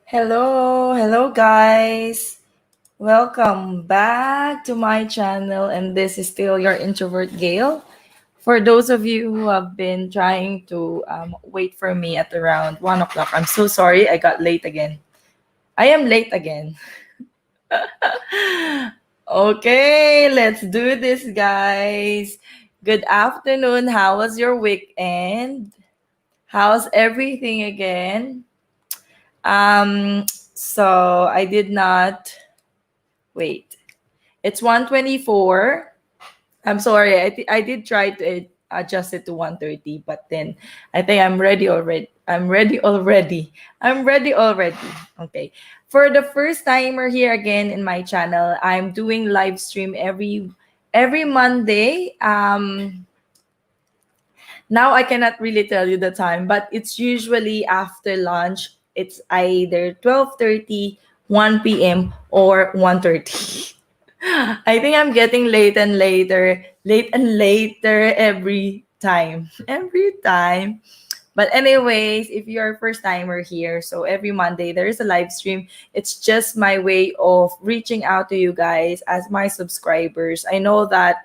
Hello guys. Welcome back to my channel, and this is still your introvert Gail. For those of you who have been trying to wait for me at around 1 o'clock, I'm so sorry I got late again. I am late again. Okay, let's do this, guys. Good afternoon. How was your weekend? How's everything again? So I did not wait. It's 1:24. I'm sorry. I did try to adjust it to 1:30, but then I think I'm ready already. I'm ready already. Okay. For the first timer here again in my channel, I'm doing live stream every Monday. Now I cannot really tell you the time, but it's usually after lunch. It's either 12:30, 1 p.m. or 1:30. I think I'm getting late and later every time. Every time. But anyways, if you're a first timer here, so every Monday there is a live stream. It's just my way of reaching out to you guys as my subscribers. I know that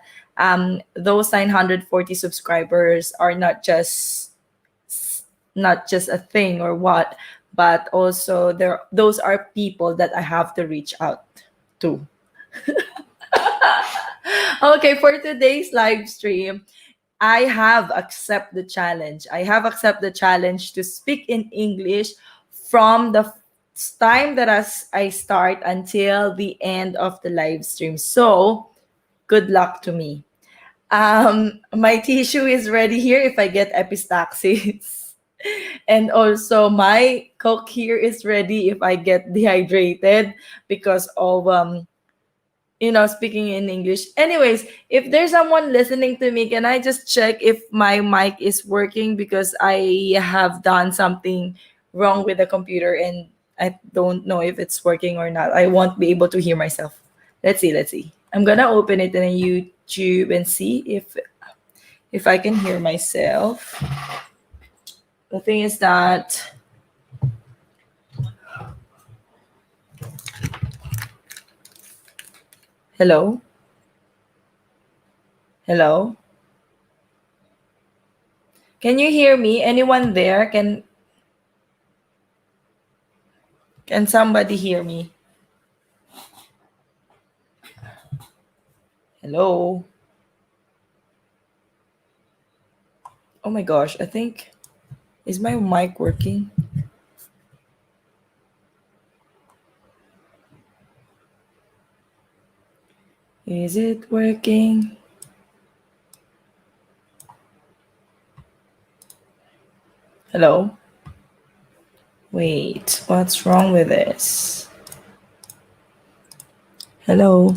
those 940 subscribers are not just a thing or what, but also those are people that I have to reach out to. Okay, for today's live stream, I have accept the challenge. I have accept the challenge to speak in English from the time that as I start until the end of the live stream. So, good luck to me. My tissue is ready here if I get epistaxis. And also my Coke here is ready if I get dehydrated because of speaking in English. Anyways, if there's someone listening to me, can I just check if my mic is working because I have done something wrong with the computer and I don't know if it's working or not. I won't be able to hear myself. Let's see. I'm gonna open it in YouTube and see if I can hear myself. The thing is that hello? Hello? Can you hear me? Anyone there? Can somebody hear me? Hello? Oh my gosh, I think is my mic working? Is it working? Hello? Wait, what's wrong with this? Hello?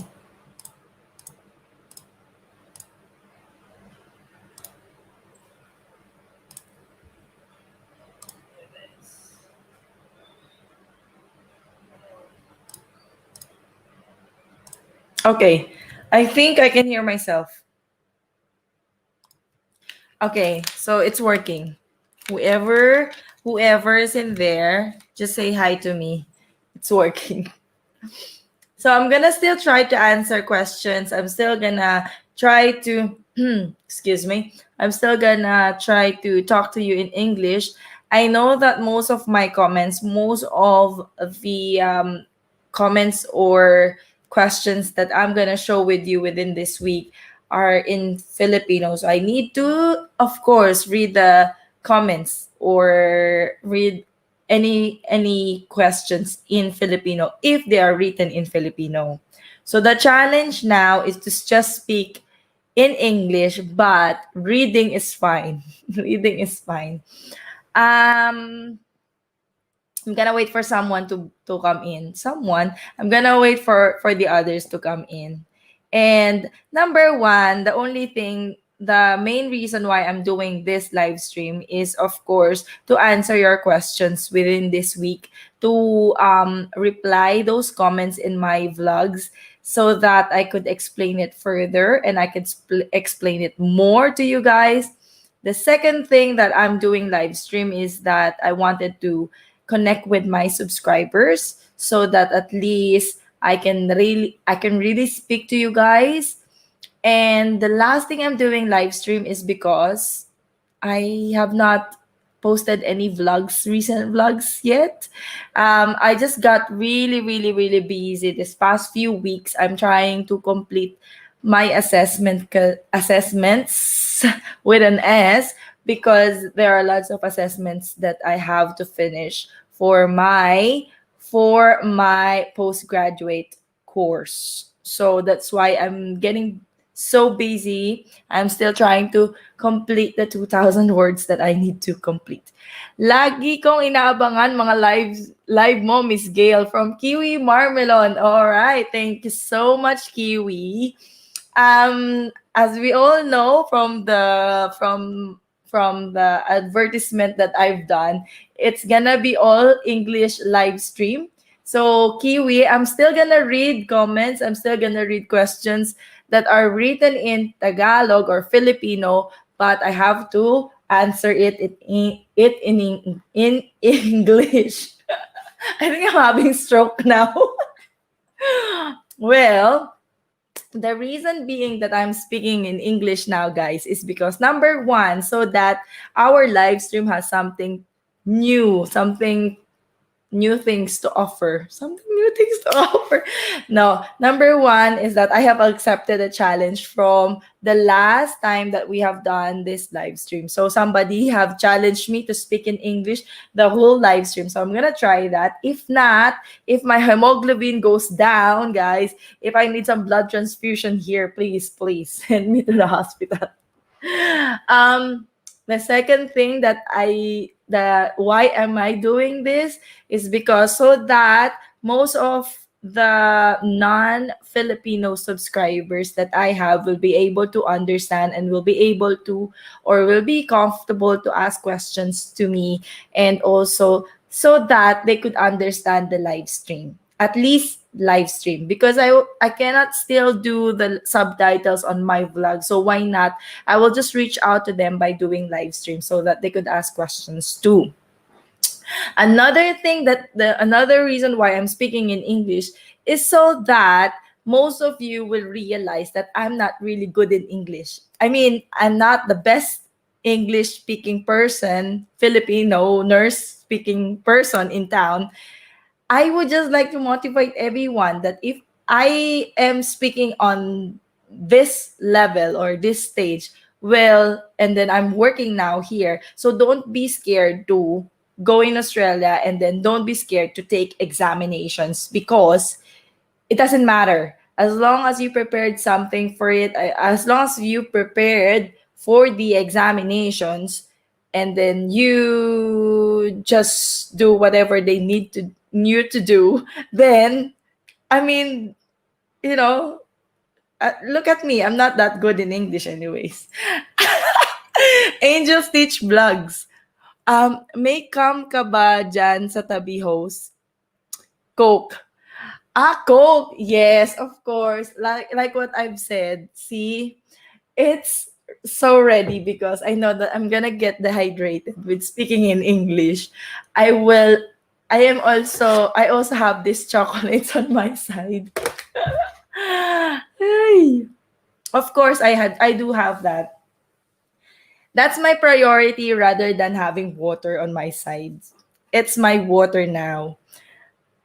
Okay, I think I can hear myself. Okay, so it's working. Whoever is in there, just say hi to me. It's working. So I'm gonna still try to answer questions. I'm still gonna try to excuse me. I'm still gonna try to talk to you in English. I know that most of the comments or questions that I'm gonna show with you within this week are in Filipino. So I need to, of course, read the comments or read any questions in Filipino if they are written in Filipino. So the challenge now is to just speak in English, but reading is fine. Reading is fine. Um, I'm gonna wait for someone to come in. I'm gonna wait for the others to come in. And number one, the main reason why I'm doing this live stream is, of course, to answer your questions within this week, to reply those comments in my vlogs so that I could explain it further and I could explain it more to you guys. The second thing that I'm doing live stream is that I wanted to connect with my subscribers so that at least I can really speak to you guys. And the last thing I'm doing live stream is because I have not posted any vlogs, recent vlogs yet. I just got really, really, really busy this past few weeks. I'm trying to complete my assessments with an S, because there are lots of assessments that I have to finish for my postgraduate course. So that's why I'm getting so busy. I'm still trying to complete the 2,000 words that I need to complete. Lagi kong inaabangan mga live mo, Miss Gail, from Kiwi Marmelon. All right, thank you so much, Kiwi. As we all know from the advertisement that I've done, it's gonna be all English live stream. So Kiwi, I'm still gonna read comments. I'm still gonna read questions that are written in Tagalog or Filipino, but I have to answer it in English. I think I'm having stroke now. Well, the reason being that I'm speaking in English now, guys, is because number one, so that our live stream has something new, something new things to offer. Something new things to offer. No, number one is that I have accepted a challenge from the last time that we have done this live stream. So somebody have challenged me to speak in English the whole live stream. So I'm gonna try that. If not, if my hemoglobin goes down, guys, if I need some blood transfusion here, please, please send me to the hospital. um the second thing that why am I doing this is because so that most of the non-Filipino subscribers that I have will be able to understand and will be able to, or will be comfortable to ask questions to me, and also so that they could understand the live stream, at least live stream, because I cannot still do the subtitles on my vlog. So why not, I will just reach out to them by doing live stream so that they could ask questions too. Another reason why I'm speaking in English is so that most of you will realize that I'm not really good in English. I mean, I'm not the best English speaking person, Filipino nurse speaking person in town. I would just like to motivate everyone that if I am speaking on this level or this stage, well, and then I'm working now here. So don't be scared to go in Australia, and then don't be scared to take examinations, because it doesn't matter. As long as you prepared something for it, as long as you prepared for the examinations, and then you just do whatever they need to you to do, then I mean, you know, look at me. I'm not that good in English, anyways. Angels teach vlogs. May come ka ba dyan sa tabi host? Coke. Coke. Yes, of course. Like what I've said. See, it's so ready because I know that I'm gonna get dehydrated with speaking in English. I will. I also have these chocolates on my side. Ay. Of course, I do have that. That's my priority rather than having water on my side. It's my water now.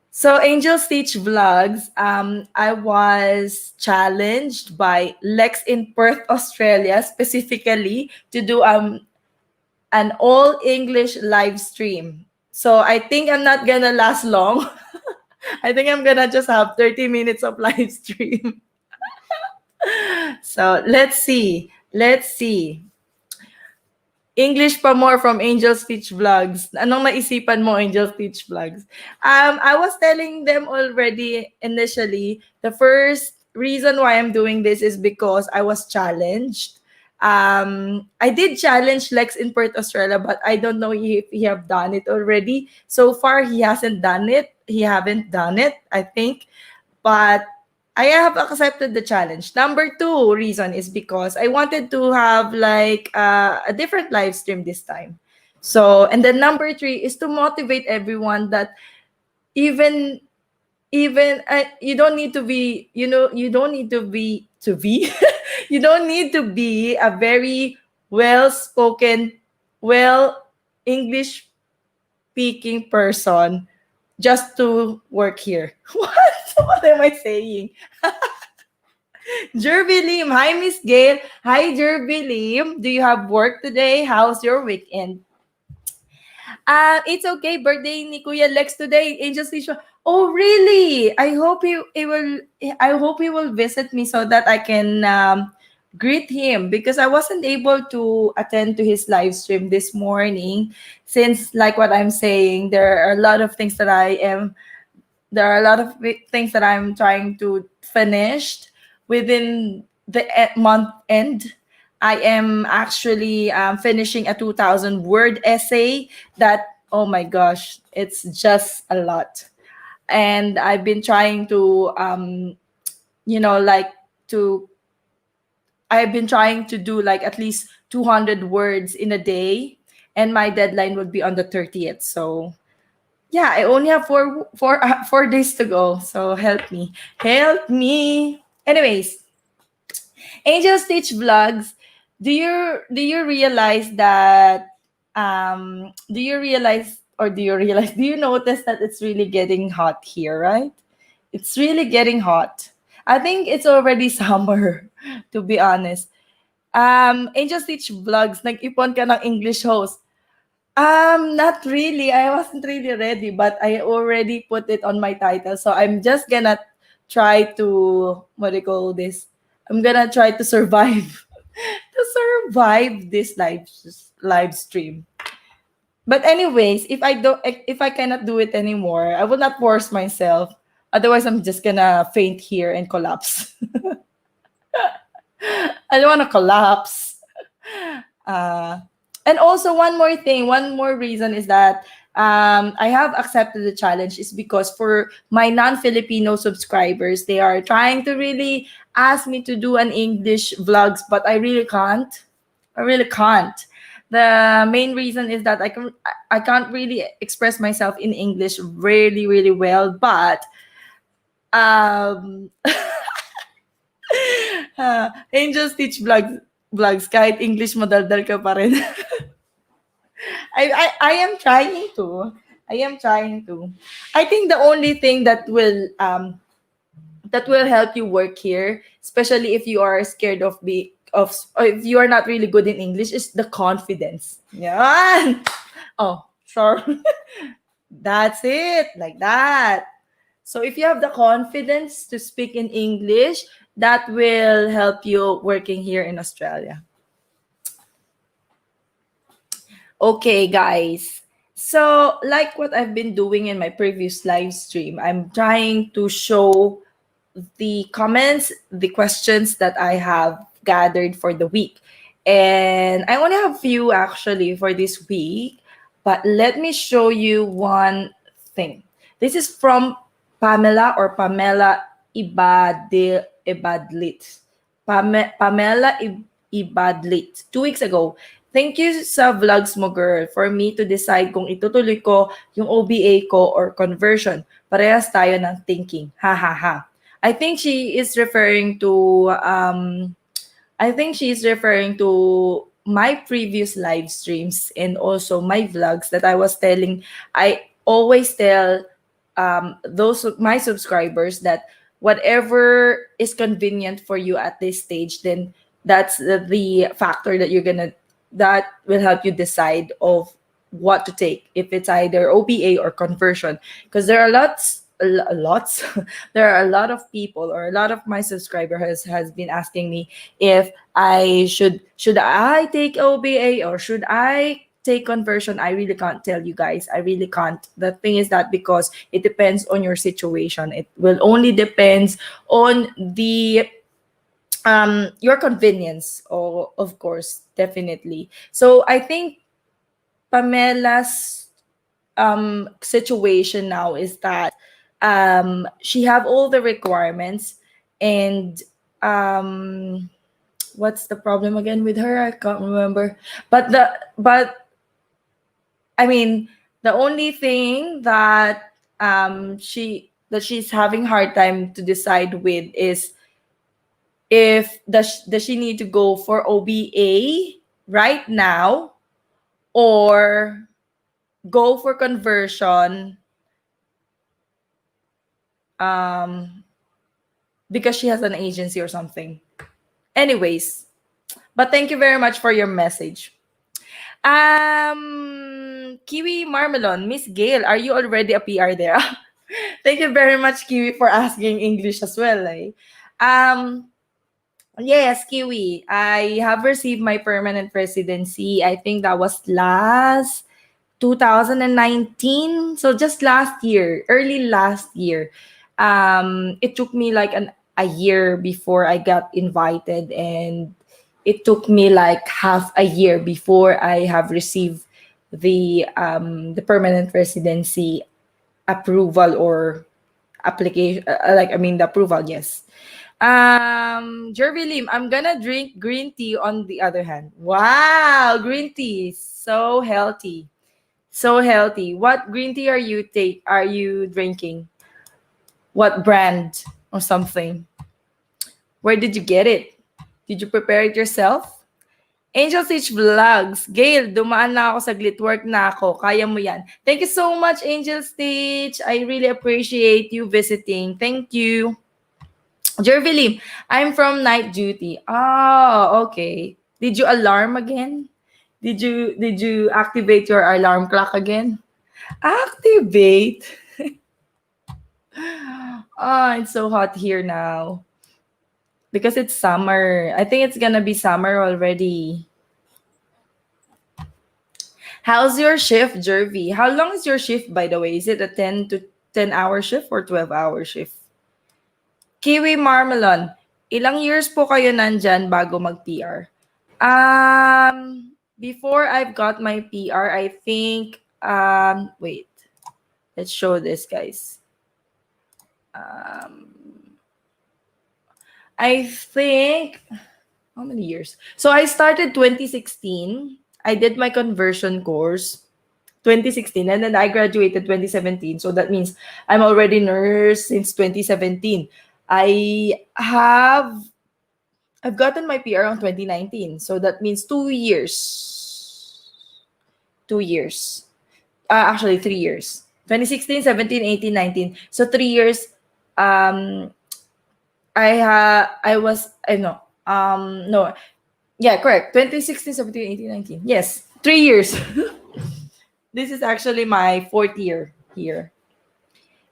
So Angel Stitch Vlogs, I was challenged by Lex in Perth, Australia, specifically to do an all English live stream. So I think I'm not gonna last long. I think I'm gonna just have 30 minutes of live stream. So let's see. Let's see. English pa more from Angel Stitch Vlogs. Anong naisipan mo, Angel Stitch Vlogs? I was telling them already initially, the first reason why I'm doing this is because I was challenged. I did challenge Lex in Perth, Australia, but I don't know if he have done it already. So far, he hasn't done it. He haven't done it, I think. But I have accepted the challenge. Number two reason is because I wanted to have like a different live stream this time. So, and then number three is to motivate everyone that even you don't need to be, you don't need to be you don't need to be a very well spoken, well English speaking person just to work here. What am I saying? Jerby Lim. Hi, Miss Gail. Hi, Jerby Lim. Do you have work today? How's your weekend? It's okay. Birthday ni Kuya Lex today. Angel Station. Oh, really? I hope he will visit me so that I can greet him, because I wasn't able to attend to his live stream this morning, since like what I'm saying, there are a lot of things that I'm trying to finish within the month end. I am actually finishing a 2,000 word essay that, oh my gosh, it's just a lot. And I've been trying to, like, to, I've been trying to do like at least 200 words in a day. And my deadline would be on the 30th. So yeah, I only have 4 days to go. So help me. Anyways, Angel Stitch Vlogs. Do you realize that do you notice that it's really getting hot here, right? It's really getting hot. I think it's already summer, to be honest. Angel Stitch Vlogs, nag-ipon ka ng English host. Not really. I wasn't really ready, but I already put it on my title. So I'm just gonna try to, what do you call this? I'm gonna try to survive to survive this live stream. But anyways, if I cannot do it anymore, I will not force myself. Otherwise, I'm just gonna faint here and collapse. I don't want to collapse. Uh, and also one more reason is that I have accepted the challenge is because for my non-Filipino subscribers, they are trying to really ask me to do an English vlogs, but I really can't. I really can't. The main reason is that I can't really express myself in English really really well, but um Angels teach vlogs kahit English madaldal ka pa rin. I am trying to. I am trying to. I think the only thing that will help you work here, especially if you are scared of or if you are not really good in English, is the confidence. Yeah. Oh, sorry. That's it. Like that. So if you have the confidence to speak in English, that will help you working here in Australia. Okay, guys. So, like what I've been doing in my previous live stream, I'm trying to show the comments, the questions that I have gathered for the week. And I only have few actually for this week, but let me show you one thing. This is from Pamela Ibadlit. Pamela Ibadlit. 2 weeks ago. Thank you sa vlogs mo, girl, for me to decide kung itutuloy ko yung OBA ko or conversion. Parehas tayo ng thinking. Ha ha ha. I think she is referring to my previous live streams and also my vlogs that I was telling. I always tell those my subscribers that whatever is convenient for you at this stage, then that's the factor that will help you decide of what to take, if it's either OBA or conversion, because there are lots there are a lot of people, or a lot of my subscribers has been asking me if I should I take OBA or should I take conversion. I really can't tell you guys. I really can't. The thing is that because it depends on your situation, it will only depends on the your convenience, or of course, definitely. So I think Pamela's situation now is that she have all the requirements, and what's the problem again with her? I can't remember. But I mean, the only thing that she's having hard time to decide with is if does she need to go for OBA right now, or go for conversion, um because she has an agency or something. Anyways, but thank you very much for your message. Kiwi Marmelon, Miss Gail, are you already a PR there? Thank you very much, Kiwi, for asking English as well. Eh? Um, yes, Kiwi, I have received my permanent residency. I think that was last 2019, so just last year, early last year. It took me like a year before I got invited, and it took me like half a year before I have received the permanent residency approval or application, like I mean the approval. Yes. Jervy Lim, I'm gonna drink green tea on the other hand. Wow, green tea, so healthy. So healthy. What green tea are you drinking? What brand or something? Where did you get it? Did you prepare it yourself? Angel Stitch Vlogs. Gail, dumaan na ako saglit. Work na ako. Kaya mo yan. Thank you so much, Angel Stitch. I really appreciate you visiting. Thank you. Jervilim, I'm from night duty. Oh, okay. Did you alarm again? Did you activate your alarm clock again? Activate. Oh, it's so hot here now because it's summer. I think it's gonna be summer already. How's your shift, Jervy? How long is your shift, by the way? Is it a 10 hour shift or 12-hour shift? Kiwi Marmelon, ilang years po kayo nandyan bago mag-PR? Before I've got my PR, I think, wait, let's show this, guys. I think, how many years? So I started 2016. I did my conversion course 2016, and then I graduated 2017. So that means I'm already nurse since 2017. I've gotten my PR on 2019. So that means 2 years. 2 years. Actually 3 years. 2016, 17, 18, 19. So 3 years. I was I know. No. Yeah, correct. 2016, 17, 18, 19. Yes. 3 years. This is actually my fourth year here.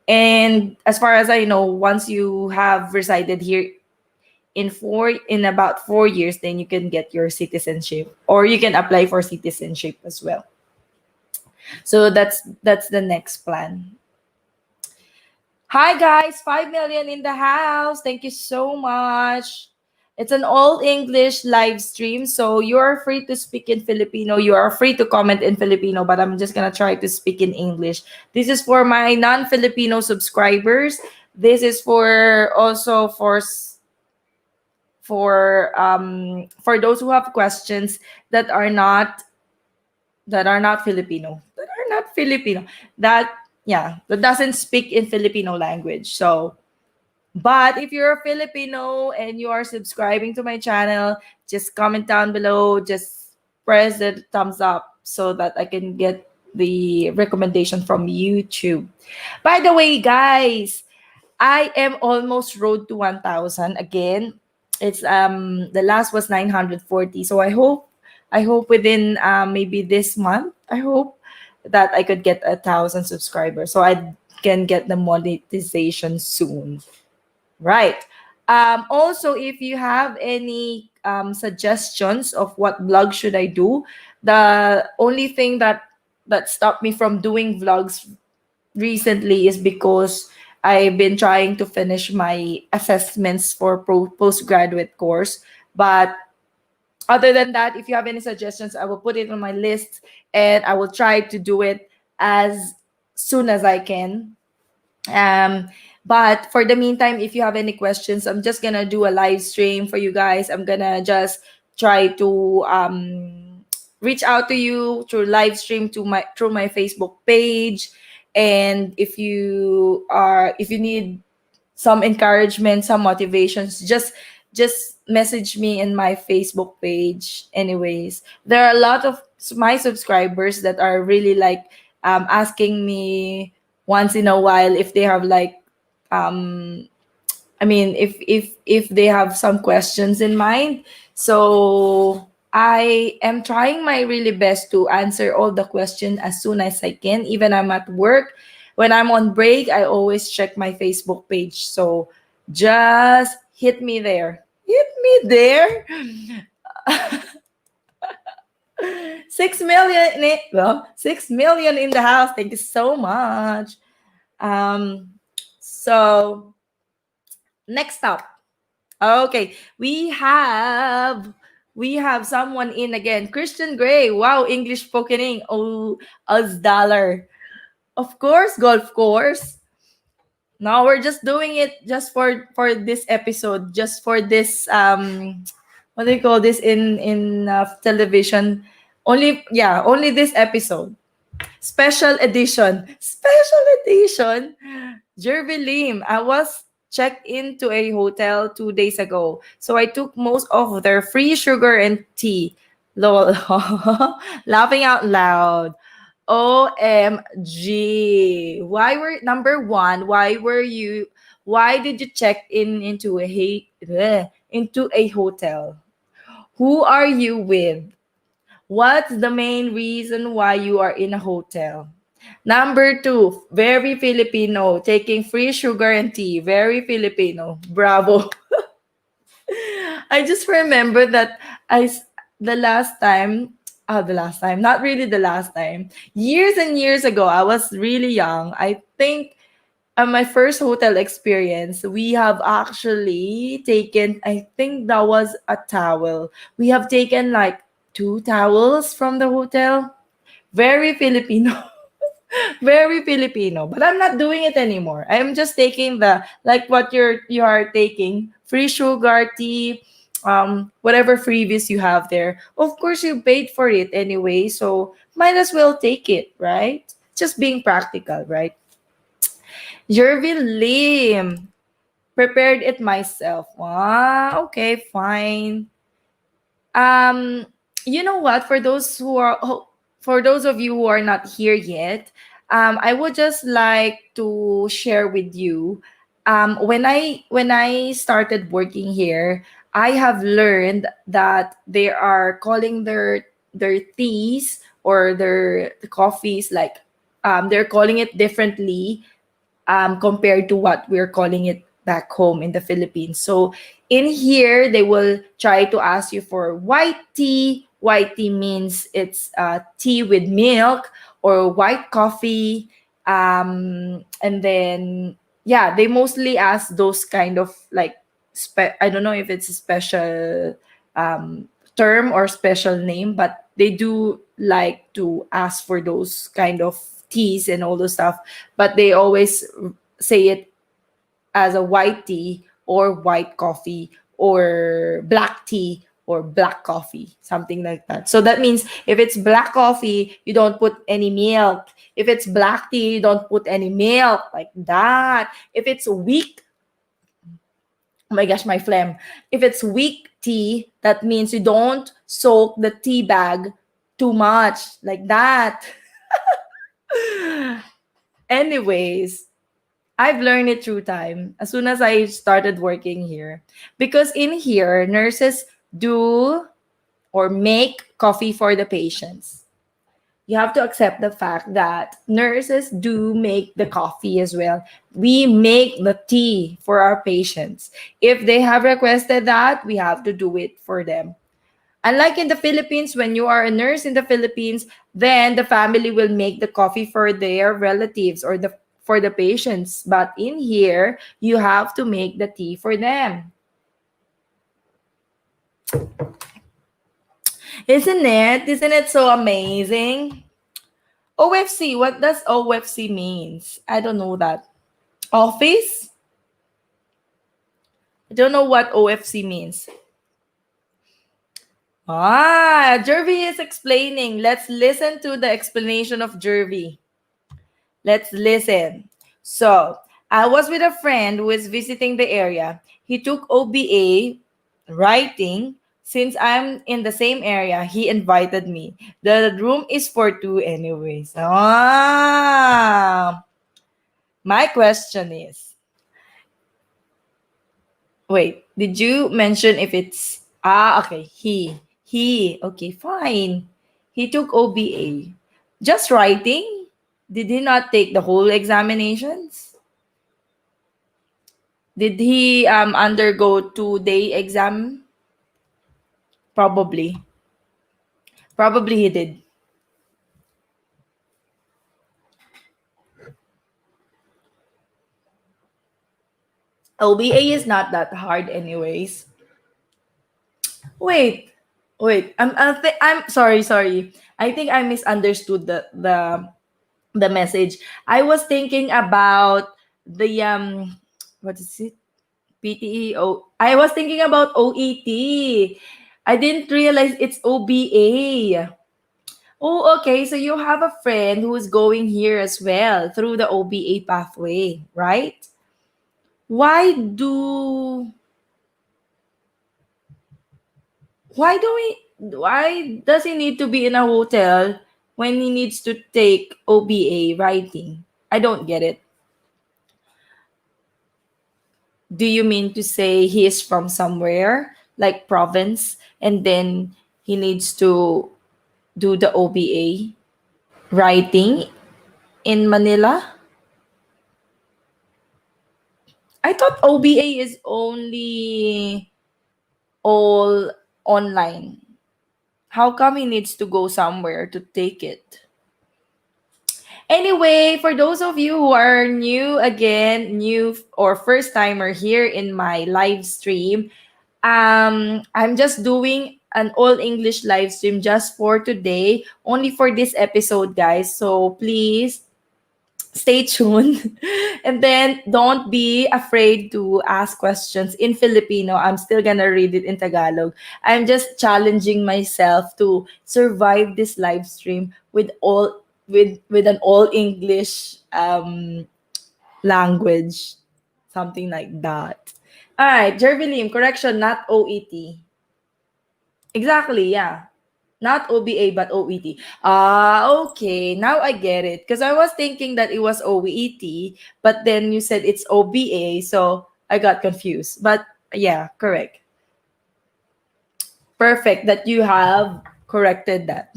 And as far as I know, once you have resided here in about 4 years, then you can get your citizenship, or you can apply for citizenship as well. So that's the next plan. Hi guys, 5 million in the house. Thank you so much. It's an all English live stream, so you are free to speak in Filipino. You are free to comment in Filipino, but I'm just gonna try to speak in English. This is for my non-Filipino subscribers. This is for also for those who have questions that are not Filipino, that yeah, that doesn't speak in Filipino language. So, but if you're a Filipino and you are subscribing to my channel, just comment down below, just press the thumbs up so that I can get the recommendation from YouTube. By the way, guys, I am almost road to 1,000 again. It's the last was 940. So I hope within maybe this month, I hope that I could get 1,000 subscribers so I can get the monetization soon. Right. Also, if you have any suggestions of what vlog should I do, the only thing that stopped me from doing vlogs recently is because I've been trying to finish my assessments for postgraduate course. But other than that, if you have any suggestions, I will put it on my list and I will try to do it as soon as I can. But for the meantime, if you have any questions, I'm just gonna do a live stream for you guys. I'm gonna just try to reach out to you through live stream to my through my Facebook page. And if you need some encouragement, some motivations, just message me in my Facebook page. Anyways, there are a lot of my subscribers that are really like asking me once in a while if they have like um I mean, if they have some questions in mind. So I am trying my really best to answer all the questions as soon as I can. Even I'm at work, when I'm on break, I always check my Facebook page. So just hit me there. Hit me there. 6 million in it. Well, 6 million in the house. Thank you so much. Um, so next up. Okay, we have someone in again. Christian Gray. Wow, English spoken. Oh, us dollar. Of course, golf course. No, we're just doing it just for this episode, just for this what do you call this in television? Only yeah, only this episode. Special edition. Special edition. Jervy Lim. I was checked into a hotel 2 days ago. So I took most of their free sugar and tea. Lol. Laughing out loud. OMG. Number one, why did you check into a hotel? Who are you with? What's the main reason why you are in a hotel? Number two, very Filipino, taking free sugar and tea. Very Filipino. Bravo. I just remember that I s- the last time, not really the last time. Years and years ago, I was really young. I think my first hotel experience, we have actually taken, I think that was a towel. We have taken like two towels from the hotel. Very Filipino. Very Filipino. But I'm not doing it anymore. I'm just taking the like what you are taking. Free sugar, tea, whatever freebies you have there. Of course you paid for it anyway, so might as well take it, right? Just being practical, right? Jervin Lim. Prepared it myself. Ah, okay, fine. Um, you know what? For those of you who are not here yet, I would just like to share with you. When I started working here, I have learned that they are calling their teas or their coffees like they're calling it differently compared to what we're calling it back home in the Philippines. So in here, they will try to ask you for white tea. White tea means it's tea with milk or white coffee. And then, yeah, they mostly ask those kind of like, I don't know if it's a special um, term or special name, but they do like to ask for those kind of teas and all those stuff, but they always say it as a white tea or white coffee or black tea or black coffee, something like that. So that means if it's black coffee, you don't put any milk. If it's black tea, you don't put any milk, like that. If it's weak, oh my gosh, my phlegm. If it's weak tea, that means you don't soak the tea bag too much, like that. Anyways, I've learned it through time as soon as I started working here. Because in here, nurses do or make coffee for the patients. You have to accept the fact that nurses do make the coffee as well. We make the tea for our patients. If they have requested that, we have to do it for them. Unlike in the Philippines, when you are a nurse in the Philippines, then the family will make the coffee for their relatives or the for the patients. But in here, you have to make the tea for them. Isn't it? Isn't it so amazing? OFC, what does OFC means? I don't know that. Office? I don't know what OFC means. Jervy is explaining. Let's listen to the explanation of Jervy. Let's listen. So, I was with a friend who is visiting the area. He took OBA writing. Since I'm in the same area, he invited me. The room is for two, anyways. My question is, wait, did you mention if it's okay, okay, fine. He took OBA. Just writing? Did he not take the whole examinations? Did he undergo 2-day exam? Probably. Probably he did. OBA is not that hard anyways. Wait. Wait. I'm sorry. I think I misunderstood the message. I was thinking about the what is it? PTEO. I was thinking about OET. I didn't realize it's OBA. Oh, okay. So you have a friend who's going here as well through the OBA pathway, right? Why do why does he need to be in a hotel when he needs to take OBA writing? I don't get it. Do you mean to say he is from somewhere like province and then he needs to do the OBA writing in Manila? I thought OBA is only all online. How come he needs to go somewhere to take it? Anyway, for those of you who are new or first timer here in my live stream, I'm just doing an all English live stream just for today, only for this episode, guys. So please stay tuned. And then don't be afraid to ask questions in Filipino. I'm still gonna read it in Tagalog. I'm just challenging myself to survive this live stream with an all English language. Something like that. Alright, Jervilim, correction, not OET. Exactly, yeah. Not OBA but OET. Okay. Now I get it. Because I was thinking that it was OET, but then you said it's OBA, so I got confused. But yeah, correct. Perfect that you have corrected that.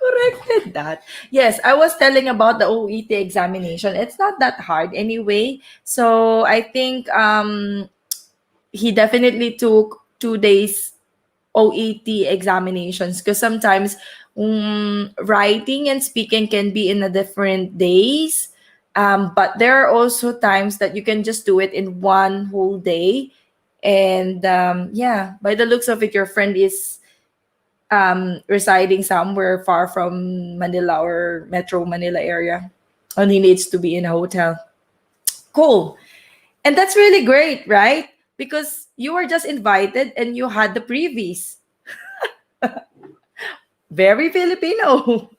Corrected that. Yes, I was telling about the OET examination. It's not that hard anyway. So I think he definitely took 2 days OET examinations because sometimes writing and speaking can be in a different days. But there are also times that you can just do it in one whole day. And yeah, by the looks of it, your friend is residing somewhere far from Manila or Metro Manila area, and he needs to be in a hotel. Cool. And that's really great, right? Because you were just invited and you had the previous. Very Filipino.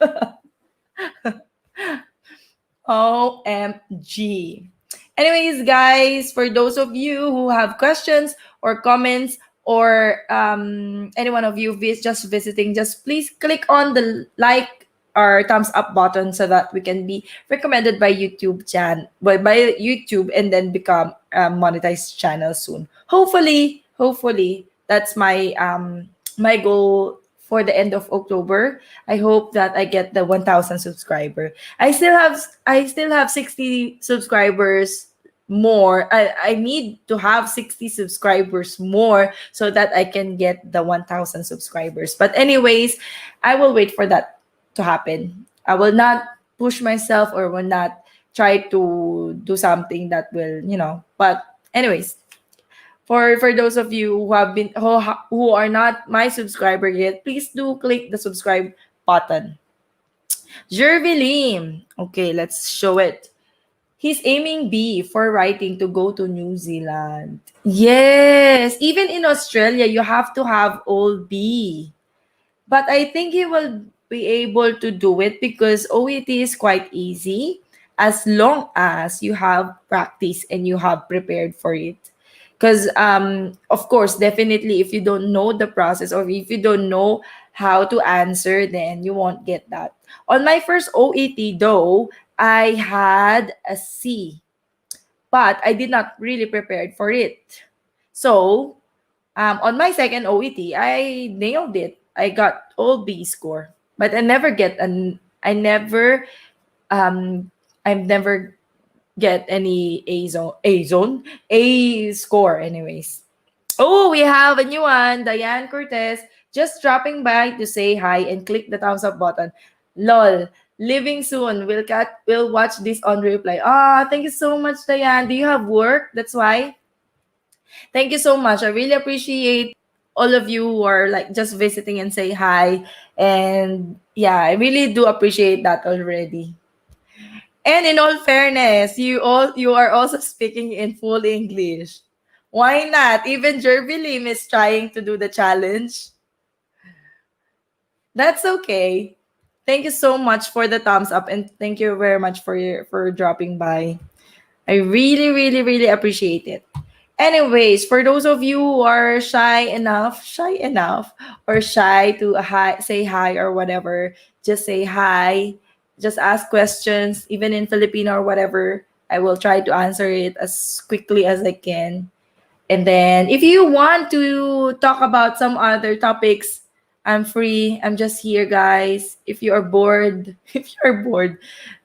OMG. Anyways, guys, for those of you who have questions or comments, or any one of you just visiting, just please click on the like or thumbs up button so that we can be recommended by by YouTube and then become a monetized channel soon. Hopefully, that's my goal for the end of October. I hope that I get the 1,000 subscriber. I still have 60 subscribers more. I need to have 60 subscribers more so that I can get the 1,000 subscribers. But anyways, I will wait for that to happen. I will not push myself or will not try to do something that will, but anyways, for those of you who are not my subscriber yet, please do click the subscribe button. Jervilim. Okay, let's show it. He's aiming B for writing to go to New Zealand. Yes, even in Australia, you have to have all B. But I think he will be able to do it because OET is quite easy as long as you have practice and you have prepared for it. Because, of course, definitely, if you don't know the process or if you don't know how to answer, then you won't get that. On my first OET, though, I had a C, but I did not really prepared for it. So, on my second OET, I nailed it. I got all B score, but I never, um, I never get any A score. Anyways, oh, we have a new one, Diane Cortez, just dropping by to say hi and click the thumbs up button. Lol, leaving soon. We'll watch this on replay. Ah, thank you so much, Diane. Do you have work? That's why. Thank you so much. I really appreciate all of you who are like just visiting and say hi. And yeah, I really do appreciate that already. And in all fairness, you are also speaking in full English. Why not? Even Jervilim is trying to do the challenge. That's okay. Thank you so much for the thumbs up and thank you very much for dropping by. I really, really, really appreciate it. Anyways, for those of you who are shy enough, or shy to say hi or whatever, just say hi. Just ask questions, even in Filipino or whatever. I will try to answer it as quickly as I can. And then if you want to talk about some other topics, I'm free. I'm just here, guys. If you are bored, if you're bored,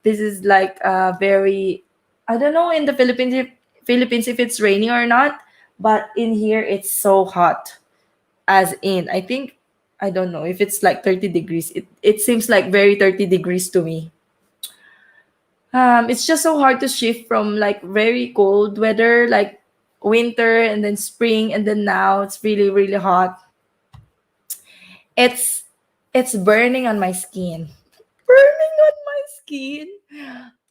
this is like a very, I don't know in the Philippines if it's raining or not, but in here it's so hot. As in, I think I don't know if it's like 30 degrees. It seems like very 30 degrees to me. It's just so hard to shift from like very cold weather, like winter and then spring and then now it's really really hot. It's it's burning on my skin. Burning on my skin.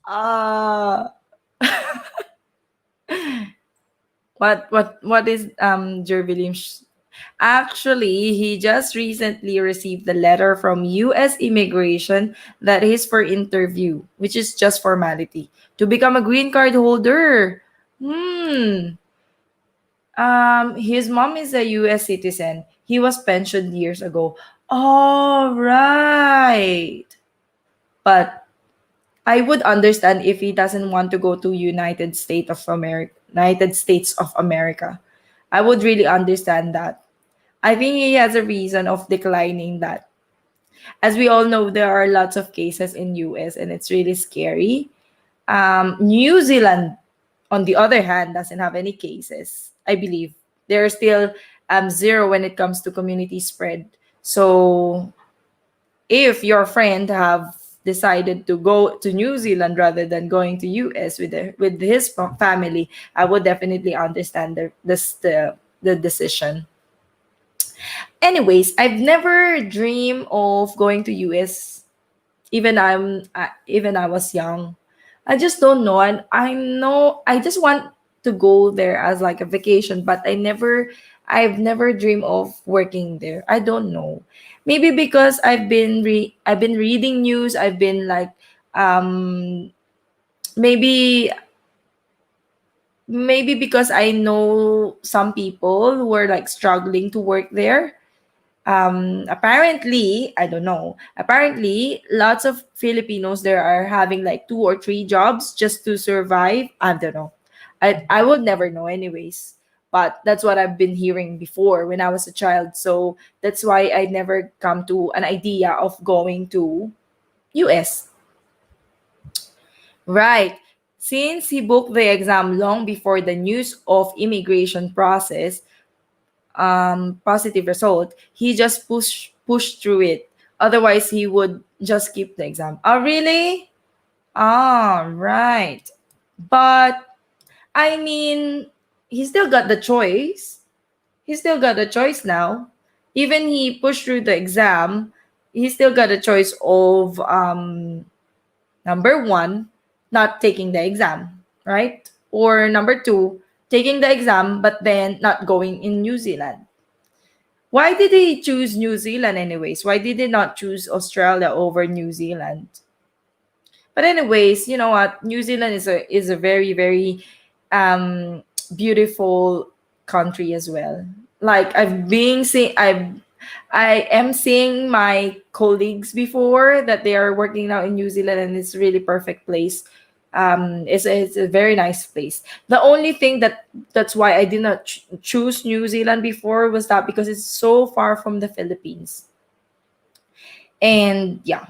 Ah, what is Jervilim? Actually, he just recently received the letter from U.S. Immigration that is for interview, which is just formality to become a green card holder. Hmm. His mom is a U.S. citizen. He was pensioned years ago. All right. But I would understand if he doesn't want to go to United States of America. I would really understand that. I think he has a reason of declining that. As we all know, there are lots of cases in US and it's really scary. New Zealand, on the other hand, doesn't have any cases. I believe there are still zero when it comes to community spread. So if your friend have decided to go to New Zealand rather than going to US with his family, I would definitely understand the decision. Anyways, I've never dreamed of going to US. Even I was young. I just don't know. And I know I just want to go there as like a vacation, but I've never dreamed of working there. I don't know. Maybe because I've been reading news. I've been like um maybe maybe because I know some people who are like struggling to work there. Apparently, I don't know, apparently lots of Filipinos there are having like two or three jobs just to survive. I don't know. I would never know anyways, but that's what I've been hearing before when I was a child, so that's why I never come to an idea of going to US. Right. Since he booked the exam long before the news of immigration process, positive result, he just pushed through it. Otherwise, he would just skip the exam. Oh, really? Ah, right. But I mean, he still got the choice. He still got a choice now. Even he pushed through the exam, he still got a choice of number one, not taking the exam, right? Or number two, taking the exam but then not going in New Zealand. Why did they choose New Zealand anyways? Why did they not choose Australia over New Zealand? But anyways, you know what? New Zealand is a very very um beautiful country as well. Like I am seeing my colleagues before that they are working now in New Zealand, and it's really perfect place. It's a very nice place. The only thing that's why I did not choose New Zealand before was that because it's so far from the Philippines. And yeah,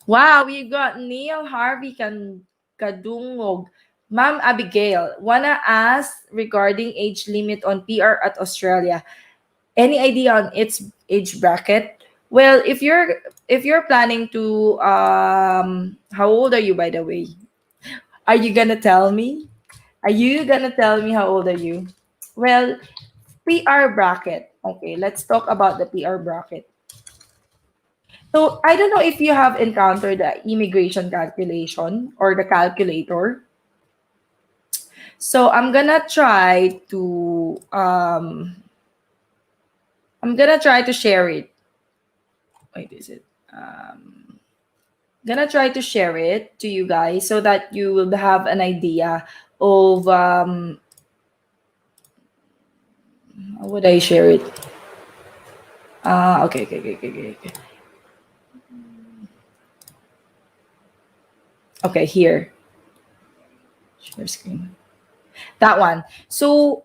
wow, we got Neil Harvey Kadungog. Ma'am Abigail, wanna ask regarding age limit on PR at Australia. Any idea on its age bracket? Well, if you're planning to how old are you by the way? Are you gonna tell me? Are you gonna tell me how old are you? Well, PR bracket. Okay, let's talk about the PR bracket. So I don't know if you have encountered the immigration calculation or the calculator. So I'm gonna try to share it. Wait, is it? Gonna try to share it to you guys so that you will have an idea of how would I share it? Okay. Okay, here. Share screen. That one. So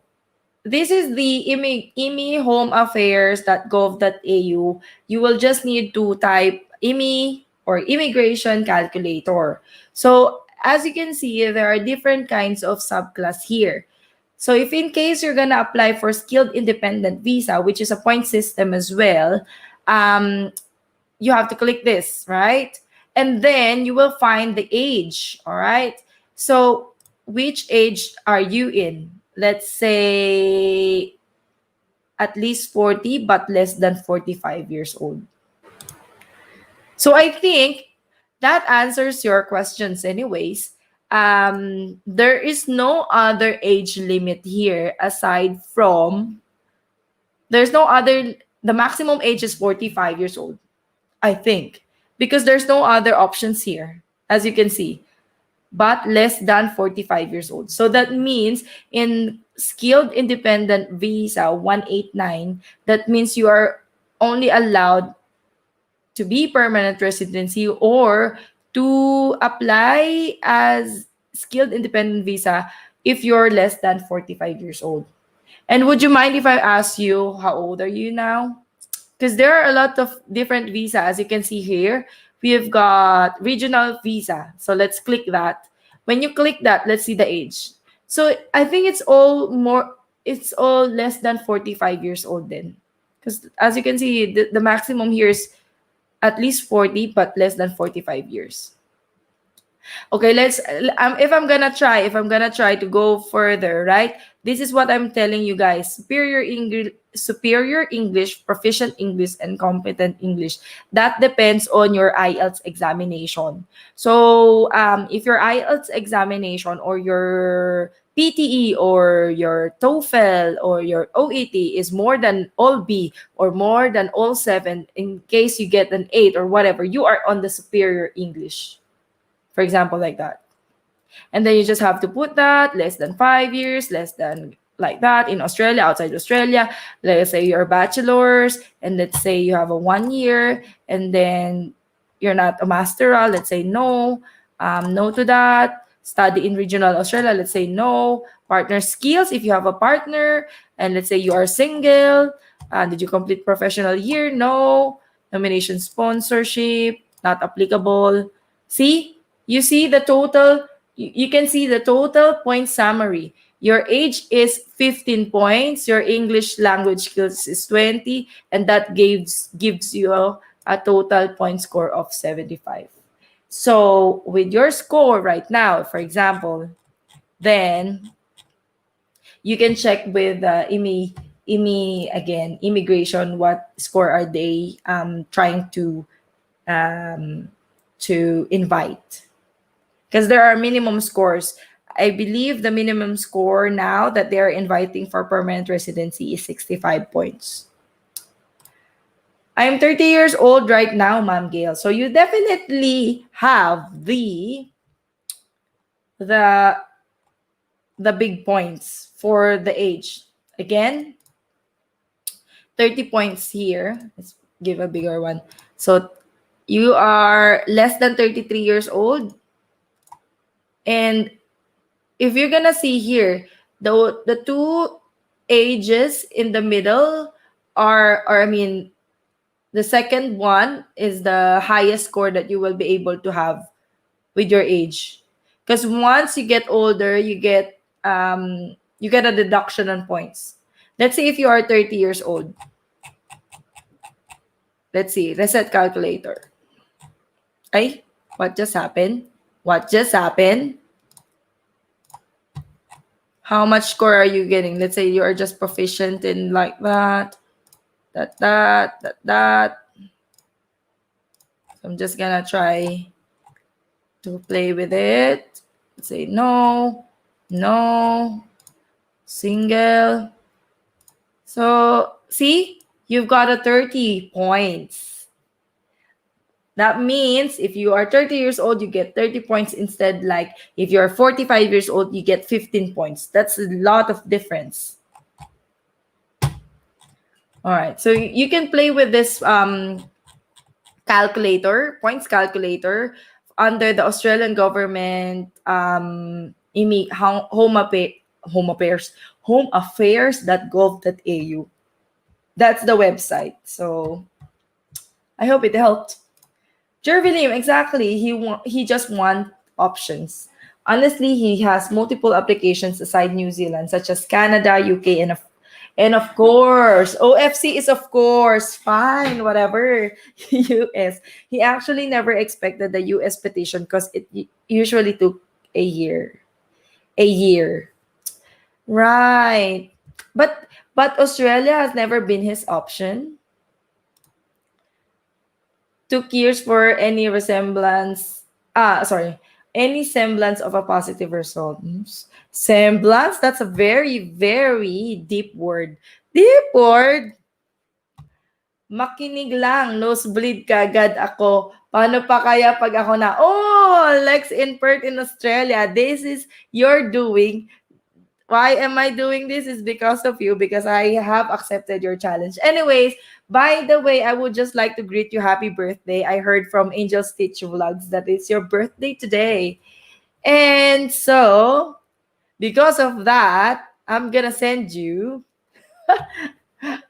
this is the immihomeaffairs.gov.au. You will just need to type IMI or immigration calculator. So as you can see, there are different kinds of subclass here. So if in case you're gonna apply for skilled independent visa, which is a point system as well, um, you have to click this, right? And then you will find the age, all right? So which age are you in? Let's say at least 40 but less than 45 years old. So I think that answers your questions anyways. There is no other age limit here aside from there's no other the maximum age is 45 years old, I think, because there's no other options here as you can see, but less than 45 years old. So that means in skilled independent visa 189, that means you are only allowed to be permanent residency or to apply as skilled independent visa if you're less than 45 years old. And would you mind if I ask you how old are you now? Because there are a lot of different visa as you can see here. We've got regional visa, so let's click that. When you click that, let's see the age. So I think it's all less than 45 years old then, because as you can see the maximum here is at least 40 but less than 45 years. Okay, let's if I'm gonna try to go further, right? This is what I'm telling you guys. Superior English, proficient English, and competent English. That depends on your IELTS examination. So if your IELTS examination or your PTE or your TOEFL or your OET is more than all B or more than all 7, in case you get an 8 or whatever, you are on the superior English, for example, like that. And then you just have to put that less than 5 years, less than like that in Australia, outside Australia. Let's say you're a bachelor's, and let's say you have a 1 year, and then you're not a masteral. Let's say no, no to that. Study in regional Australia. Let's say no. Partner skills if you have a partner, and let's say you are single. Did you complete professional year? No. Nomination sponsorship not applicable. See, you see the total, you can see the total point summary. Your age is 15 points, your English language skills is 20, and that gives you a total point score of 75. So with your score right now, for example, then you can check with IMI again, immigration, what score are they trying um, to invite, because there are minimum scores. I believe the minimum score now that they're inviting for permanent residency is 65 points. I'm 30 years old right now, Ma'am Gail. So you definitely have the the big points for the age. Again, 30 points here. Let's give a bigger one. So you are less than 33 years old. And if you're gonna see here, the two ages in the middle are I mean, the second one is the highest score that you will be able to have with your age. Because once you get older, you get a deduction on points. Let's say if you are 30 years old. Let's see, reset calculator. Ay, what just happened? What just happened? How much score are you getting? Let's say you are just proficient in like that. So I'm just gonna try to play with it. Let's say no, no, single. So see, you've got a 30 points. That means if you are 30 years old, you get 30 points instead. Like if you're 45 years old, you get 15 points. That's a lot of difference. All right. So you can play with this calculator, points calculator, under the Australian government home affairs, homeaffairs.gov.au. That's the website. So I hope it helped. Jervilim, exactly. He just want options. Honestly, he has multiple applications aside New Zealand, such as Canada, UK, and of course, OFC is of course fine, whatever. US. He actually never expected the US petition because it usually took a year. A year. Right. But Australia has never been his option. Took years for any any semblance of a positive result. Semblance, that's a very, very deep word. Deep word? Makinig lang, nosebleed kagad ako. Paano pa kaya pag ako na, oh, Lex in Perth in Australia, this is your doing. Why am I doing this? Is because of you, because I have accepted your challenge. Anyways, by the way, I would just like to greet you happy birthday. I heard from Angel Stitch Vlogs that it's your birthday today. And so, because of that, I'm gonna send you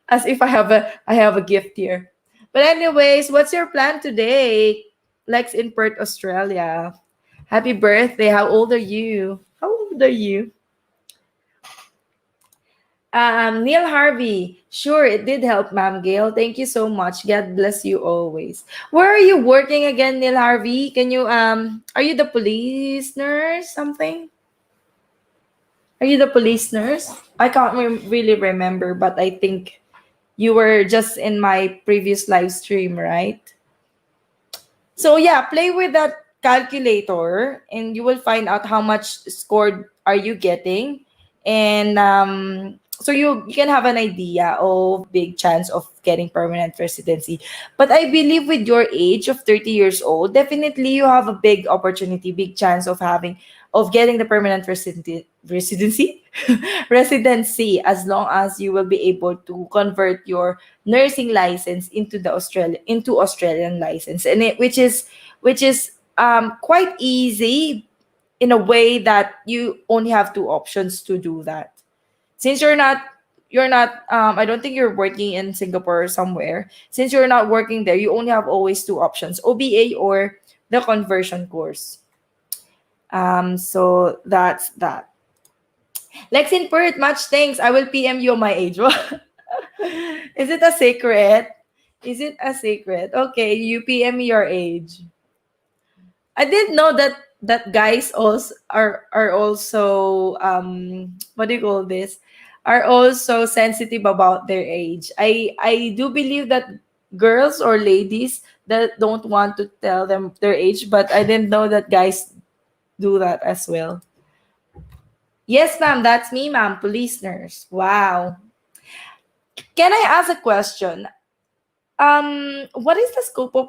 as if I have a gift here. But anyways, what's your plan today? Lex in Perth, Australia. Happy birthday. How old are you? How old are you? Neil Harvey, sure, it did help, Ma'am Gail. Thank you so much. God bless you always. Where are you working again, Neil Harvey? Can you are you the police nurse? Something? Are you the police nurse? I can't really remember, but I think you were just in my previous live stream, right? So yeah, play with that calculator and you will find out how much score are you getting. And so you can have an idea of big chance of getting permanent residency. But I believe with your age of 30 years old, definitely you have a big opportunity, big chance of getting the permanent residency residency, as long as you will be able to convert your nursing license into Australian license, and which is quite easy in a way that you only have two options to do that. Since you're not I don't think you're working in Singapore or somewhere. Since you're not working there, you only have always two options: OBA or the conversion course. So that's that. Lex in Perth, much thanks. I will PM you on my age. Is it a secret? Is it a secret? Okay, you PM me your age. I didn't know that guys also are also what do you call this? Are also sensitive about their age. I do believe that girls or ladies that don't want to tell them their age, but I didn't know that guys do that as well. Yes, ma'am, that's me, ma'am, police nurse. Wow. Can I ask a question? what is the scope of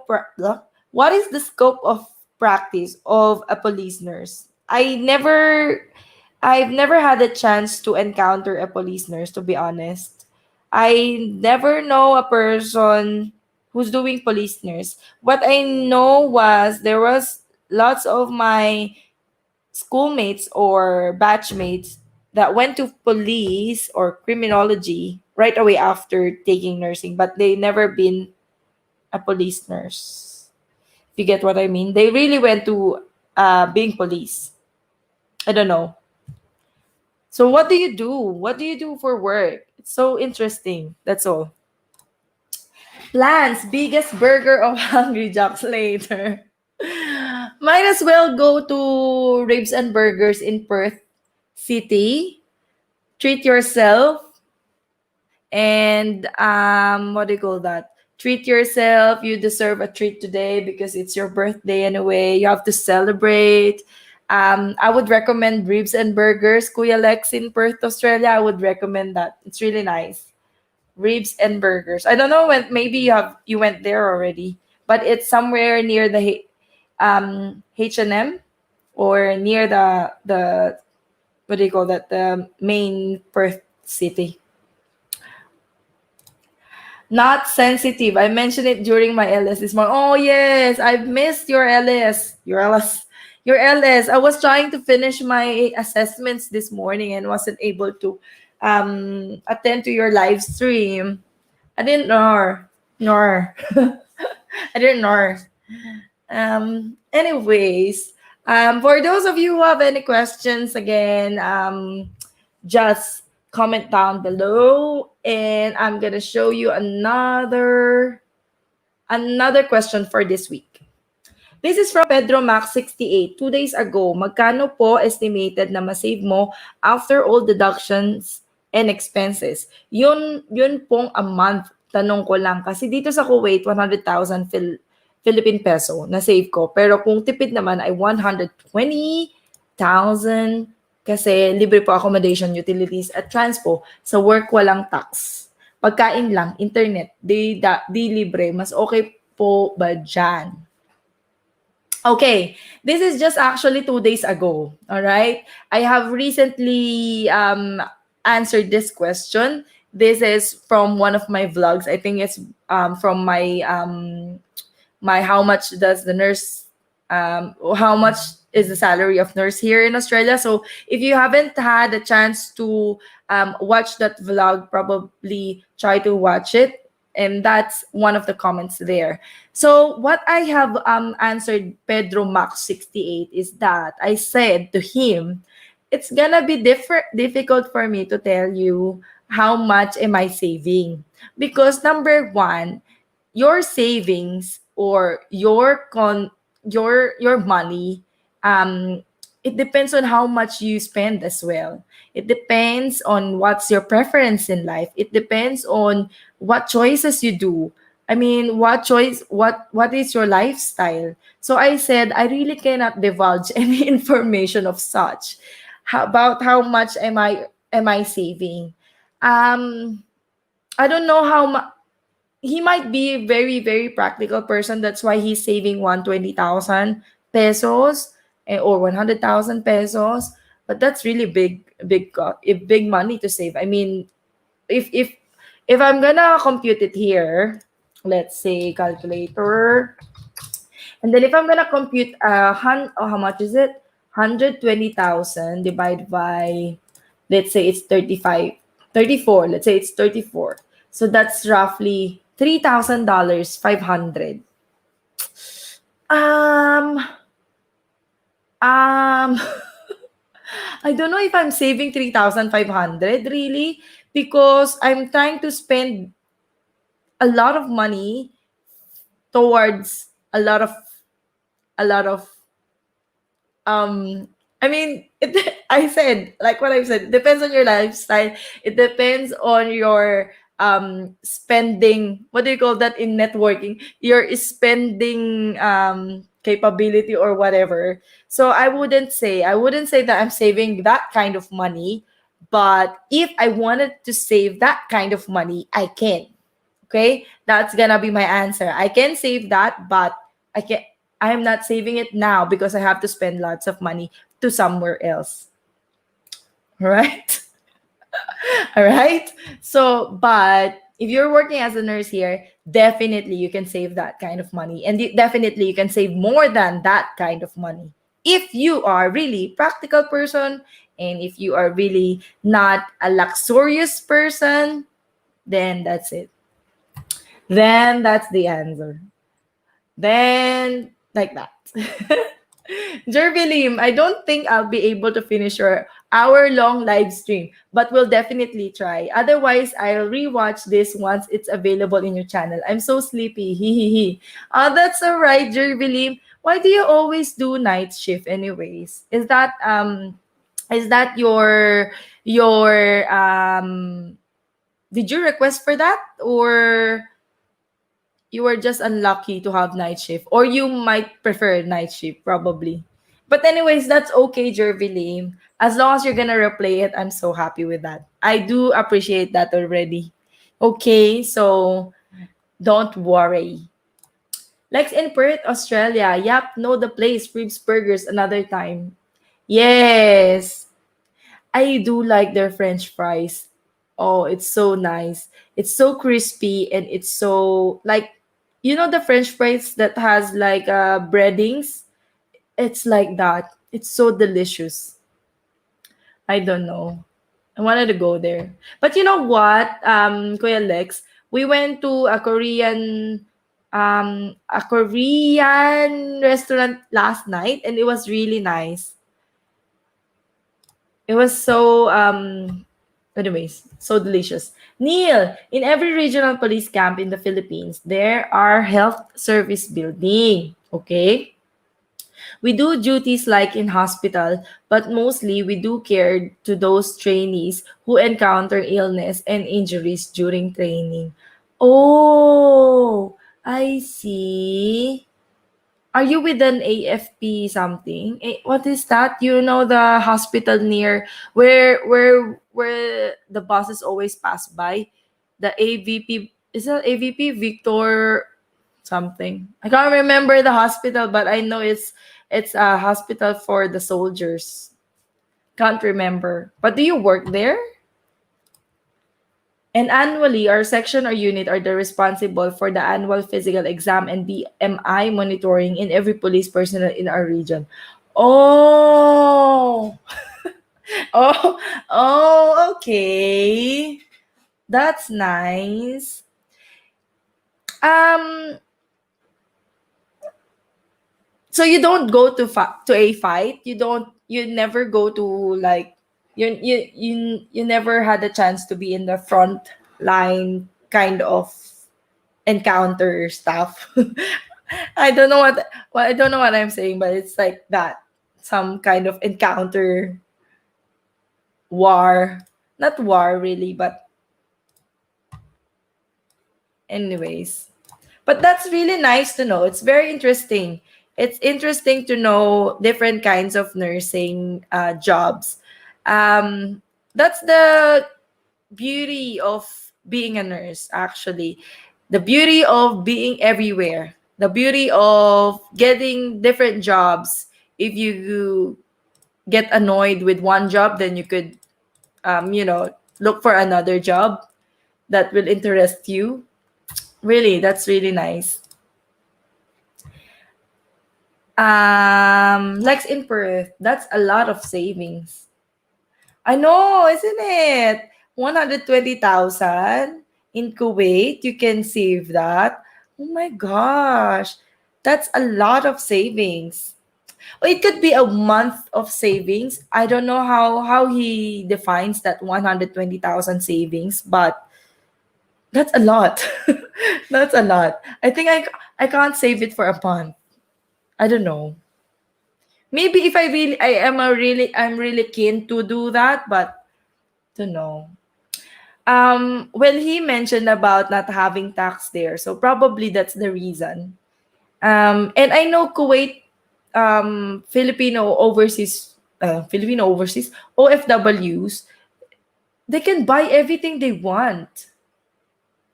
what is the scope of practice of a police nurse? I've never had a chance to encounter a police nurse, to be honest. I never know a person who's doing police nurse. What I know was there was lots of my schoolmates or batchmates that went to police or criminology right away after taking nursing, but they never been a police nurse. If you get what I mean, they really went to being police. I don't know. So what do you do? What do you do for work? It's so interesting. That's all. Plans, biggest burger of Hungry Jocks later. Might as well go to Ribs and Burgers in Perth City. Treat yourself and what do you call that? Treat yourself. You deserve a treat today because it's your birthday anyway. You have to celebrate. I would recommend Ribs and Burgers, Kuya Lex in Perth, Australia. I would recommend that. It's really nice. Ribs and Burgers. I don't know when maybe you went there already, but it's somewhere near the H&M or near the what do you call that? The main Perth city. Not sensitive. I mentioned it during my LS this morning. Oh yes, I've missed your LS. Your LS. Your LS. I was trying to finish my assessments this morning and wasn't able to attend to your live stream. I didn't know. Nor. I didn't know. Anyways, for those of you who have any questions, again, just comment down below, and I'm gonna show you another question for this week. This is from Pedro Max 68. 2 days ago, magkano po estimated na masave mo after all deductions and expenses? Yun pong a month. Tanong ko lang. Kasi dito sa Kuwait, 100,000 Philippine peso na save ko. Pero kung tipid naman ay 120,000 kasi libre po accommodation, utilities at transpo. Sa work walang tax. Pagkain lang, internet, di libre. Mas okay po ba dyan? Okay, this is just actually 2 days ago. All right, I have recently answered this question. This is from one of my vlogs. I think it's from my how much does the nurse how much is the salary of nurse here in Australia. So if you haven't had a chance to watch that vlog, probably try to watch it, and that's one of the comments there. So what I have answered Pedro Max 68 is that I said to him, it's gonna be difficult for me to tell you how much am I saving, because number one, your savings or your money, it depends on how much you spend as well. It depends on what's your preference in life. It depends on what choices you do. I mean, what is your lifestyle? So I said I really cannot divulge any information of such. About how much am I saving? um I don't know how much. He might be a very very practical person, that's why he's saving 120,000 pesos, or 100,000 pesos. But that's really big money to save. I mean, if I'm gonna compute it here, let's say calculator, and then if I'm gonna compute how much is it, 120,000 divided by, let's say it's 35, 34, let's say it's 34, so that's roughly $3,000, 500. um um I don't know if I'm saving 3,500 really, because I'm trying to spend a lot of money towards a lot of I mean, I said, like what I said, it depends on your lifestyle. It depends on your spending, what do you call that in networking, your spending capability or whatever. So I wouldn't say that I'm saving that kind of money, but if I wanted to save that kind of money, I can. Okay, that's gonna be my answer. I can save that, but I can I'm not saving it now because I have to spend lots of money to somewhere else. Right? All right. So, but if you're working as a nurse here, definitely you can save that kind of money. And definitely you can save more than that kind of money. If you are really practical person and if you are really not a luxurious person, then that's it. Then that's the answer. Then like that. Jervilim, I don't think I'll be able to finish your hour-long live stream, but we'll definitely try. Otherwise, I'll rewatch this once it's available in your channel. I'm so sleepy. Hee hee hee. That's all right, Jervilim. Why do you always do night shift anyways? Is that your did you request for that, or you were just unlucky to have night shift, or you might prefer night shift probably. But anyways, that's okay, Jervilim. As long as you're gonna replay it, I'm so happy with that. I do appreciate that already. Okay, so don't worry. Lex in Perth, Australia. Yep, know the place. Ribs Burgers another time. Yes, I do like their French fries. Oh, it's so nice. It's so crispy and it's so like, the French fries that has like breadings. It's like that. It's so delicious. I don't know. I wanted to go there. But you know what, Kuya Lex, we went to a Korean restaurant last night and it was really nice. It was so anyways, so delicious. Neil, in every regional police camp in the Philippines, there are health service building. Okay? We do duties like in hospital, but mostly we do care to those trainees who encounter illness and injuries during training. Oh, I see. Are you with an AFP something? What is that? You know the hospital near where the buses always pass by? The AVP, is that AVP Victor something? I can't remember the hospital, but I know it's a hospital for the soldiers. Can't remember. But do you work there? And annually, our section or unit are the responsible for the annual physical exam and BMI monitoring in every police personnel in our region. Oh, oh, oh, okay. That's nice. Um, so you don't go to a fight. You never go to like you never had a chance to be in the front line kind of encounter stuff. I don't know I don't know what I'm saying, but it's like that. Some kind of encounter, war. Not war really, but anyways. But that's really nice to know. It's very interesting. It's interesting to know different kinds of nursing jobs. Um, that's the beauty of being a nurse, actually. The beauty of being everywhere. The beauty of getting different jobs. If you get annoyed with one job, then you could, look for another job that will interest you. Really, that's really nice. Lex in Perth, that's a lot of savings. I know, isn't it? 120,000 in Kuwait, you can save that. Oh my gosh. That's a lot of savings. Or it could be a month of savings. I don't know how he defines that 120,000 savings, but that's a lot. That's a lot. I think I can't save it for a month. I don't know. Maybe if I'm really keen to do that, but don't know. Well, he mentioned about not having tax there, so probably that's the reason. And I know Kuwait, Filipino overseas OFWs, they can buy everything they want.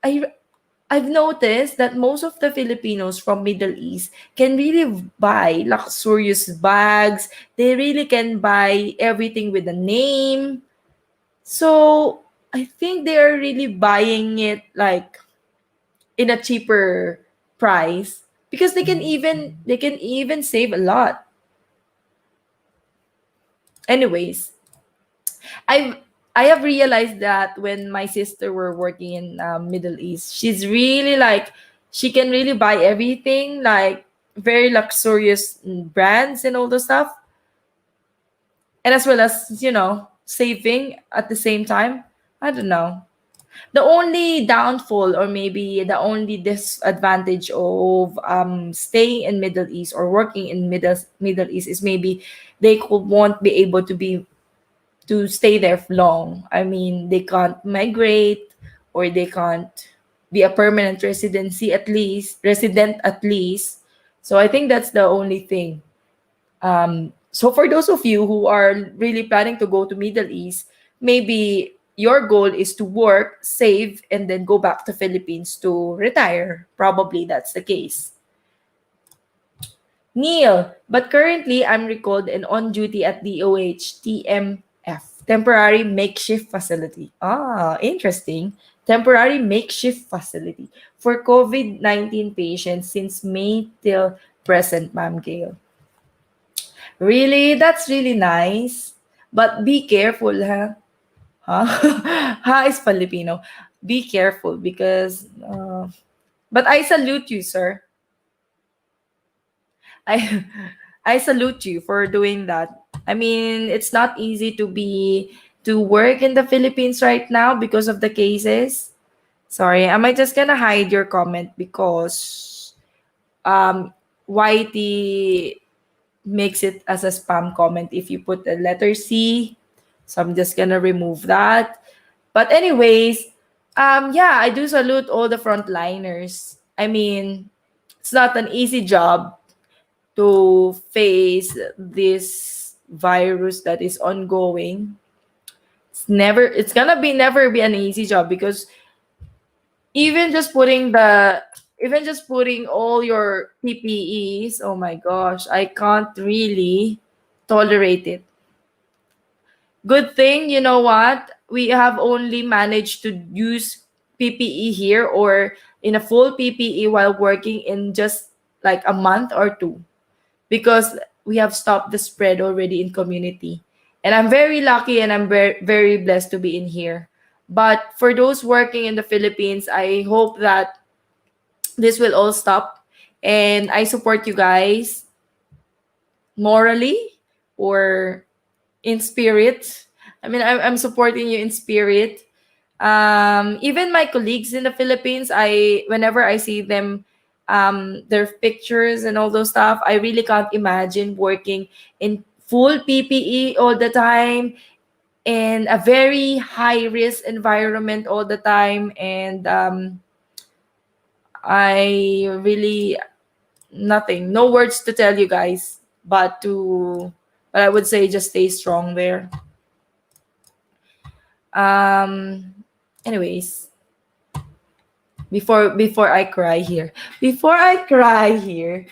I I've noticed that most of the Filipinos from Middle East can really buy luxurious bags. They really can buy everything with a name. So I think they are really buying it like in a cheaper price because they can even save a lot. Anyways, I've I have realized that when my sister were working in Middle East, she's really like she can really buy everything like very luxurious brands and all the stuff, and as well as saving at the same time. I don't know. The only downfall or maybe the only disadvantage of staying in Middle East or working in Middle East is maybe won't be able to stay there long. I mean, they can't migrate or they can't be a permanent resident at least. So I think that's the only thing. So for those of you who are really planning to go to Middle East, maybe your goal is to work, save, and then go back to Philippines to retire. Probably that's the case. Neil, but currently I'm recalled and on duty at DOH TMF, Temporary Makeshift Facility. Ah, interesting. Temporary Makeshift Facility for COVID-19 patients since May till present, Ma'am Gail. Really? That's really nice. But be careful, huh? Huh? Ha is Filipino. Be careful because but I salute you, sir. I I salute you for doing that. I mean, it's not easy to work in the Philippines right now because of the cases. Sorry, am I just gonna hide your comment because YT makes it as a spam comment if you put the letter C. So I'm just gonna remove that. But anyways, yeah, I do salute all the frontliners. I mean, it's not an easy job to face this virus that is ongoing. It's gonna be never be an easy job because even just putting the even just putting all your PPEs, oh my gosh, I can't really tolerate it. Good thing, you know what? We have only managed to use PPE here or in a full PPE while working in just like a month or two because we have stopped the spread already in community. And I'm very lucky and I'm very blessed to be in here. But for those working in the Philippines, I hope that this will all stop. And I support you guys morally or in spirit. I mean, I'm supporting you in spirit. Even my colleagues in the Philippines, I whenever I see them, their pictures and all those stuff, I really can't imagine working in full PPE all the time in a very high risk environment all the time, and I really nothing, no words to tell you guys, but I would say just stay strong there. Um, anyways, before I cry here. Before I cry here.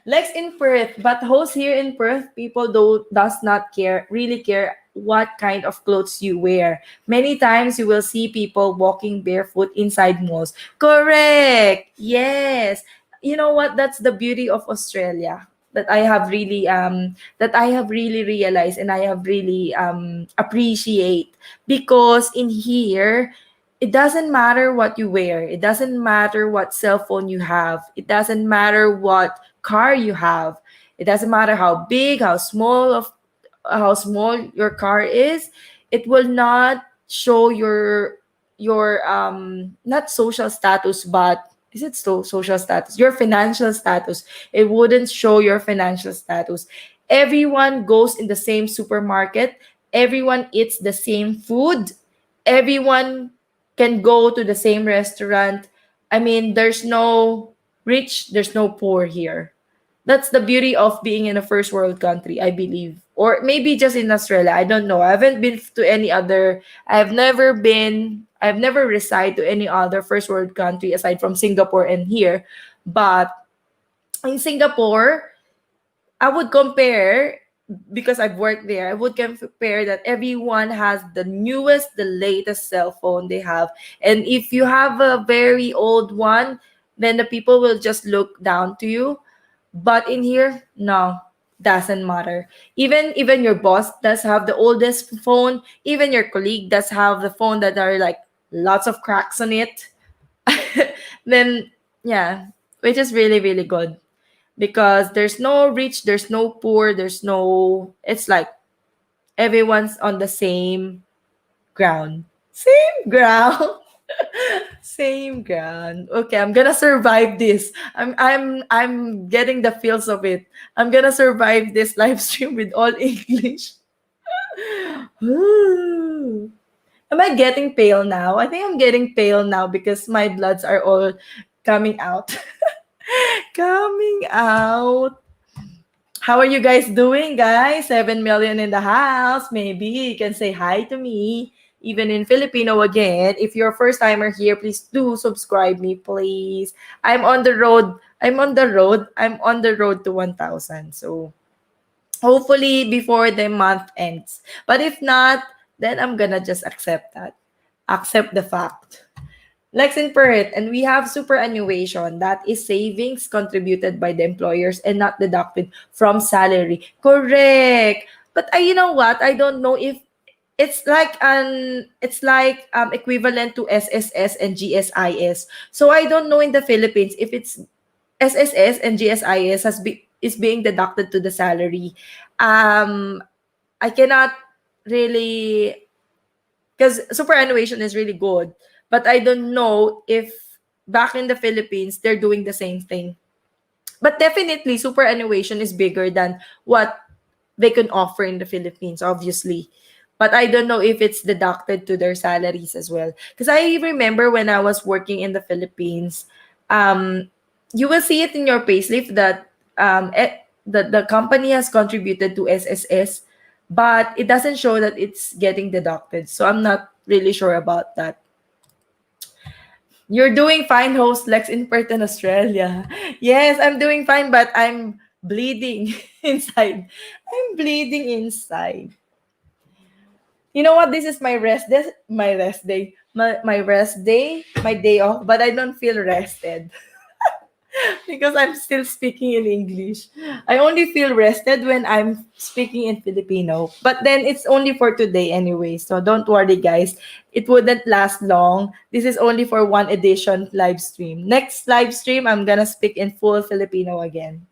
Lex in Perth, but hosts here in Perth, people does not really care what kind of clothes you wear. Many times you will see people walking barefoot inside malls. Correct. Yes. You know what? That's the beauty of Australia that I have really realized and I have really appreciate because in here it doesn't matter what you wear. It doesn't matter what cell phone you have. It doesn't matter what car you have. It doesn't matter how small your car is. It will not show your not social status, but is it still social status? Your financial status. It wouldn't show your financial status. Everyone goes in the same supermarket. Everyone eats the same food. Everyone can go to the same restaurant. I mean, there's no rich, there's no poor here. That's the beauty of being in a first world country, I believe. Or maybe just in Australia. I don't know. I haven't been to any other. I've never been I've never resided to any other first world country aside from Singapore and here. But in Singapore, I would compare, because I've worked there, I would compare that everyone has the newest, the latest cell phone they have. And if you have a very old one, then the people will just look down to you. But in here, no, doesn't matter. Even your boss does have the oldest phone. Even your colleague does have the phone that are like lots of cracks on it. Then yeah, which is really really good, because there's no rich, there's no poor, there's no. It's like everyone's on the same ground. Same ground. Same ground. Okay, I'm gonna survive this. I'm getting the feels of it. I'm gonna survive this live stream with all English. Ooh. Am I getting pale now? I think I'm getting pale now because my bloods are all coming out. Coming out. How are you guys doing, guys? 7 million in the house. Maybe you can say hi to me, even in Filipino again. If you're a first timer here, please do subscribe me, please. I'm on the road. I'm on the road. I'm on the road to 1,000. So hopefully before the month ends. But if not, then I'm gonna just accept that. Accept the fact. Lex in Perth, and we have superannuation. That is savings contributed by the employers and not deducted from salary. Correct. But you know what? I don't know if it's like equivalent to SSS and GSIS. So I don't know in the Philippines if it's SSS and GSIS is being deducted to the salary. Um, I cannot really, because superannuation is really good, but I don't know if back in the Philippines they're doing the same thing. But definitely superannuation is bigger than what they can offer in the Philippines, obviously. But I don't know if it's deducted to their salaries as well. Because I remember when I was working in the Philippines, um, you will see it in your payslip that the company has contributed to SSS, but it doesn't show that it's getting deducted. So I'm not really sure about that. You're doing fine, host Lex in Perth in Australia. Yes, I'm doing fine, but I'm bleeding inside. I'm bleeding inside. You know what? This is my rest day, my rest day, my day off, but I don't feel rested because I'm still speaking in English. I only feel rested when I'm speaking in Filipino. But then it's only for today anyway. So don't worry, guys. It wouldn't last long. This is only for one edition live stream. Next live stream, I'm gonna speak in full Filipino again.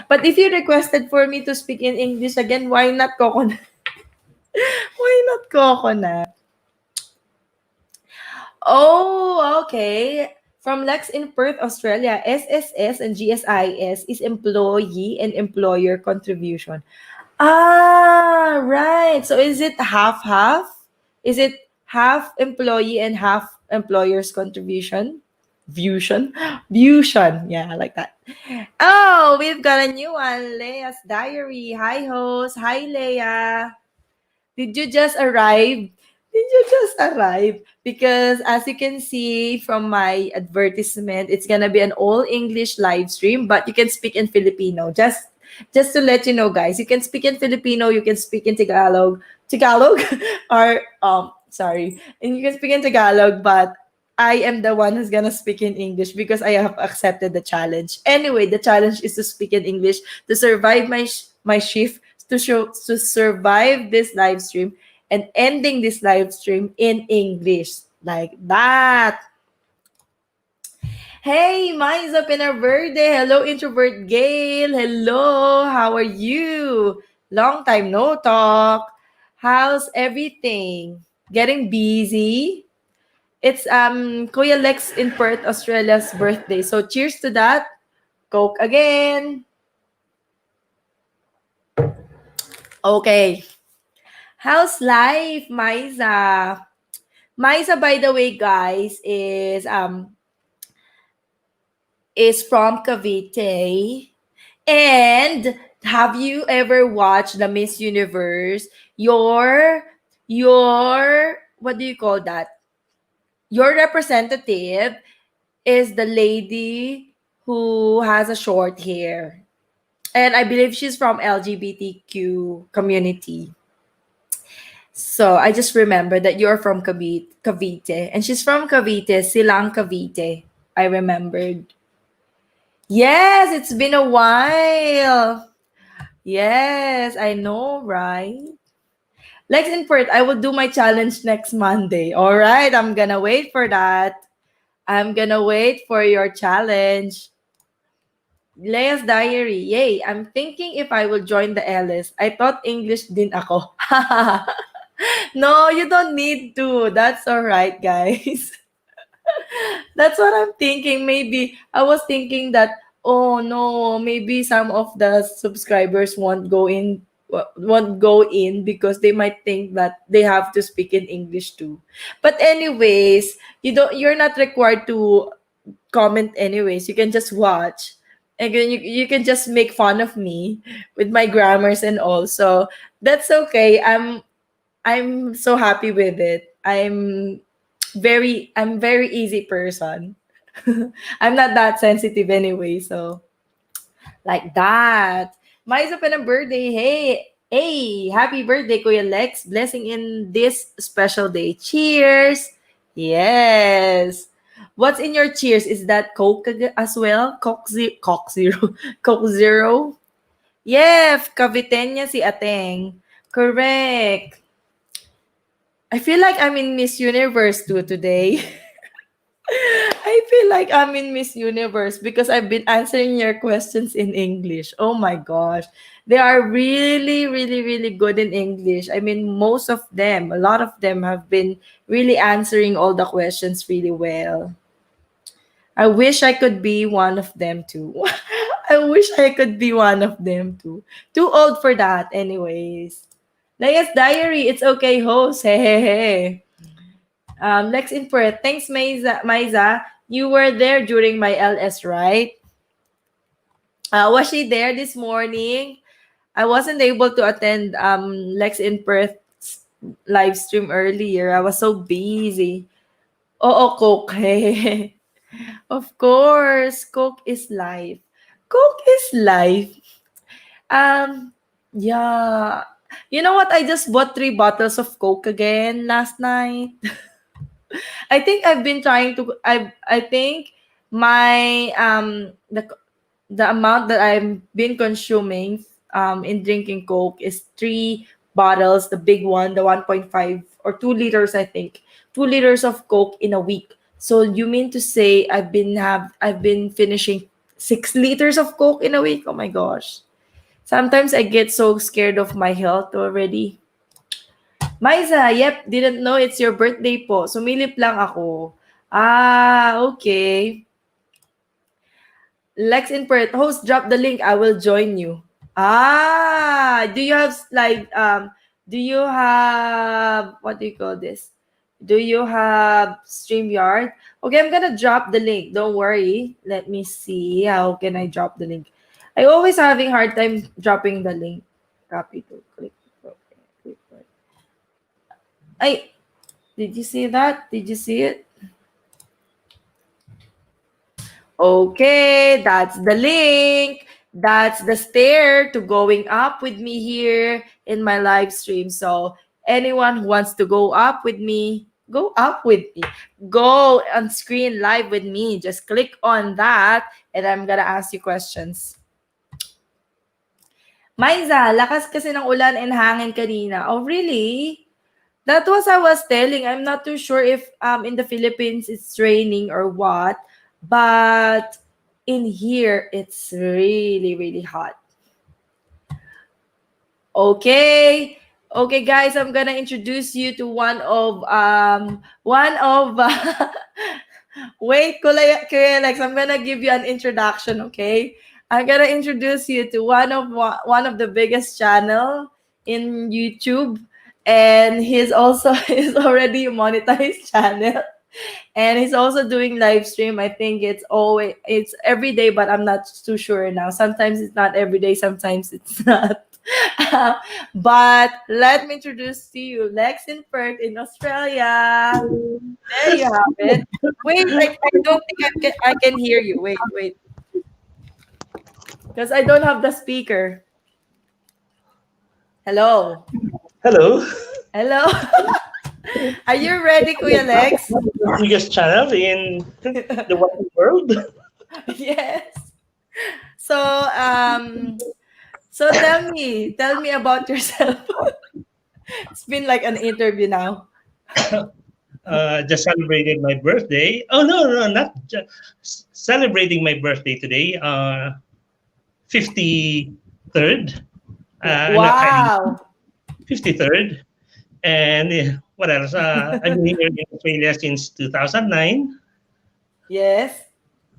But if you requested for me to speak in English again, why not coconut? Why not coconut? Oh, okay. From Lex in Perth, Australia, SSS and GSIS is employee and employer contribution. Ah, right. So is it half half? Is it half employee and half employer's contribution? Fusion? Fusion. Yeah, I like that. Oh, we've got a new one. Leia's Diary. Hi, host. Hi, Leia. Did you just arrive? Did you just arrive? Because as you can see from my advertisement, it's gonna be an all English live stream, but you can speak in Filipino. Just to let you know, guys, you can speak in Filipino, you can speak in Tagalog, or sorry, and you can speak in Tagalog, but I am the one who's gonna speak in English because I have accepted the challenge. Anyway, the challenge is to speak in English to survive my shift, to survive this live stream and ending this live stream in English like that. Hey, Maiza Penaverde. Hello, Introvert Gail. Hello, how are you? Long time no talk. How's everything? Getting busy? It's Kuya Lex in Perth, Australia's birthday. So cheers to that. Coke again. Okay. How's life, Maiza? Maiza, by the way, guys, is from Cavite. And have you ever watched the Miss Universe? Your what do you call that? Your representative is the lady who has a short hair. And I believe she's from LGBTQ community. So I just remember that you're from Cavite. And she's from Cavite, Silang Cavite. I remembered. Yes, it's been a while. Yes, I know, right? Lex in Perth, I will do my challenge next Monday. All right, I'm gonna wait for that. I'm gonna wait for your challenge. Leia's diary. Yay, I'm thinking if I will join the Ellis. I thought English din ako. No, you don't need to. That's all right, guys. That's what I'm thinking. Maybe I was thinking that, oh no, maybe some of the subscribers won't go in because they might think that they have to speak in English too. But anyways, you're not required to comment anyways. You can just watch. And then you can just make fun of me with my grammars and all. So that's okay. I'm so happy with it. I'm very easy person. I'm not that sensitive anyway, so like that. Mai's pa ng birthday. Hey, happy birthday, Kuya Lex. Blessing in this special day. Cheers. Yes. What's in your cheers? Is that Coke as well? Coke Zero. Coke Zero? Yeah, Caviteña si Ateng. Correct. I feel like I'm in Miss Universe too today. I feel like I'm in Miss Universe because I've been answering your questions in English. Oh my gosh. They are really, really, really good in English. I mean, most of them, a lot of them have been really answering all the questions really well. I wish I could be one of them too. I wish I could be one of them too. Too old for that, anyways. Leia's Diary, it's okay, host. Hey, hey, hey. Lex in Perth. Thanks, Maiza. You were there during my LS, right? Was she there this morning? I wasn't able to attend Lex in Perth's live stream earlier. I was so busy. Oh, Coke. Of course, Coke is life. Coke is life. Um, yeah. You know what? I just bought 3 bottles of Coke again last night. I think I've been trying to. I think my the amount that I've been consuming in drinking Coke is 3 bottles, the big one, the 1.5 or 2 liters, I think, 2 liters of Coke in a week. So you mean to say I've been finishing 6 liters of Coke in a week? Oh my gosh! Sometimes I get so scared of my health already. Maisa, yep, didn't know it's your birthday po. Sumilip lang ako. Ah, okay. Lex in Perth, host, drop the link. I will join you. Ah, do you have, what do you call this? Do you have StreamYard? Okay, I'm gonna drop the link. Don't worry. Let me see. How can I drop the link? I always having hard time dropping the link. Copy to click. Okay, click. I did you see that? Did you see it? Okay, that's the link. That's the stair to going up with me here in my live stream. So, anyone who wants to go up with me, go up with me. Go on screen live with me. Just click on that and I'm gonna ask you questions. Maiza, lakas kasi ng ulan and hangin kanina. Oh, really? That was I was telling. I'm not too sure if in the Philippines it's raining or what, but in here it's really really hot. Okay. Okay guys, I'm going to introduce you to one of wait, Kuya Alex, I'm going to give you an introduction, okay? I'm going to introduce you to one of the biggest channel in YouTube, and he's also he's already a monetized channel, and he's also doing live stream. I think it's every day, but I'm not too sure now. Sometimes it's not every day, sometimes it's not. But let me introduce to you Lex in Perth in Australia. There you have it. Wait, I don't think I can hear you. Wait. Because I don't have the speaker. Hello. Hello. Hello. Are you ready, Kuya Lex? The biggest channel in the wide world. Yes. So, so tell me about yourself. It's been like an interview now. Just celebrated my birthday. Oh no, not celebrating my birthday today. 53rd. I'm Wow. 53rd. And what else? I've been here in Australia since 2009, Yes.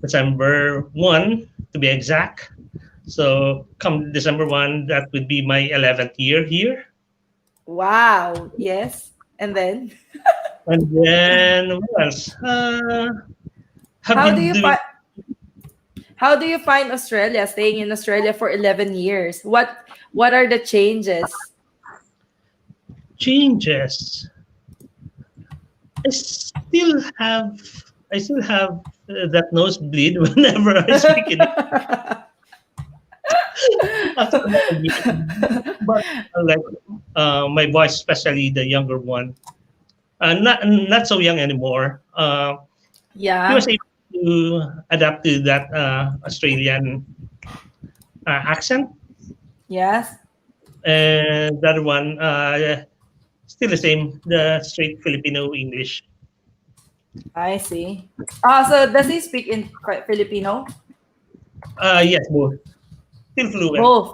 December 1 to be exact. So come December 1, that would be my 11th year here. Wow. Yes. And then, And then what else? Have how do been you doing find how do you find Australia? Staying in Australia for 11 years. What are the changes? changes. I still have I still have that nosebleed whenever I speak in after a year. But like my voice, especially the younger one, not so young anymore. He was Yeah. able to adapt to that Australian accent, Yes. and the other one still the same, the straight Filipino English. I see. So does he speak in Filipino? Yes, both still fluent. Both.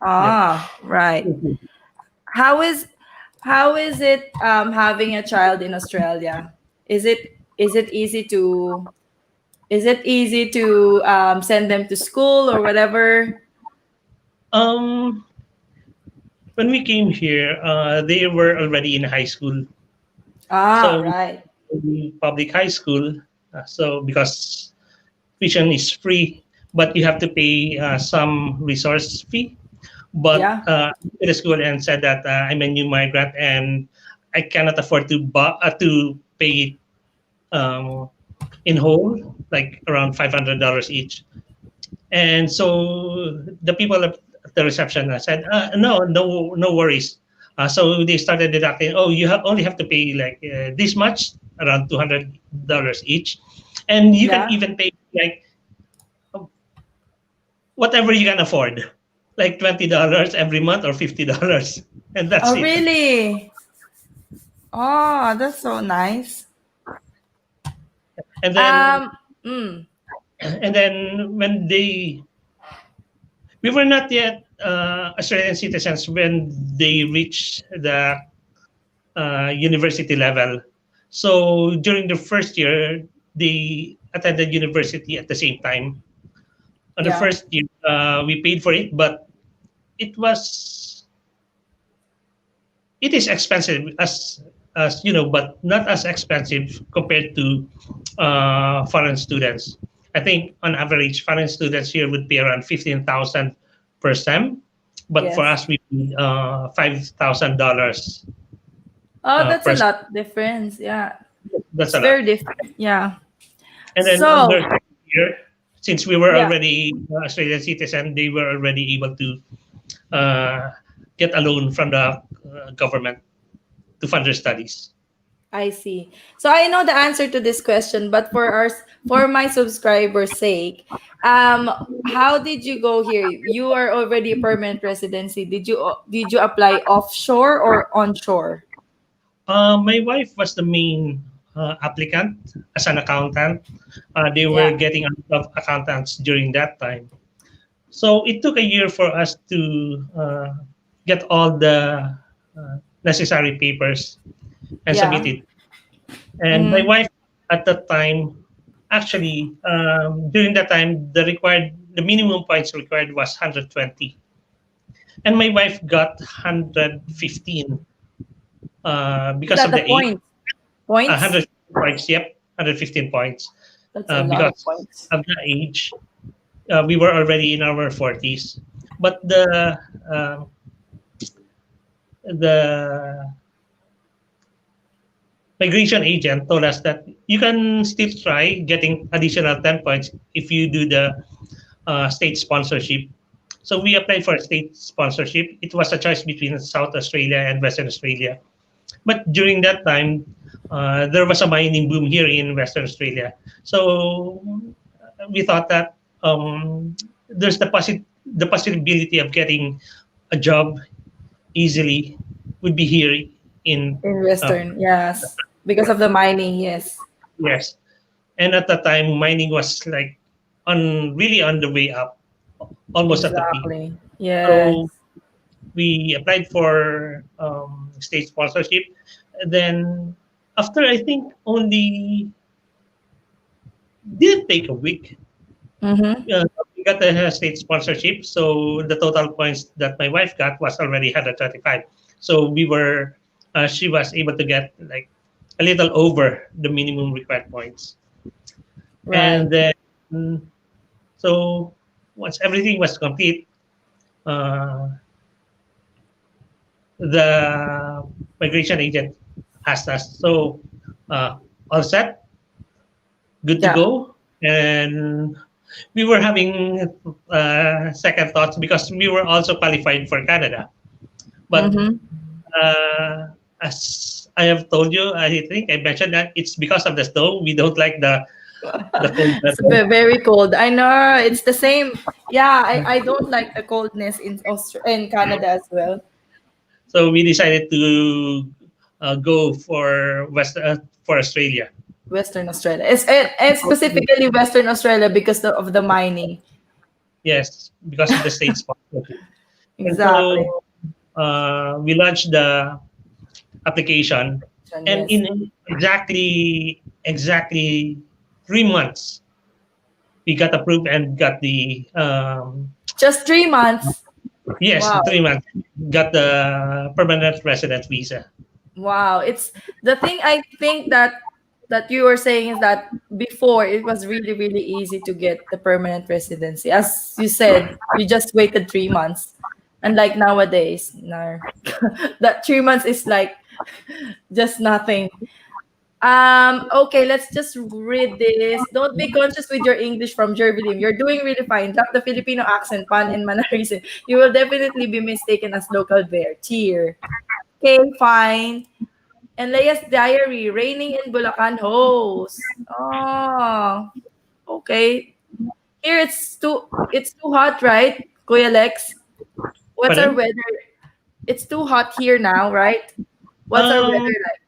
Yep. Ah, right. How is how is it having a child in Australia? Is it easy to send them to school or whatever? Um, when we came here, they were already in high school, Ah, so right. in public high school. So because tuition is free, but you have to pay some resource fee. But Yeah. to the school and said that I'm a new migrant and I cannot afford to pay um, in whole, like around $500 each. And so the people at the reception said, no worries. So they started deducting. Oh, only have to pay like this much, around $200 each, and you can Yeah. even pay like whatever you can afford, like $20 every month or $50, and that's Oh, it. really? Oh, that's so nice. And then Um, mm, and then when we were not yet Australian citizens when they reached the university level. So during the first year, they attended university at the same time. On the yeah. first year, we paid for it, but it was it is expensive as you know, but not as expensive compared to foreign students. I think on average, foreign students here would be around 15,000 per sem, but for Yes. us, we paid $5,000 Oh, that's per a sem. lot difference. Yeah. That's It's a lot. very different. Yeah. And then on So, their second year, since we were yeah, already Australian citizen, they were already able to uh, get a loan from the government to fund their studies. I see. So I know the answer to this question, but for my subscribers' sake, um, how did you go here? You are already a permanent residency. Did you apply offshore or onshore? My wife was the main applicant as an accountant. They were Yeah. getting a lot of accountants during that time. So it took a year for us to get all the necessary papers and submit Yeah. it. And my Mm, wife at that time, actually, during that time, the minimum points required was 120, and my wife got 115 is because that of the the age. point? Points? 115 points, yep, 115 points That's a lot of because points. of the age. We were already in our 40s, but uh, the migration agent told us that you can still try getting additional 10 points if you do the state sponsorship. So we applied for state sponsorship. It was a choice between South Australia and Western Australia. But during that time, there was a mining boom here in Western Australia. So we thought that there's the possibility of getting a job easily would be here in In uh, Western, yes. Because of the mining, yes. yes. And at the time, mining was like really on the way up, almost at the peak. Exactly. Yes. So we applied for state sponsorship. Then after I think only didn't take a week, Mm-hmm. we got the state sponsorship. So the total points that my wife got was already 135. So she was able to get like a little over the minimum required points. And Right. then so once everything was complete, uh, the migration agent asked us, so all set, good to Yeah. go. And we were having second thoughts because we were also qualified for Canada. But Mm-hmm. uh, as I have told you, I think I mentioned that it's because of the snow. We don't like the cold It's weather. very cold. I know it's the same. Yeah, I don't like the coldness in Canada as well. So we decided to go for Australia. Western Australia. And specifically Western Australia because of the mining. Yes, because of the state sponsorship. And Exactly. so we launched the application, and Yes. in exactly 3 months, we got approved and got the Just 3 months. yes, Wow. 3 months, got the permanent resident visa. Wow. It's the thing I think that you were saying is that before it was really, really easy to get the permanent residency. As you said, you just waited 3 months. And like nowadays, no. That 3 months is like just nothing. Okay, let's just read this. Don't be conscious with your English from Jervilim. You're doing really fine. Drop the Filipino accent, pun, and mannerism. You will definitely be mistaken as local bear. Cheer. Okay, fine. And Leia's diary, raining in Bulacan host. Oh, okay. Here it's too hot, right? Kuya Lex? What's our Pardon? weather? It's too hot here now, right? What's our Um, weather like?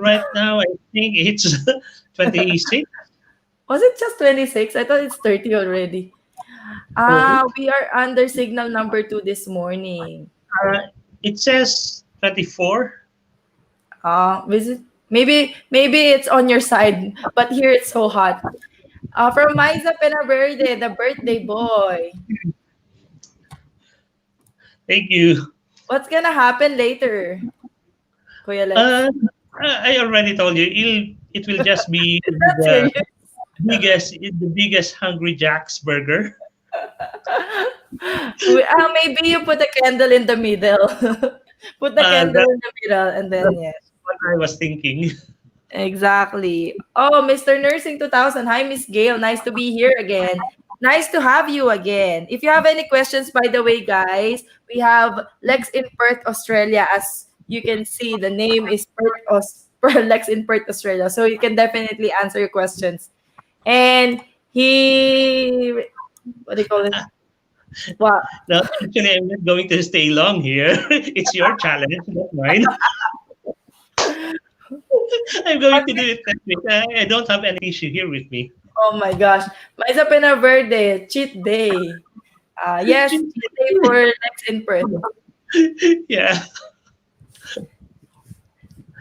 right now, I think it's 26. Was it just 26? I thought it's 30 already. Oh, We are under signal number 2 this morning. uh, it says 24. Visit maybe it's on your side, but here it's so hot. From Liza Penaverde, the birthday boy. Thank you. What's gonna happen later, Kuya Lex? Uh, I already told you, it will just be Is that serious? the biggest Hungry Jack's burger. Maybe you put a candle in the middle. Put the candle That, in the middle, and then that's yeah. what I was thinking. Exactly. Oh, Mr. Nursing 2000. Hi, Miss Gail. Nice to be here again. Nice to have you again. If you have any questions, by the way, guys, we have Lex in Perth, Australia. As you can see, the name is Lex in Perth, Australia. So you can definitely answer your questions. And he, what do you call it? Well, No, actually, I'm not going to stay long here. It's your challenge, not mine. I'm going to do it next week. I don't have any issue here with me. oh my gosh. Maisa Pena Verde, cheat day. Yes, cheat day for Lex in Perth. Yeah.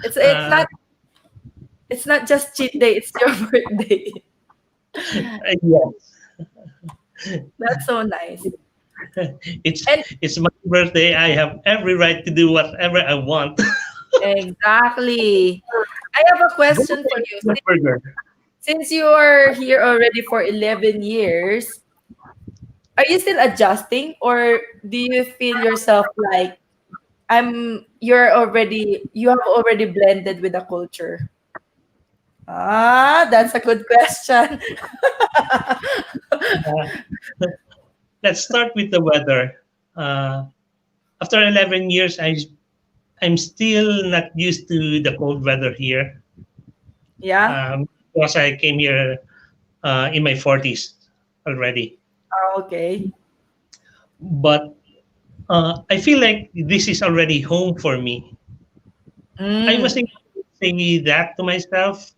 It's it's Uh, not it's not just cheat day, it's your birthday. yes. That's so nice. It's And it's my birthday. I have every right to do whatever I want. exactly. I have a Go question for ahead, you. the burger. Since you are here already for 11 years, Are you still adjusting, or do you feel yourself like you have already blended with the culture? Ah, that's a good question. Uh, let's start with the weather. Uh, After 11 years, I'm still not used to the cold weather here. Yeah. Because I came here in my 40s already. Ah, okay. But I feel like this is already home for me. I was Mm. able to say that to myself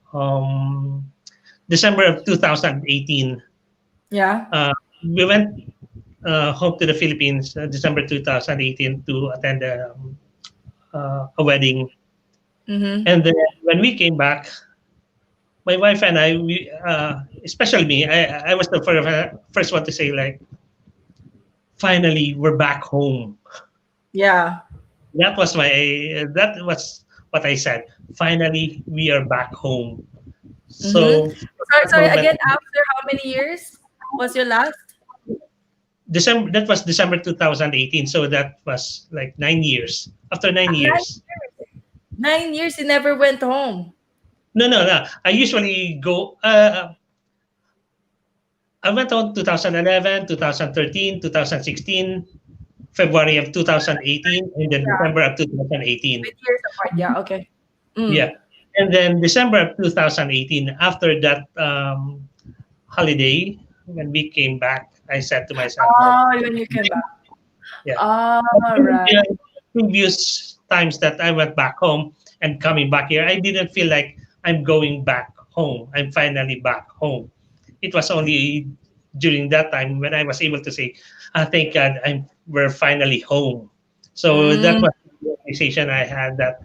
December of 2018. Yeah. Uh, we went home to the Philippines December 2018 to attend a wedding. Mm-hmm. And then when we came back, my wife and I, especially me, I was the first one to say, like, finally, we're back home. Yeah. That was what I said. Finally, we are back home. Mm-hmm. So from Sorry, that sorry. moment, Again, after how many years was your last? December that was December 2018. So that was like 9 years. After nine Nine, years, 9 years. You never went home. no, no, no. I usually go. I went on 2011, 2013, 2016, February of 2018, and then Yeah. December of 2018. With years apart. Yeah. Okay. Yeah. Mm. And then December of 2018, after that holiday, when we came back, I said to myself, like, Oh, when you came back. yeah. But All during right. the previous times that I went back home and coming back here, I didn't feel like I'm going back home. I'm finally back home. It was only during that time when I was able to say, thank God, we're finally home. So that Mm, was the realization I had that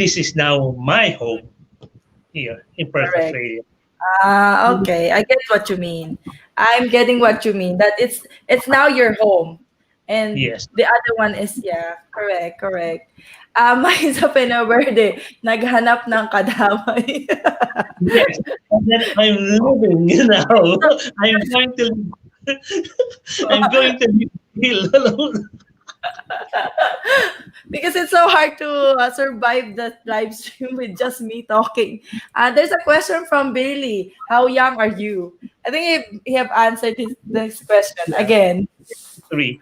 this is now my home here in Perth, correct. Australia. Ah, okay. I get what you mean. I'm getting what you mean. That it's now your home. And Yes. the other one is, yeah, correct, correct. May isa pinaword naghanap ng kadamay. Yes. And then I'm living, I'm going to I'm going to live alone. Because it's so hard to survive the live stream with just me talking. There's a question from Bailey. How young are you? I think he have answered this question Yeah, again. 3.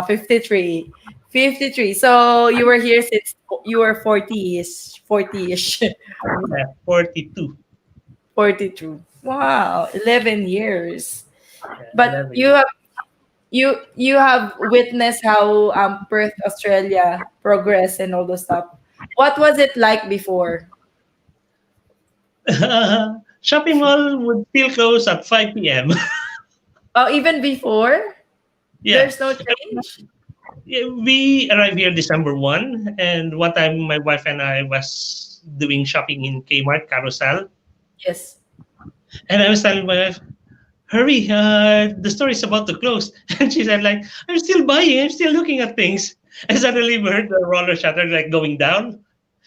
53. 53. So you were here since you were 40-ish. 40-ish. Yeah, 42. 42. Wow, 11 years. Yeah, But 11. you have witnessed how Perth, Australia progress and all those stuff. What was it like before? Shopping mall would still close at 5 p.m. Oh, even before? Yeah. There's no change? Yeah, we arrived here December 1, and one time my wife and I was doing shopping in Kmart Carousel, Yes. and I was telling my wife, hurry, the store is about to close. And she said, like, I'm still buying, I'm still looking at things. And suddenly we heard the roller shutter like going down,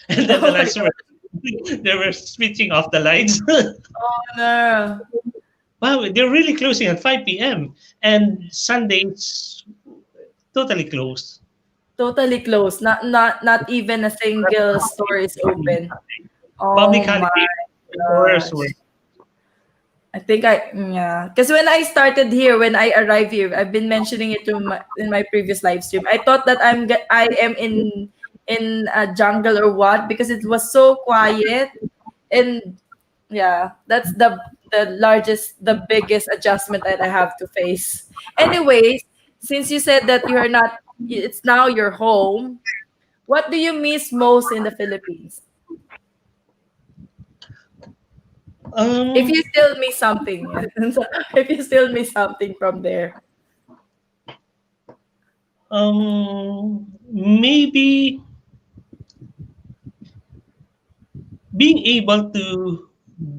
and then the Oh my lights were god. they were switching off the lights. Oh no. Wow, they're really closing at 5 p.m. and Sundays totally closed. Totally closed. Not even a single store is open. Public Oh my holiday stores were gosh. I think yeah. Because when I started here, when I arrived here, I've been mentioning it in my previous live stream. I thought that I am in a jungle or what, because it was so quiet. And yeah, that's the biggest adjustment that I have to face. Anyways, since you said that you're not, it's now your home, what do you miss most in the Philippines? If um you still miss something, yeah. If you still miss something from there. maybe being able to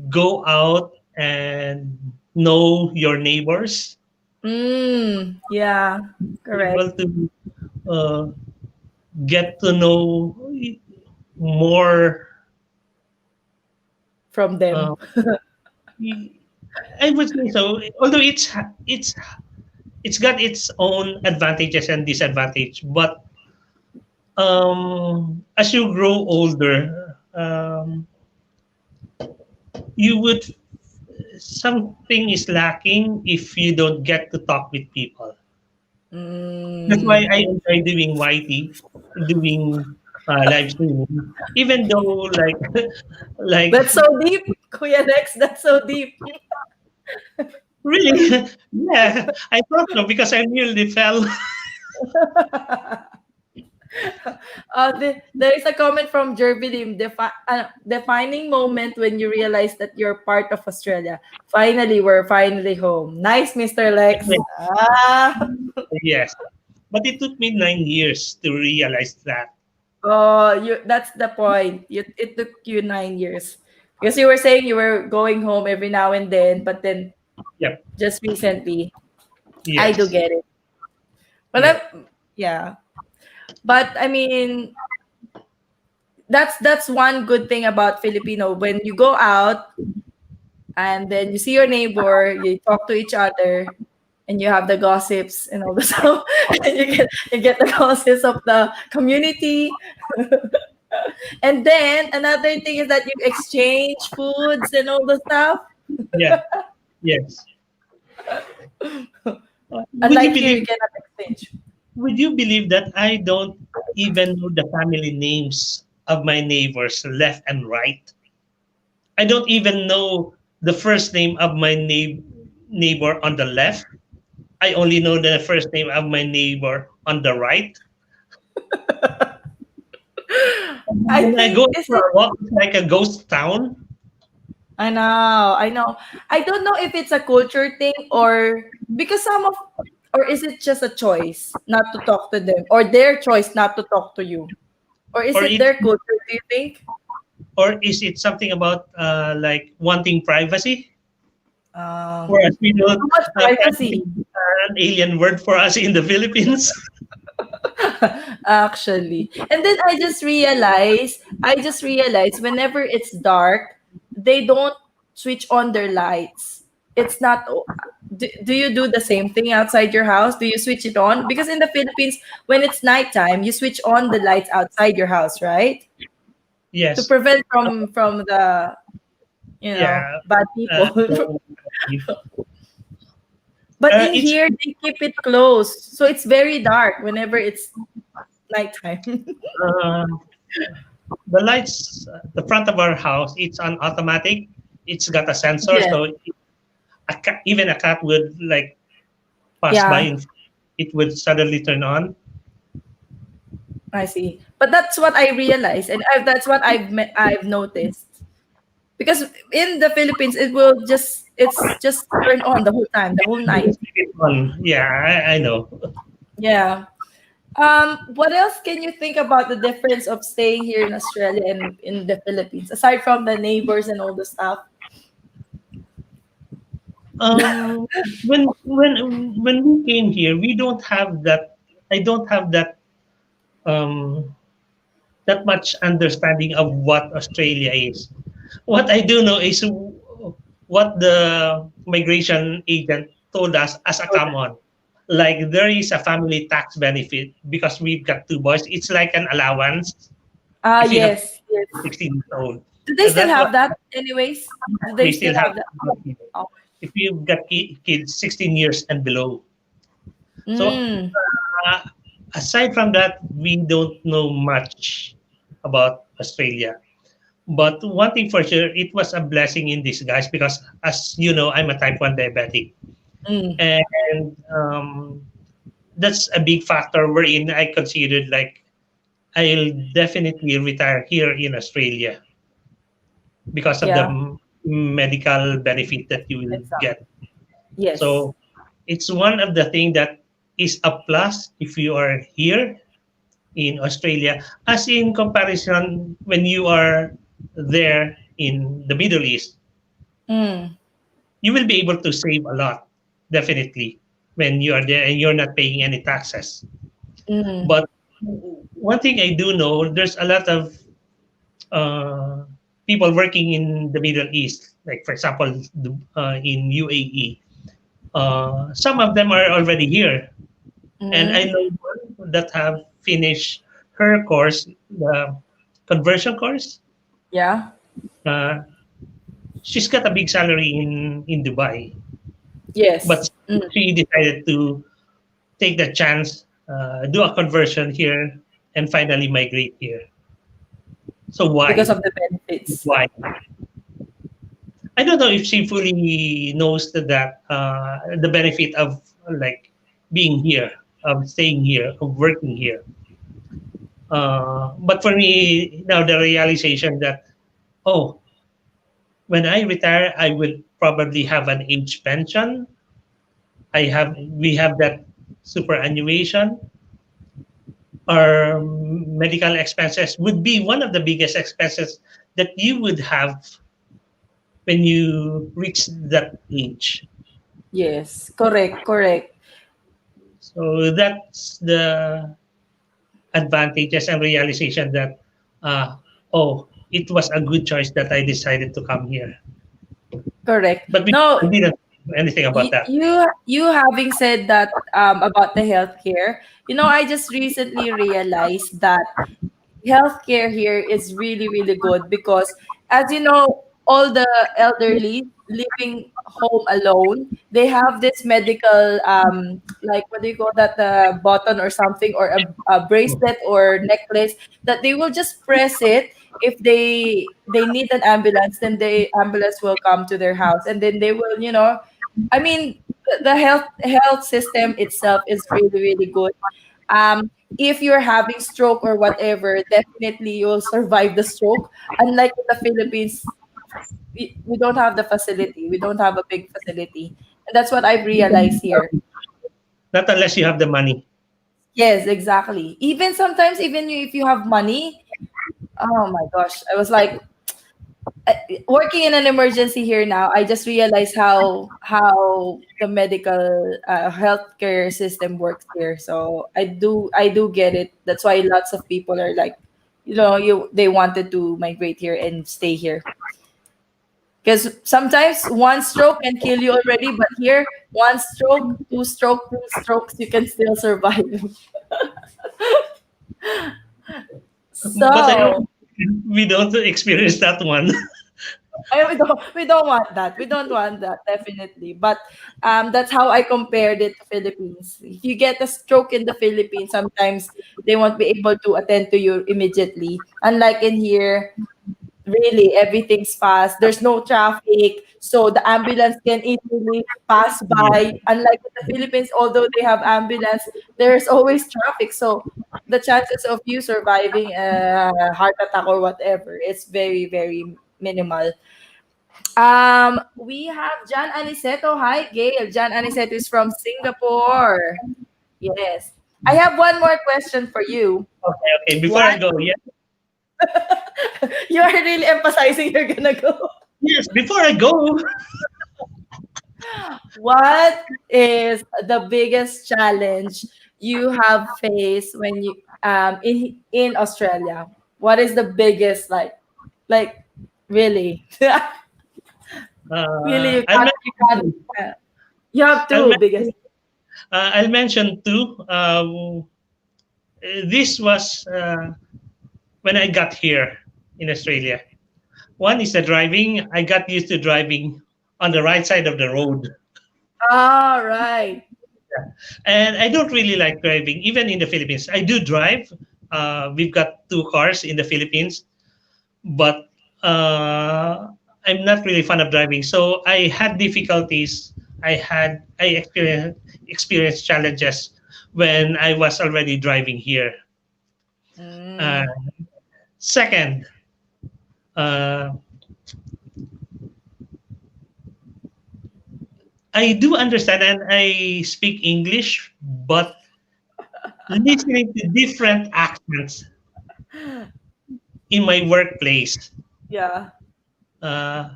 go out and know your neighbors, Yeah, correct. able to uh, get to know more. From them. Uh, I would say so. Although it's it's got its own advantages and disadvantage. But as you grow older, you would something is lacking if you don't get to talk with people. That's why Mm. I enjoy doing YT, doing live streaming, even though like That's so deep, Kuya Rex. That's so deep. really, yeah, I thought so because I nearly fell. There is a comment from Jervidim, defining moment when you realize that you're part of Australia. Finally, we're finally home. Nice, Mr. Lex. Ah. Yes, but it took me 9 years to realize that. Oh, that's the point. It took you 9 years. Because you were saying you were going home every now and then, but then Yep. just recently, I do Yes. get it. But Yep. yeah. But I mean, that's one good thing about Filipino. When you go out and then you see your neighbor, you talk to each other, and you have the gossips and all the stuff, and you get the gossips of the community. And then another thing is that you exchange foods and all the stuff. Yeah. Yes. Would you Unlike here, you believe? cannot exchange. Would you believe that I don't even know the family names of my neighbors left and right? I don't even know the first name of my neighbor on the left. I only know the first name of my neighbor on the right. I When I think go is for it. a walk, it's like a ghost town. I know. I don't know if it's a culture thing or because or is it just a choice not to talk to them or their choice not to talk to you? Or is Or it it their culture, do you think? or is it something about like wanting privacy? Uh, Whereas we don't Too much privacy privacy. is an alien word for us in the Philippines. Actually. And then I just realized whenever it's dark, they don't switch on their lights. It's not do you do the same thing outside your house? Do you switch it on? Because in the Philippines, when it's nighttime, you switch on the lights outside your house, right? To Yes. prevent from the, Yeah. bad people. So, But in it's here, they keep it closed. So it's very dark whenever it's nighttime. uh, the lights, the front of our house. It's an automatic. It's got a sensor, Yes. so even a cat would like pass by Yeah. and it would suddenly turn on. I see. But that's what I realized, and that's what I've noticed. Because in the Philippines, it's just turned on the whole time, the whole night. Just keep it on. Yeah, I know. Yeah. What else can you think about the difference of staying here in Australia and in the Philippines, aside from the neighbors and all the stuff? Um, when we came here, we don't have that. I don't have um, that much understanding of what Australia is. What I do know is what the migration agent told us as a common. Like there is a family tax benefit because we've got two boys. It's like an allowance Ah, if you have yes, yes. 16 years old. Do they still That's what have that anyways? Do they they still still have. have that? Oh. If you've got kids 16 years and below. So Mm, uh, aside from that, we don't know much about Australia. But one thing for sure, it was a blessing in disguise because, as you know, I'm a type 1 diabetic. mm, And that's a big factor wherein I considered like I'll definitely retire here in Australia because of the yeah, medical benefit that you will exactly. get. Yes. So it's one of the things that is a plus if you are here in Australia, as in comparison when you are there in the Middle East, Mm, you will be able to save a lot, definitely, when you are there and you're not paying any taxes. mm, But one thing I do know, there's a lot of uh, people working in the Middle East, like for example, in UAE. Some of them are already here, and I Mm, know one that have finished her course, the conversion course. yeah. Uh, she's got a big salary in Dubai, Yes. but she decided to take the chance, do a conversion here, and finally migrate here. So Because why? of the benefits. Why? I don't know if she fully knows that the benefit of like being here, of staying here, of working here. But for me now, the realization that, oh, when I retire, I will probably have an age pension. We have that superannuation. Our medical expenses would be one of the biggest expenses that you would have when you reach that age. Yes. Correct. Correct. So that's the advantages and realization that, uh, oh, it was a good choice that I decided to come here. Correct. But No, we didn't do anything about that. you having said that about the healthcare, I just recently realized that healthcare here is really really good because, as you know, all the elderly living home alone, they have this medical, like, what do you call that, the button or something, or a bracelet or necklace, that they will just press it. If they need an ambulance, then the ambulance will come to their house, and then they will, I mean, the health system itself is really really good. If you're having stroke or whatever, definitely you'll survive the stroke. Unlike in the Philippines, we don't have the facility. We don't have a big facility. And that's what I've realized here. Not unless you have the money. Yes, exactly. Even sometimes, even if you have money, oh my gosh, I was like, uh, working in an emergency here now. I just realized how the medical, healthcare system works here. So I do get it. That's why lots of people are like, they wanted to migrate here and stay here. Because sometimes one stroke can kill you already, but here, one stroke, two stroke, three strokes, you can still survive. But I hope So we don't experience that one. we don't want that. We don't want that, definitely. But that's how I compared it to Philippines. If you get a stroke in the Philippines, sometimes they won't be able to attend to you immediately. Unlike in here, really everything's fast. There's no traffic, so the ambulance can easily pass Yeah. by. Unlike in the Philippines, although they have ambulance, there's always traffic. So the chances of you surviving a heart attack or whatever, it's very very minimal. We have John Aniceto. Hi, Gail. John Aniceto is from Singapore. Yes. I have one more question for you. Okay, okay. Before I What go, yeah. you are really emphasizing you're gonna go. Yes, before I go, What is the biggest challenge you have faced when you in Australia? What is the biggest, like really? Really, you I'll can't you mention can't two. you have I'll, two men- biggest. I'll mention two. This was when I got here in Australia. One is the driving. I got used to driving on the right side of the road. All right. And I don't really like driving, even in the Philippines. I do drive. We've got two cars in the Philippines, but I'm not really fond of driving. So I had difficulties. I experienced challenges when I was already driving here. Uh, Mm, Second, uh, I do understand and I speak English, but listening to different accents in my workplace, yeah, uh,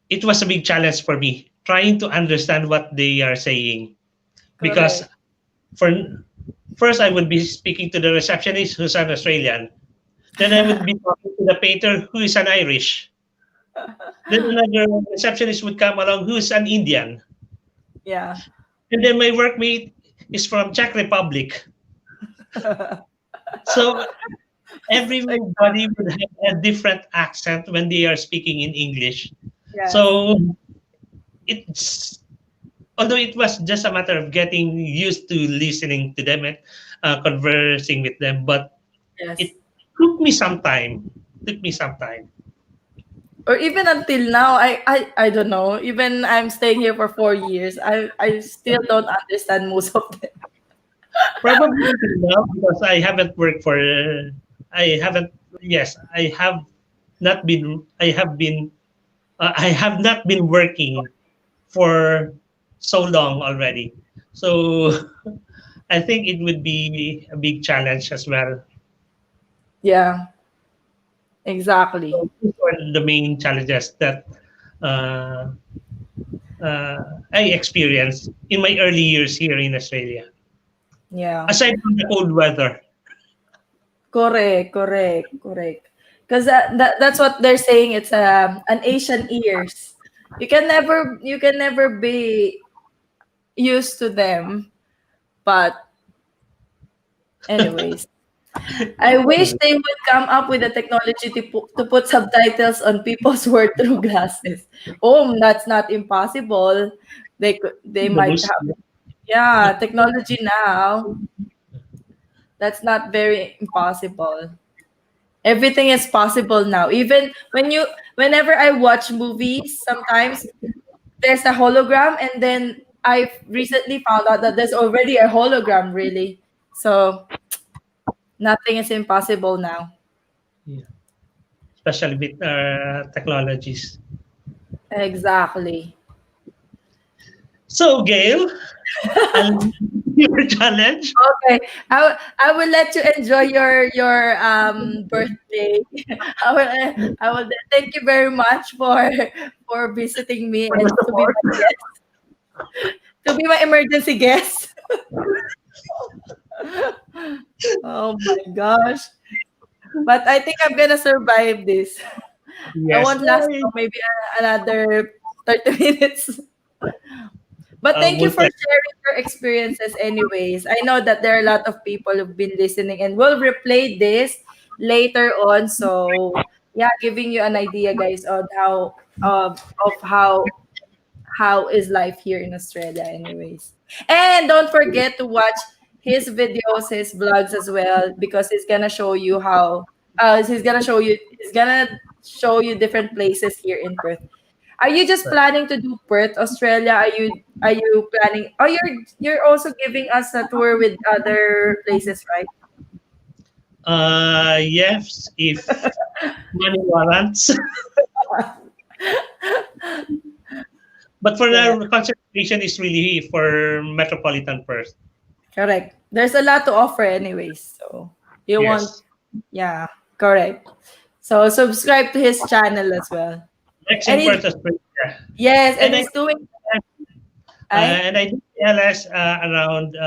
it was a big challenge for me trying to understand what they are saying. Because correct. for first, I would be speaking to the receptionist who's an Australian. Then I would be talking to the painter who is an Irish. Then another receptionist would come along who is an Indian. Yeah. And then my workmate is from Czech Republic. So everybody would have a different accent when they are speaking in English. Yes. So it's although it was just a matter of getting used to listening to them and conversing with them, but Yes. it took me some time. Took me some time. Or even until now, I don't know. Even I'm staying here for 4 years, I still don't understand most of them. Probably until now because I haven't worked for. I haven't. Yes, I have not been. I have been. I have not been working for so long already. So I think it would be a big challenge as well. Yeah, exactly. So these were the main challenges that uh, I experienced in my early years here in Australia. Yeah. Aside from the cold weather, Correct, correct, correct. Because that's what they're saying. It's an Asian ears. You can never be used to them. But anyways, I wish they would come up with a technology to put subtitles on people's word through glasses. Oh, that's not impossible. They might those have, yeah, technology now. That's not very impossible. Everything is possible now. Even whenever I watch movies, sometimes there's a hologram, and then I recently found out that there's already a hologram, really. So nothing is impossible now. yeah, especially with technologies. Exactly. So, Gail, I'll your challenge. Okay, I will let you enjoy your birthday. I will thank you very much for visiting me For the and to be support. my guest, to be my emergency guest. Oh my gosh! But I think I'm gonna survive this. I Yes, won't last long, maybe another 30 minutes. But thank you we'll for try. sharing your experiences anyways. I know that there are a lot of people who've been listening and will replay this later on. So yeah, giving you an idea guys on how is life here in Australia anyways. And don't forget to watch his videos, his vlogs as well, because he's gonna show you different places here in Perth. Are you just planning to do Perth, Australia? Are you planning? Oh, you're also giving us a tour with other places, right? Yes, if money warrants. But for Yeah, now, concentration is really for metropolitan Perth. correct. There's a lot to offer anyways. So you want, Yes. yeah, correct. So subscribe to his channel as well. Next And in he, Perth, Australia. yes, and And I he's doing I and I do PLS around do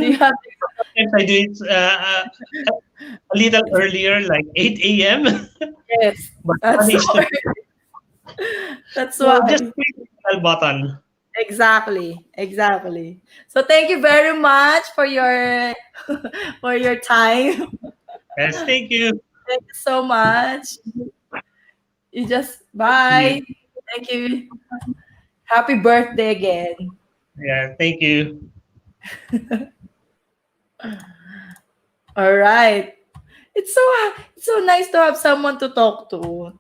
you 10. have Sometimes I do it a little earlier, like 8 a.m. yes. But one That's is to that's so just why. click the bell button. Exactly, exactly. So thank you very much for your for your time. Yes, thank you. Thank you so much. You just See bye. you. Thank you. Happy birthday again. Yeah, thank you. All right. It's so nice to have someone to talk to.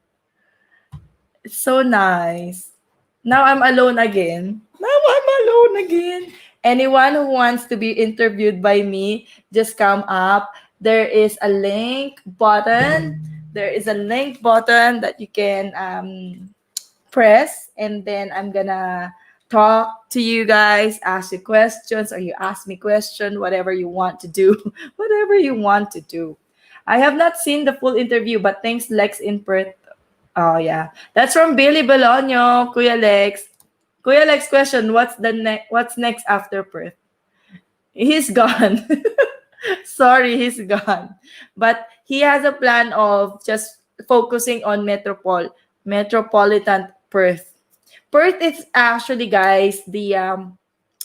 It's so nice. Now I'm alone again. Now I'm alone again. Anyone who wants to be interviewed by me, just come up. There is a link button. There is a link button that you can press, and then I'm gonna talk to you guys, ask you questions, or you ask me question, whatever you want to do, whatever you want to do. I have not seen the full interview, but thanks Lex in Perth. Oh yeah, that's from Billy Bologno, Kuya Lex. Kuya Lex question: What's next after Perth? He's gone. Sorry, he's gone. But he has a plan of just focusing on metropolitan Perth. Perth is actually, guys,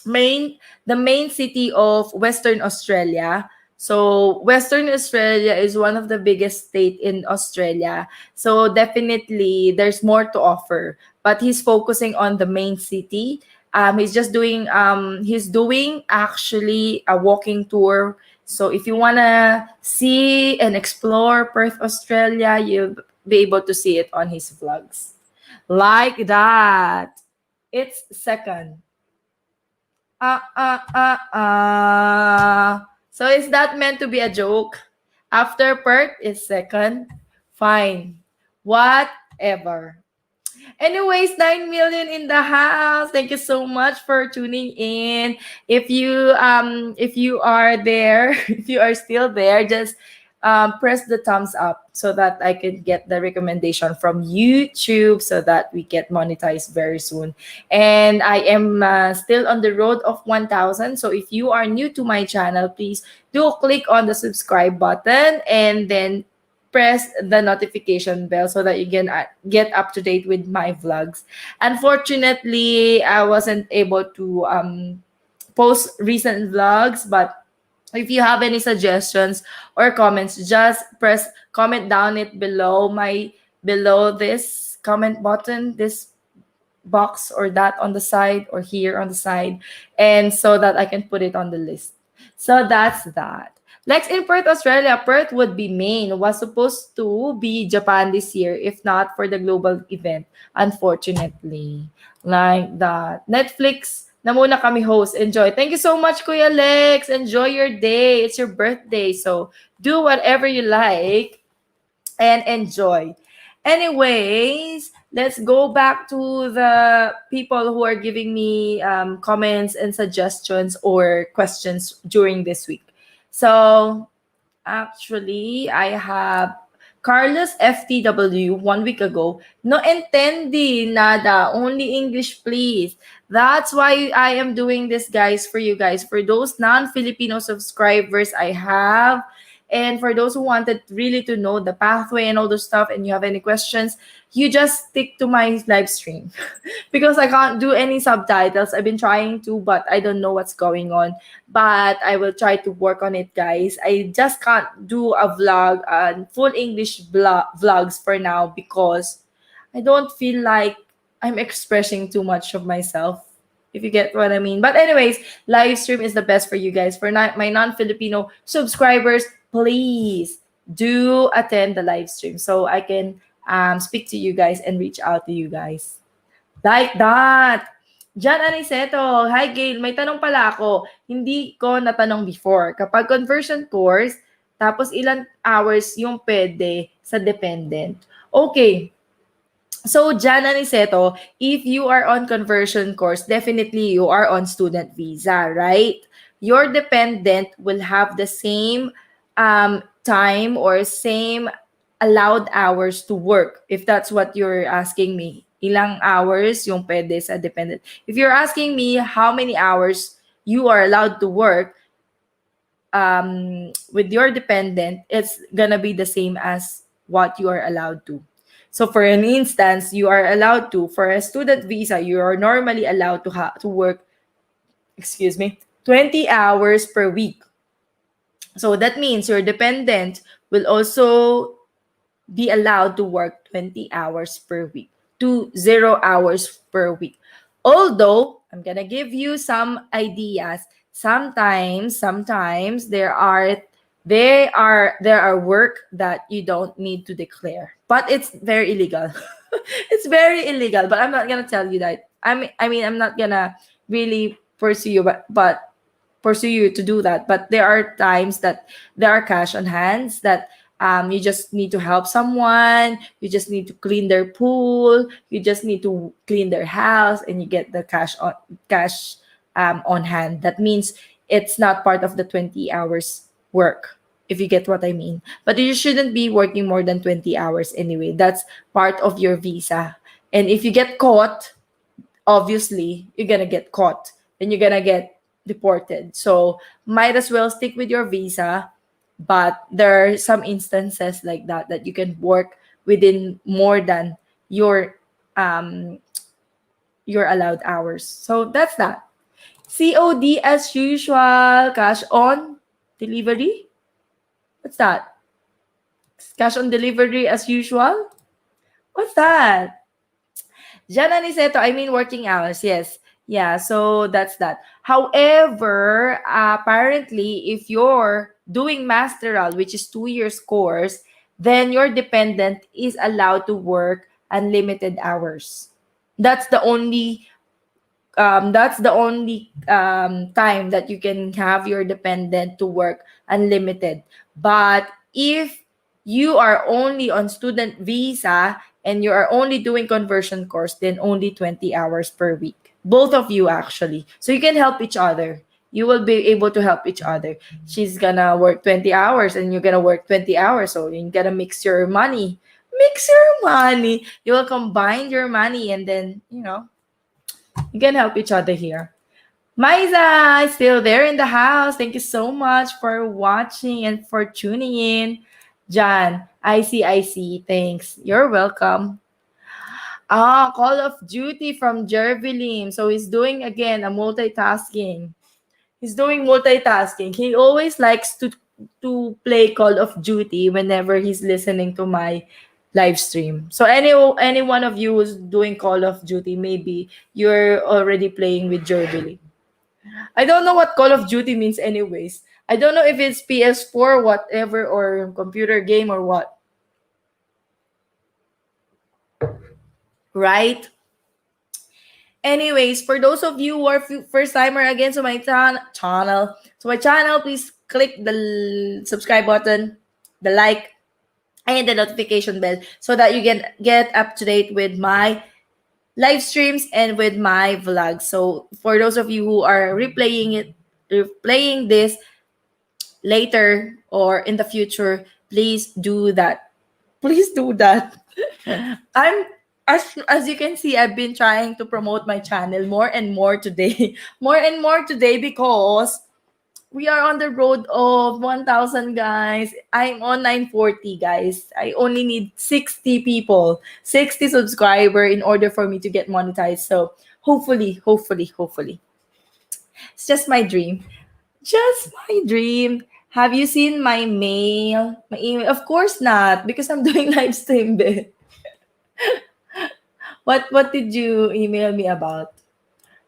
main the main city of Western Australia. So Western Australia is one of the biggest state in Australia. So definitely there's more to offer. But he's focusing on the main city. He's doing actually a walking tour. So if you wanna see and explore Perth, Australia, you'll be able to see it on his vlogs. Like that. It's second. So is that meant to be a joke? After Perth is second? Fine. Whatever. Anyways, 9 million in the house. Thank you so much for tuning in. If you are there, if you are still there, just press the thumbs up so that I can get the recommendation from YouTube so that we get monetized very soon. And I am still on the road of 1,000. So if you are new to my channel, please do click on the subscribe button and then press the notification bell so that you can get up to date with my vlogs. Unfortunately, I wasn't able to post recent vlogs, but if you have any suggestions or comments, just press comment down it below this comment button, this box or that on the side or here on the side, and so that I can put it on the list. So that's that. Next, in Perth, Australia, Perth would be Maine. Was supposed to be Japan this year, if not for the global event. Unfortunately. Like that. Netflix na muna kami host. Enjoy. Thank you so much, Kuya Lex. Enjoy your day. It's your birthday. So do whatever you like and enjoy. Anyways, let's go back to the people who are giving me comments and suggestions or questions during this week. So, actually, I have Carlos FTW 1 week ago. No entendi, nada. Only English, please. That's why I am doing this, guys, for you guys. For those non-Filipino subscribers I have, and for those who wanted really to know the pathway and all those stuff, and you have any questions, you just stick to my live stream because I can't do any subtitles. I've been trying to, but I don't know what's going on. But I will try to work on it, guys. I just can't do a vlog, full English vlogs for now because I don't feel like I'm expressing too much of myself, if you get what I mean. But anyways, live stream is the best for you guys. For my non-Filipino subscribers, please do attend the live stream so I can speak to you guys and reach out to you guys. Like that. Jan Aniceto, hi Gail, may tanong pala ako. Hindi ko natanong before. Kapag conversion course, tapos ilan hours yung pwede sa dependent. Okay. So, Jan Aniceto, if you are on conversion course, definitely you are on student visa, right? Your dependent will have the same time or same allowed hours to work, if that's what you're asking me. Ilang hours yung pwede sa dependent. If you're asking me how many hours you are allowed to work with your dependent, it's gonna be the same as what you are allowed to. So for an instance, you are allowed to, for a student visa, you are normally allowed to work, 20 hours per week. So that means your dependent will also be allowed to work 20 hours per week to 0 hours per week. Although, I'm going to give you some ideas. Sometimes there are work that you don't need to declare, but it's very illegal. It's very illegal, but I'm not going to tell you that. I mean, I'm not going to really pursue you, but pursue you to do that. But there are times that there are cash on hands that you just need to help someone, you just need to clean their pool, you just need to clean their house, and you get the cash on hand. That means it's not part of the 20 hours work, if you get what I mean. But you shouldn't be working more than 20 hours anyway. That's part of your visa. And if you get caught, obviously you're gonna get caught and you're gonna get deported. So might as well stick with your visa. But there are some instances like that you can work within more than your your allowed hours. So that's that. COD as usual, cash on delivery. What's that? Cash on delivery as usual? What's that? Jana Niceto, I mean working hours. Yes. Yeah, so that's that. However, apparently, if you're doing masteral, which is 2 years course, then your dependent is allowed to work unlimited hours. That's the only time that you can have your dependent to work unlimited. But if you are only on student visa and you are only doing conversion course, then only 20 hours per week, both of you actually, so you can help each other. You will be able to help each other. She's gonna work 20 hours and you're gonna work 20 hours, so you're gonna mix your money. You will combine your money, and then you can help each other here. Maisa is still there in the house. Thank you so much for watching and for tuning in. John, I see. Thanks. You're welcome. Call of Duty from Jervilim. So he's doing again a multitasking. He's doing multitasking. He always likes to play Call of Duty whenever he's listening to my live stream. So any one of you who's doing Call of Duty, maybe you're already playing with Jervilim. I don't know what Call of Duty means anyways. I don't know if it's PS4, whatever, or computer game or what. Right? Anyways, for those of you who are first timer again to my channel, please click the subscribe button, the like, and the notification bell so that you can get up to date with my live streams and with my vlogs. So for those of you who are replaying this later or in the future, please do that. Please do that. I'm as you can see, I've been trying to promote my channel more and more today. More and more today because we are on the road of 1,000 guys. I'm on 940 guys. I only need 60 people, 60 subscriber in order for me to get monetized. So hopefully. It's just my dream. Just my dream. Have you seen my mail? My email? Of course not, because I'm doing live stream. Babe. What did you email me about?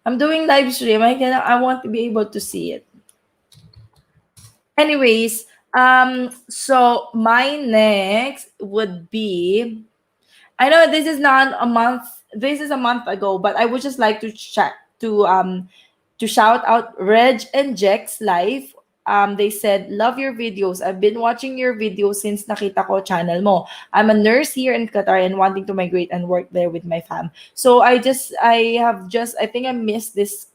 I'm doing live stream. I want to be able to see it. Anyways, so my next would be, I know this is not a month. This is a month ago, but I would just like to check to shout out Reg and Jex live. They said, love your videos. I've been watching your videos since nakita ko channel mo. I'm a nurse here in Qatar and wanting to migrate and work there with my fam. So I think I missed this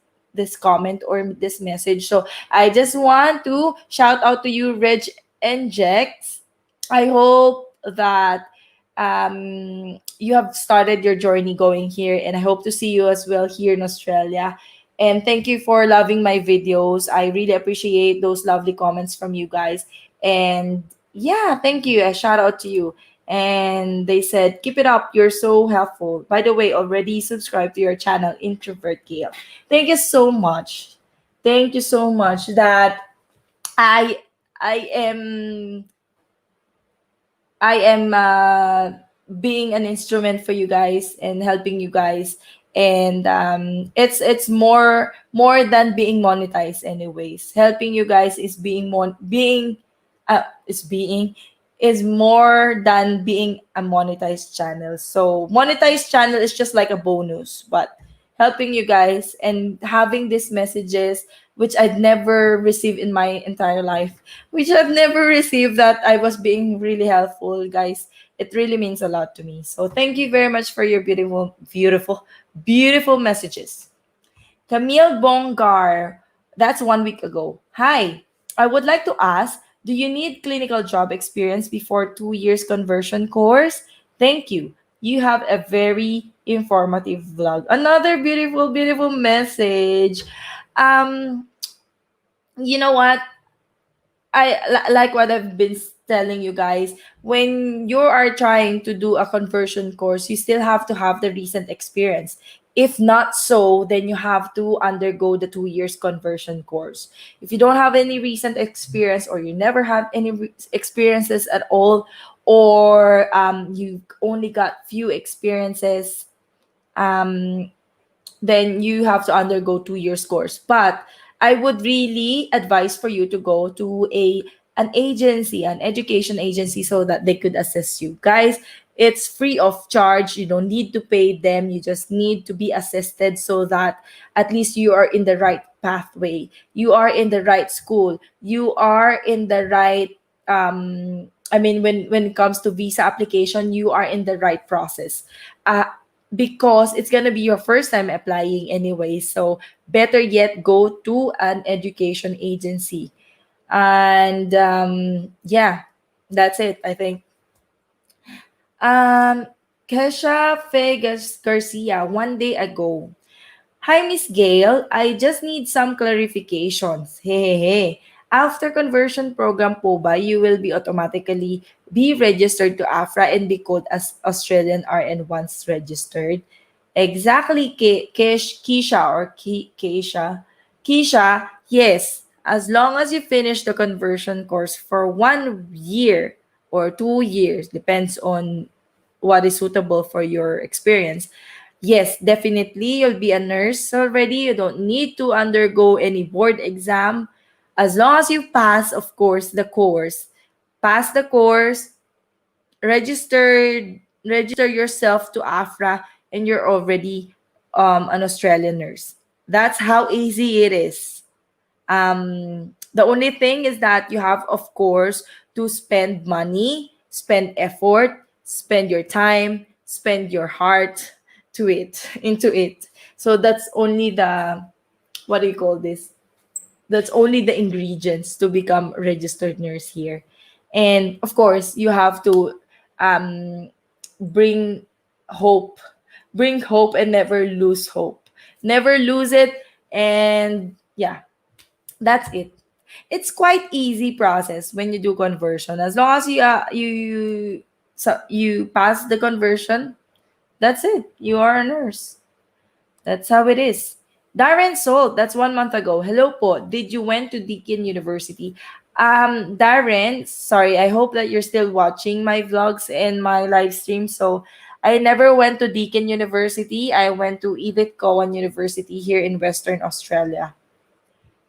comment or this message. So I just want to shout out to you, Reg and Jex. I hope that you have started your journey going here, and I hope to see you as well here in Australia. And thank you for loving my videos. I really appreciate those lovely comments from you guys. And yeah, thank you. A shout out to you. And they said, keep it up. You're so helpful. By the way, already subscribe to your channel, Introvert Gail. Thank you so much. Thank you so much that I I am I am being an instrument for you guys and helping you guys. And it's more than being monetized. Anyways, helping you guys is being is more than being a monetized channel. So monetized channel is just like a bonus, but helping you guys and having these messages which I'd never received in my entire life, which I've never received, that I was being really helpful, guys. It really means a lot to me. So thank you very much for your beautiful messages. Camille Bongar, that's 1 week ago. Hi, I would like to ask, do you need clinical job experience before 2 years conversion course? Thank you. You have a very informative vlog. Another beautiful message. Um, you know what? Like what I've been telling you guys, when you are trying to do a conversion course, you still have to have the recent experience. If not so, then you have to undergo the 2 years conversion course. If you don't have any recent experience, or you never have any experiences at all, or you only got few experiences, um, then you have to undergo 2 years course. But I would really advise for you to go to an agency, an education agency, so that they could assist you. Guys, it's free of charge. You don't need to pay them. You just need to be assisted so that at least you are in the right pathway. You are in the right school. You are in the right I mean, when it comes to visa application, you are in the right process. Uh, because it's gonna be your first time applying anyway. So better yet, go to an education agency. And yeah, that's it. I think. Um, Kesha Vegas Garcia, one day ago. Hi, Miss Gail. I just need some clarifications. Hey, hey, hey. After conversion program po ba, you will be automatically be registered to AFRA and be called as Australian RN once registered? Exactly, Keisha or Keisha. Keisha, yes. As long as you finish the conversion course for 1 year or 2 years, depends on what is suitable for your experience. Yes, definitely, you'll be a nurse already. You don't need to undergo any board exam. As long as you pass, of course, the course. Pass the course, register yourself to AFRA, and you're already an Australian nurse. That's how easy it is. The only thing is that you have, of course, to spend money, spend effort, spend your time, spend your heart to it, into it. So that's only the, what do you call this? That's only the ingredients to become a registered nurse here. And of course, you have to um, bring hope, bring hope, and never lose hope. Never lose it. And yeah, that's it. It's quite easy process when you do conversion. As long as you pass the conversion, that's it. You are a nurse. That's how it is. Darren Salt, that's 1 month ago. Hello po. Did you went to Deakin University? Darren, sorry, I hope that you're still watching my vlogs and my live stream. So I never went to Deakin University. I went to Edith Cowan University here in Western Australia.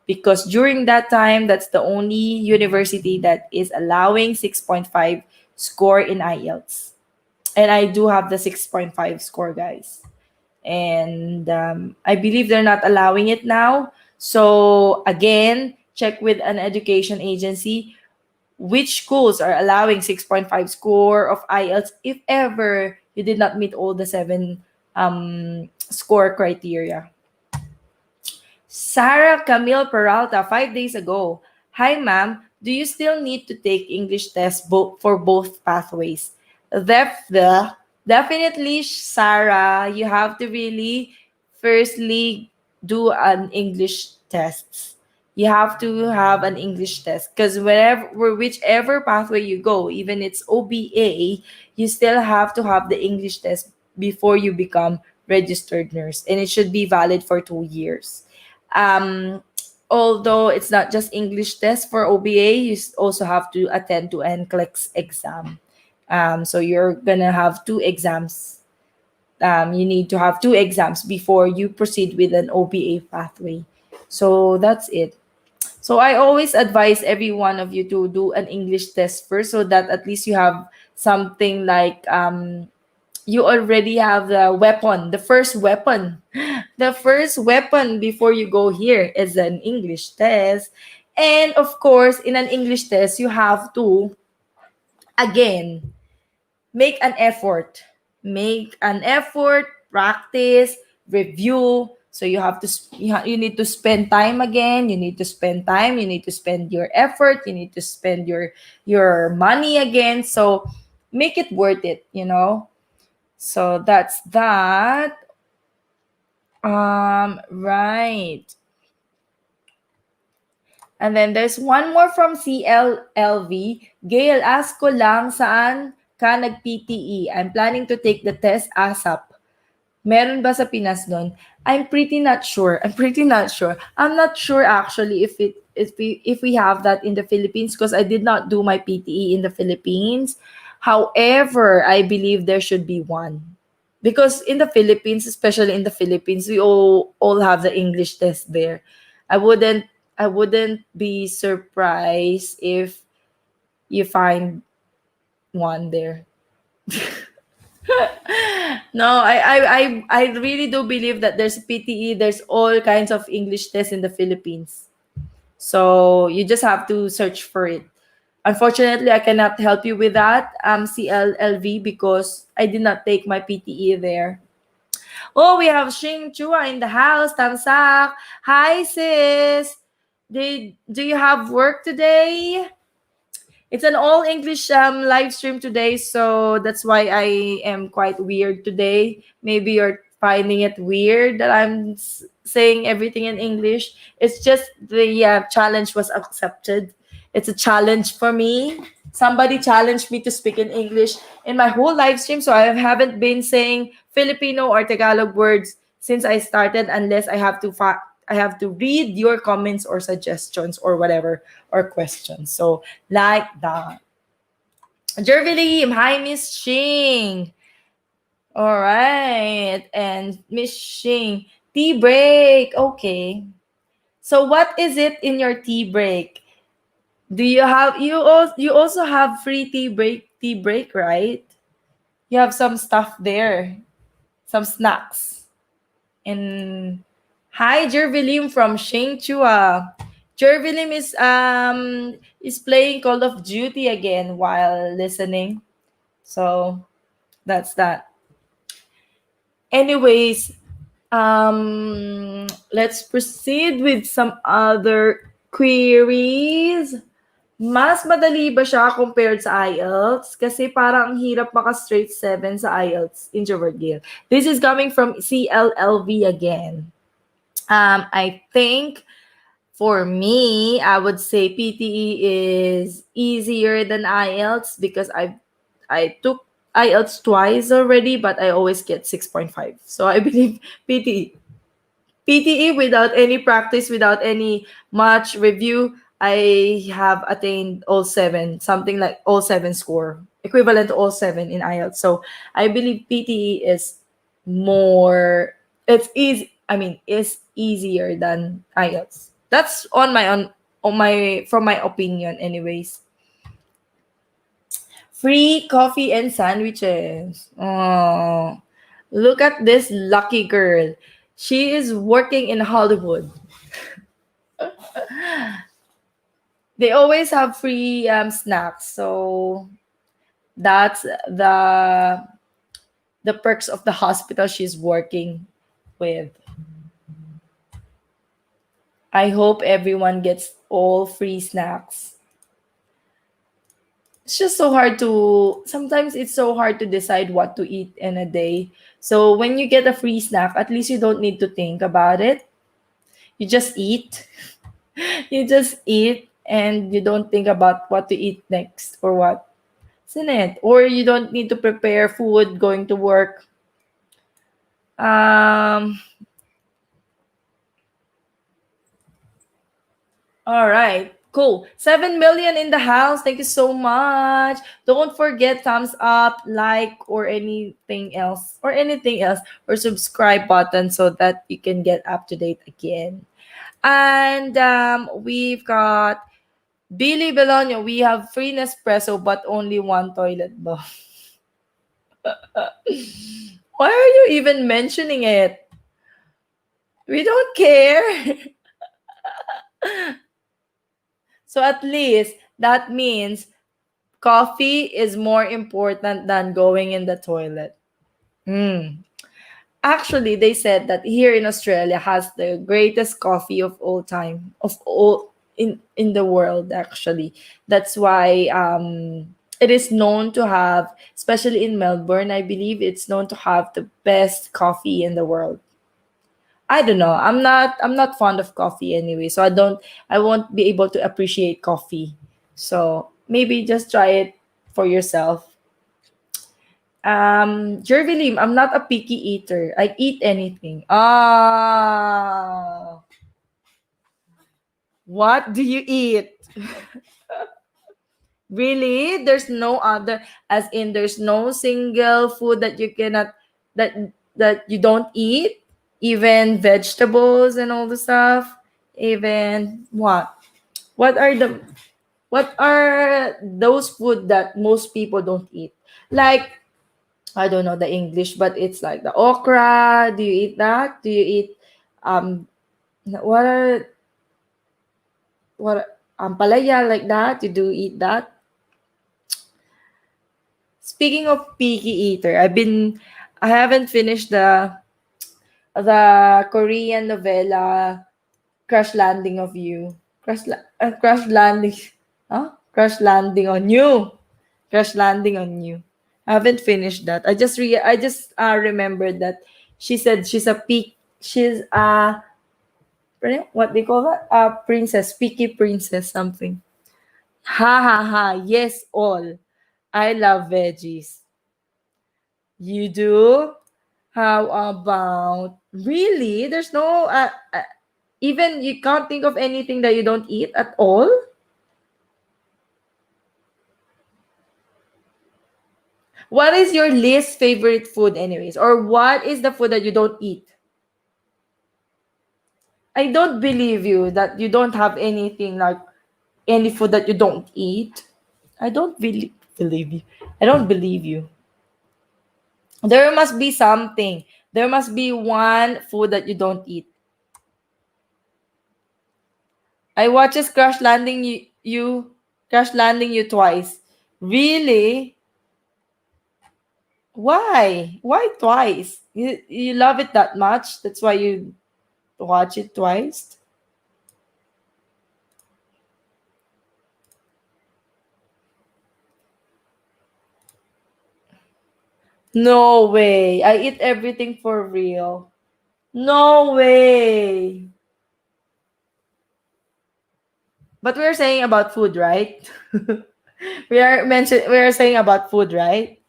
Because during that time, that's the only university that is allowing 6.5 score in IELTS. And I do have the 6.5 score, guys. And I believe they're not allowing it now. So again, check with an education agency which schools are allowing 6.5 score of IELTS if ever you did not meet all the seven score criteria. Sarah Camille Peralta, 5 days ago. Hi, ma'am. Do you still need to take English test for both pathways? Definitely, Sarah. You have to really firstly do an English test. You have to have an English test because whichever pathway you go, even it's OBA, you still have to have the English test before you become registered nurse, and it should be valid for 2 years. Um, Although it's not just English test for OBA, you also have to attend to NCLEX exam. So you're gonna have two exams. You need to have two exams before you proceed with an OBA pathway. So that's it. So I always advise every one of you to do an English test first, so that at least you have something like you already have the weapon, the first weapon. The first weapon before you go here is an English test. And of course, in an English test, you have to, again, make an effort. Make an effort, practice, review. So you have to, you need to spend time again. You need to spend time. You need to spend your effort. You need to spend your money again. So make it worth it, you know. So that's that. Right. And then there's one more from CLLV. Gail, ask ko lang saan ka nag-PTE. I'm planning to take the test ASAP. Meron ba sa Pinas nun? I'm pretty not sure. I'm pretty not sure. I'm not sure actually if we have that in the Philippines because I did not do my PTE in the Philippines. However, I believe there should be one. Because in the Philippines, especially in the Philippines, we all have the English test there. I wouldn't I wouldn't be surprised if you find one there. No, I really do believe that there's PTE, there's all kinds of English tests in the Philippines. So you just have to search for it. Unfortunately, I cannot help you with that, CLLV, because I did not take my PTE there. Oh, we have Shing Chua in the house. Tamsak. Hi, sis. Do you have work today? It's an all English live stream today, so that's why I am quite weird today. Maybe you're finding it weird that I'm saying everything in English. It's just the challenge was accepted. It's a challenge for me. Somebody challenged me to speak in English in my whole live stream, so I haven't been saying Filipino or Tagalog words since I started, unless I have to read your comments or suggestions or whatever or questions. So like that. Jervilim, hi Miss Shing. All right, and Miss Shing, tea break. Okay. So what is it in your tea break? Do you have you also have free tea break, right? You have some stuff there, some snacks. And hi Jervilim from Shing Chua. Jervilim is playing Call of Duty again while listening. So that's that. Anyways, let's proceed with some other queries. Mas madali ba siya compared sa IELTS? Kasi parang ang hirap maka straight 7 sa IELTS, Introvert Gail. This is coming from CLLV again. I think for me, I would say PTE is easier than IELTS because I took IELTS twice already, but I always get 6.5. So I believe PTE PTE without any practice, without any much review, I have attained all seven, something like all seven score, equivalent to all seven in IELTS. So I believe PTE is more, it's easy. I mean, is easier than IELTS. That's on my from my opinion, anyways. Free coffee and sandwiches. Oh, look at this lucky girl. She is working in Hollywood. They always have free snacks, so that's the perks of the hospital she's working with. I hope everyone gets all free snacks. It's just so hard to sometimes it's so hard to decide what to eat in a day. So when you get a free snack, at least you don't need to think about it. You just eat. You just eat and you don't think about what to eat next or what. Isn't it? Or you don't need to prepare food going to work. Um all right. Cool. 7 million in the house. Thank you so much. Don't forget thumbs up, like, or subscribe button so that you can get up to date again. And we've got Billy Belonio. We have free Nespresso but only one toilet bowl. Why are you even mentioning it? We don't care. So at least that means coffee is more important than going in the toilet. Hmm. Actually, they said that here in Australia has the greatest coffee of all time, of all in the world. Actually, that's why it is known to have, especially in Melbourne, I believe it's known to have the best coffee in the world. I don't know. I'm not fond of coffee anyway, so I won't be able to appreciate coffee. So maybe just try it for yourself. Jervy Lim, I'm not a picky eater. I eat anything. Ah, what do you eat? Really? There's no other, as in there's no single food that you cannot, that that you don't eat, even vegetables and all the stuff. Even what? What are the what are those food that most people don't eat? Like, I don't know the English, but it's like the okra. Do you eat that? Do you eat um what are what ampalaya like that? You do eat that? Speaking of picky eater, I haven't finished the Korean novela Crash Landing of You. Crash Landing, huh? Crash Landing on You. Crash Landing on You. I haven't finished that. I just remembered that she said she's a what they call that? A princess, picky princess something. Ha ha ha. Yes, all. I love veggies. You do? How about really? There's no even you can't think of anything that you don't eat at all? What is your least favorite food anyways? Or what is the food that you don't eat? I don't believe you that you don't have anything like any food that you don't eat. I don't believe you. I don't believe you. There must be something. There must be one food that you don't eat. I watches Crash Landing You twice. Really? Why? Why twice? You love it that much? That's why you watch it twice? No way. I eat everything for real. No way. But we're saying about food, right? We are saying about food, right?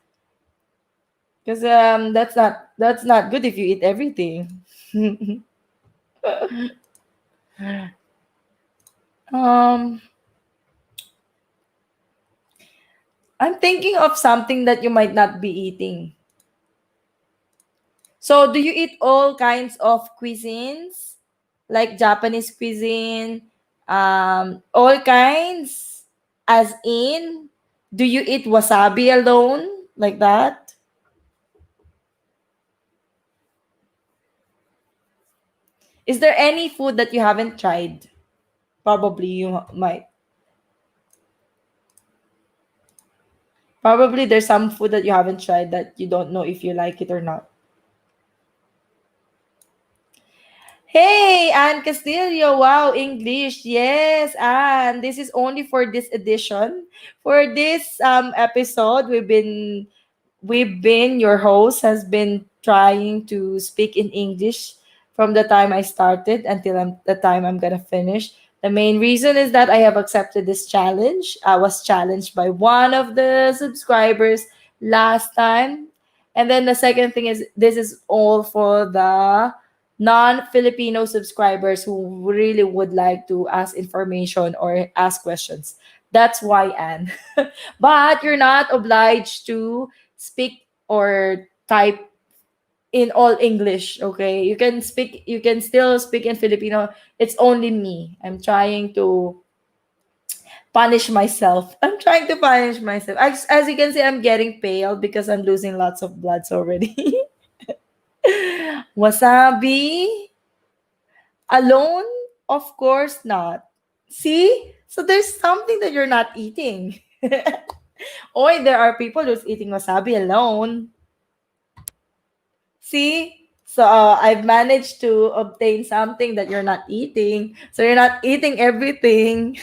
Because that's not good if you eat everything. um I'm thinking of something that you might not be eating. So, do you eat all kinds of cuisines? Like Japanese cuisine, all kinds? As in, do you eat wasabi alone? Like that? Is there any food that you haven't tried? Probably you might. Probably there's some food that you haven't tried that you don't know if you like it or not. Hey, Anne Castillo. Wow, English. Yes, Anne. This is only for this edition. For this episode, your host has been trying to speak in English from the time I started until the time I'm gonna finish. The main reason is that I have accepted this challenge. I was challenged by one of the subscribers last time. And then the second thing is this is all for the non-Filipino subscribers who really would like to ask information or ask questions. That's why, Anne. But you're not obliged to speak or type in all English, okay? You can still speak in Filipino. It's only me. I'm trying to punish myself. I'm trying to punish myself. As you can see, I'm getting pale because I'm losing lots of bloods already. Wasabi? Alone? Of course not. See? So there's something that you're not eating. Or there are people who's eating wasabi alone. See? So I've managed to obtain something that you're not eating. So you're not eating everything.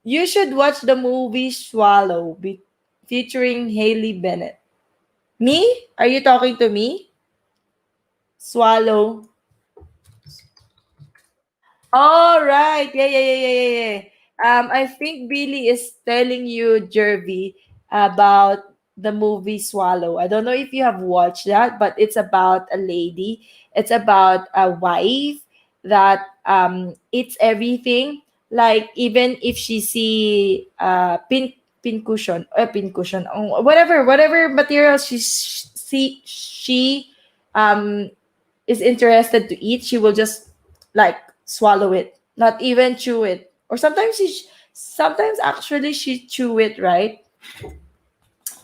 You should watch the movie Swallow featuring Haley Bennett. Me? Are you talking to me? Swallow. All right. Yeah, yeah, yeah, yeah, yeah, yeah. I think Billy is telling you, Jervy, about. the movie Swallow. I don't know if you have watched that, but it's about a lady. It's about a wife that eats everything. Like even if she see pin cushion, pin cushion, whatever material she um is interested to eat, she will just like swallow it, not even chew it. Or sometimes actually she chew it, right?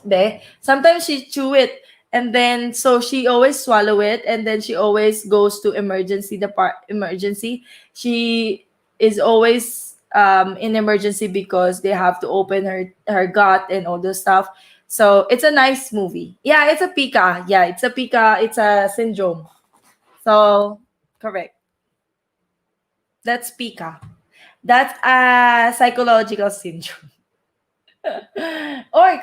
De. Sometimes she chew it, and then so she always swallow it, and then she always goes to emergency. She is always in emergency because they have to open her gut and all those stuff. So it's a nice movie. Yeah, it's a Pika. Yeah, it's a Pika. It's a syndrome. So correct. That's Pika. That's a psychological syndrome. Or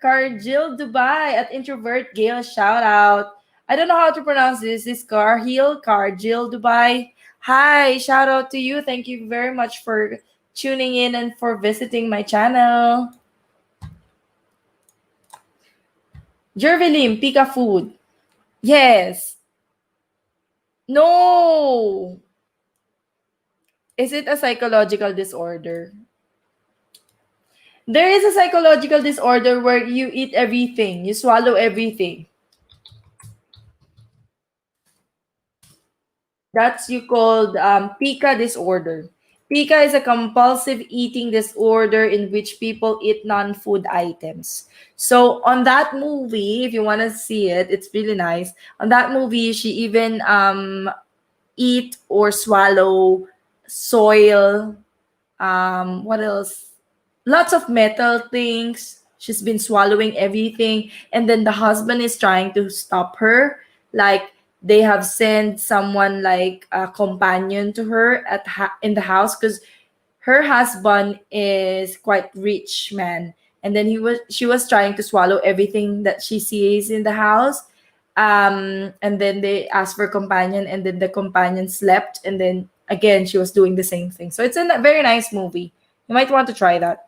Cargill Dubai at Introvert Gail, shout out. I don't know how to pronounce this. This Cargill Dubai. Hi, shout out to you. Thank you very much for tuning in and for visiting my channel. Jervelim, Pika Food. Yes. No. Is it a psychological disorder? There is a psychological disorder where you eat everything, you swallow everything. That's you called pica disorder. Pica is a compulsive eating disorder in which people eat non-food items. So on that movie, if you want to see it, it's really nice. On that movie, she even eat or swallow soil. What else? Lots of metal things. She's been swallowing everything, and then the husband is trying to stop her. Like they have sent someone like a companion to her in the house because her husband is quite rich man, and then she was trying to swallow everything that she sees in the house. And then they asked for companion, and then the companion slept, and then again she was doing the same thing. So it's a very nice movie. You might want to try that.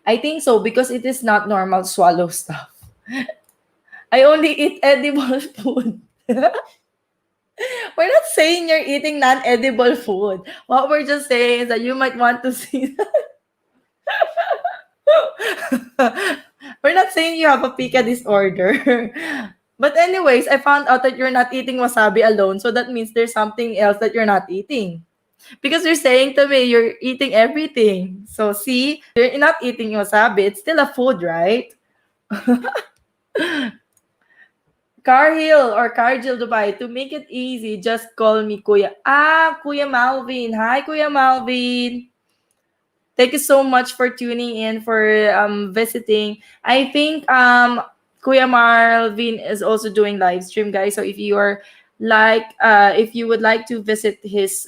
I think so because it is not normal swallow stuff. I only eat edible food. We're not saying you're eating non-edible food. What we're just saying is that you might want to see. We're not saying you have a pica disorder. But anyways, I found out that you're not eating wasabi alone, so that means there's something else that you're not eating. Because you're saying to me you're eating everything. So see, you're not eating wasabi, it's still a food, right? Carhill or Cargill Dubai. To make it easy, just call me Kuya. Ah, Kuya Malvin. Hi, Kuya Malvin. Thank you so much for tuning in, for visiting. I think Kuya Marvin is also doing live stream, guys. So if you are if you would like to visit his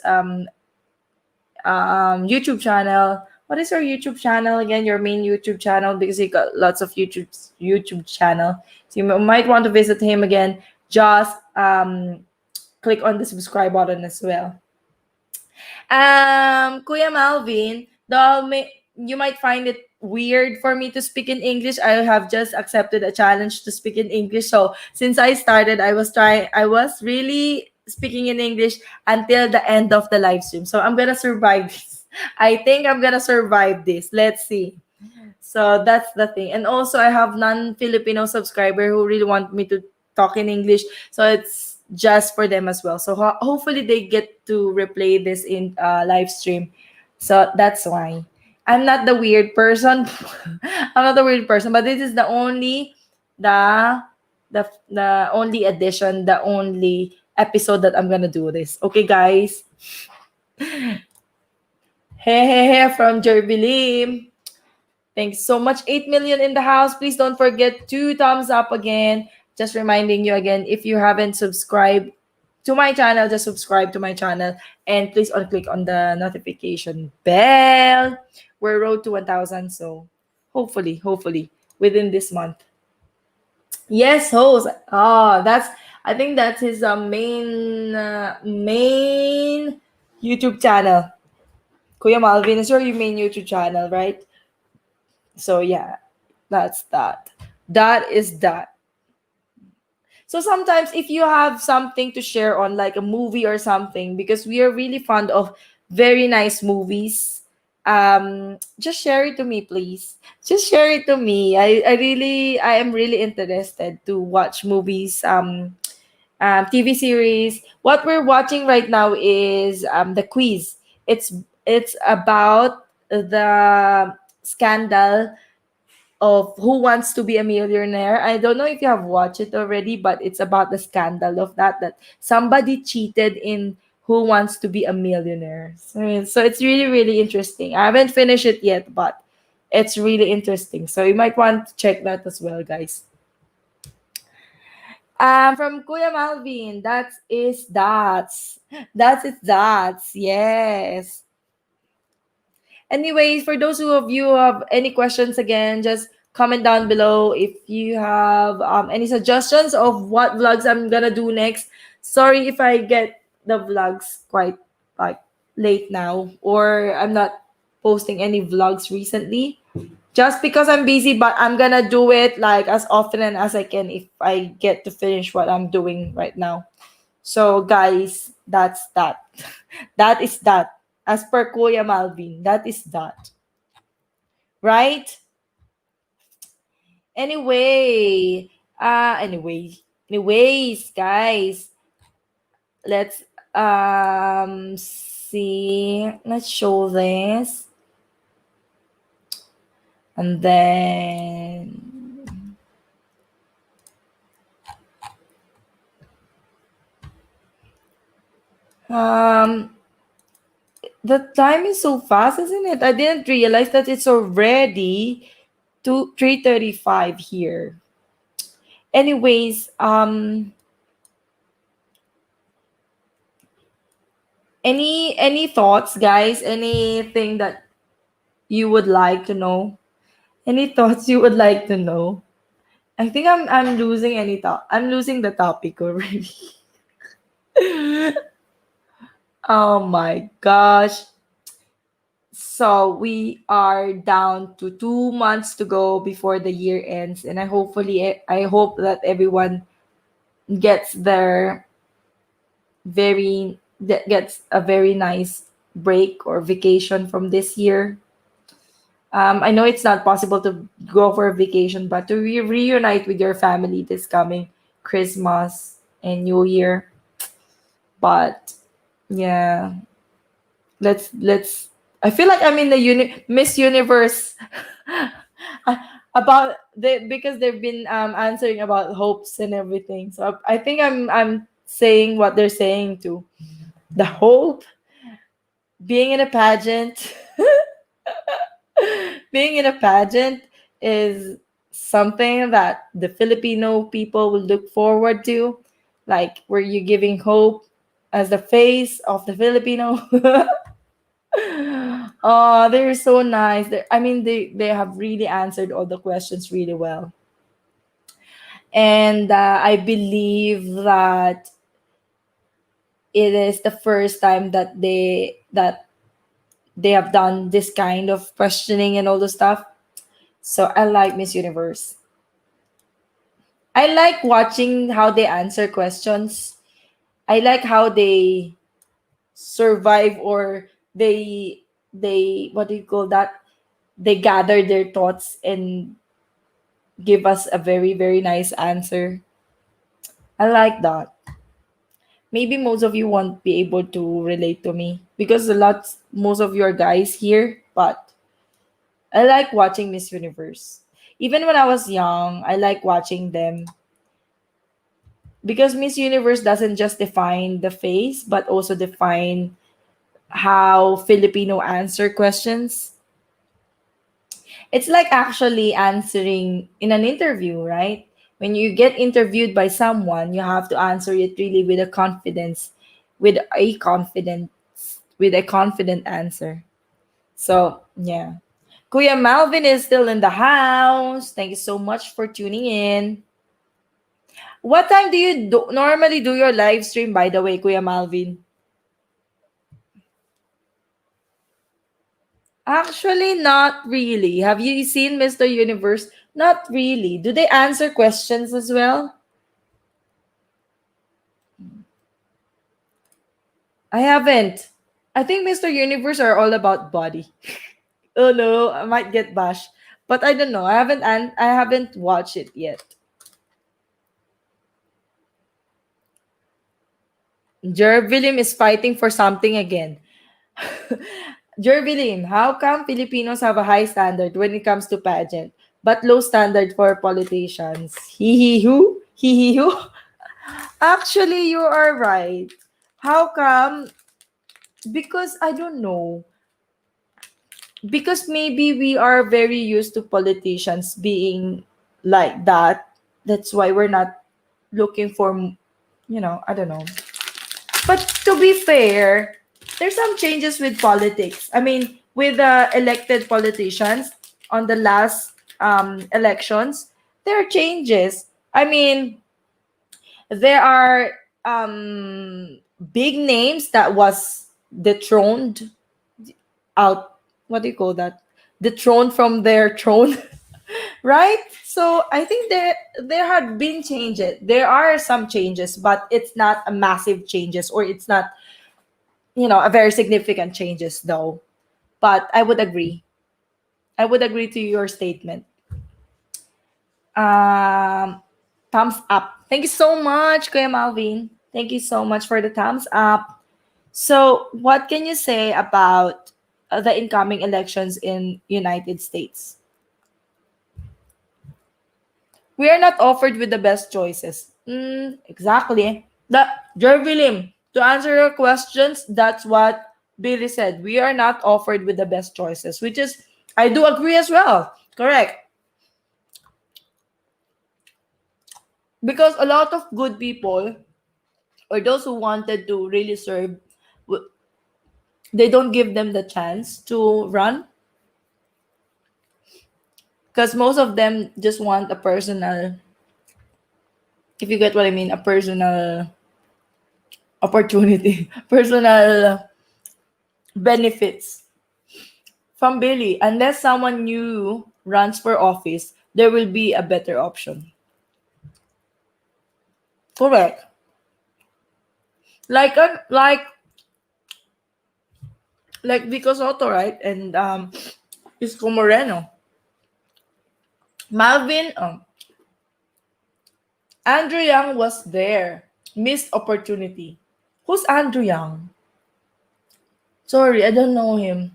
YouTube channel, what is your YouTube channel again? Your main YouTube channel, because he got lots of YouTube channel. So you might want to visit him again. Just click on the subscribe button as well. Kuya Malvin, you might find it weird for me to speak in English. I have just accepted a challenge to speak in English. So since I started, I was really speaking in English until the end of the live stream. So I'm gonna survive this. I think I'm gonna survive this. Let's see. So that's the thing. And also I have non-Filipino subscriber who really want me to talk in English. So it's just for them as well. So hopefully they get to replay this in live stream. So that's why. I'm not the weird person. I'm not the weird person, but this is the the only edition, the only episode that I'm gonna do this. Okay, guys. Hey, hey, hey from Jerbilim. Thanks so much. 8 million in the house. Please don't forget to thumbs up again. Just reminding you again, if you haven't subscribed to my channel, just subscribe to my channel. And please click on the notification bell. We're road to 1,000. So hopefully, within this month. Yes, host. Oh, I think that's his main YouTube channel. Kuya Malvin is your main YouTube channel, right? So yeah. That's that. That is that. So sometimes if you have something to share on like a movie or something, because we are really fond of very nice movies, just share it to me, please. Just share it to me. I am really interested to watch movies, TV series. What we're watching right now is the quiz. It's it's about the scandal of Who Wants to Be a Millionaire. I don't know if you have watched it already, but it's about the scandal of that somebody cheated in Who Wants to Be a Millionaire. So it's really really interesting. I haven't finished it yet, but it's really interesting. So you might want to check that as well, guys. From Kuya Malvin, that's yes. Anyways, for those of you who have any questions again, just comment down below if you have any suggestions of what vlogs I'm gonna do next. Sorry if I get the vlogs quite like late now, or I'm not posting any vlogs recently. Just because I'm busy, but I'm gonna do it like as often and as I can if I get to finish what I'm doing right now. So guys, that's that. That is that. As per Kuya Malvin, that is that. Right? Anyway, anyways, guys, let's see. Let's show this. And then um the time is so fast, isn't it? I didn't realize that it's already 3:35 here. Anyways, any thoughts, guys? Anything that you would like to know? Any thoughts you would like to know? I think I'm losing any thought. I'm losing the topic already. Oh my gosh. So we are down to 2 months to go before the year ends, and I hope that everyone gets their that gets a very nice break or vacation from this year. I know it's not possible to go for a vacation, but to reunite with your family this coming Christmas and New Year. But yeah, let's. I feel like I'm in the Miss Universe about because they've been answering about hopes and everything. So I think I'm saying what they're saying too. The hope being in a pageant. Being in a pageant is something that the Filipino people will look forward to. Like, were you giving hope as the face of the Filipino? Oh, they're so nice. I mean, they have really answered all the questions really well. And I believe that it is the first time that they have done this kind of questioning and all the stuff. So I like Miss Universe. I like watching how they answer questions. I like how they survive, or they what do you call that? They gather their thoughts and give us a very very nice answer. I like that. Maybe most of you won't be able to relate to me because most of you are guys here, but I like watching Miss Universe. Even when I was young, I like watching them because Miss Universe doesn't just define the face but also define how Filipino answer questions. It's like actually answering in an interview, right? When you get interviewed by someone, you have to answer it really with a confidence, with a confident answer. So, yeah. Kuya Malvin is still in the house. Thank you so much for tuning in. What time do you normally do your live stream, by the way, Kuya Malvin? Actually, not really. Have you seen Mr. Universe? Not really. Do they answer questions as well? I haven't. I think Mr. Universe are all about body. Oh no, I might get bashed. But I don't know. I haven't watched it yet. Jervilim is fighting for something again. Jervilim, how come Filipinos have a high standard when it comes to pageant, but low standard for politicians? Hee hee who? Hee hee who? Actually, you are right. How come? Because I don't know. Because maybe we are very used to politicians being like that. That's why we're not looking for, I don't know. But to be fair, there's some changes with politics. I mean, with the elected politicians on the last elections, there are changes. I mean, there are big names that was dethroned out. What do you call that? Dethroned from their throne, right? So I think there had been changes. There are some changes, but it's not a massive changes, or it's not, a very significant changes though. But I would agree. I would agree to your statement. Um, Thumbs up. Thank you so much, Kuya Malvin. Thank you so much for the thumbs up. So, what can you say about the incoming elections in United States? We are not offered with the best choices. Exactly. Jervilim, to answer your questions, that's what Billy said. We are not offered with the best choices, which is, I do agree as well. Correct. Because a lot of good people, or those who wanted to really serve, they don't give them the chance to run, because most of them just want a personal, if you get what I mean, a personal opportunity, personal benefits from Billy. Unless someone new runs for office, there will be a better option. Correct. Like Vico Soto, right? And Isko Moreno. Malvin, Andrew Young was there. Missed opportunity. Who's Andrew Young? Sorry, I don't know him.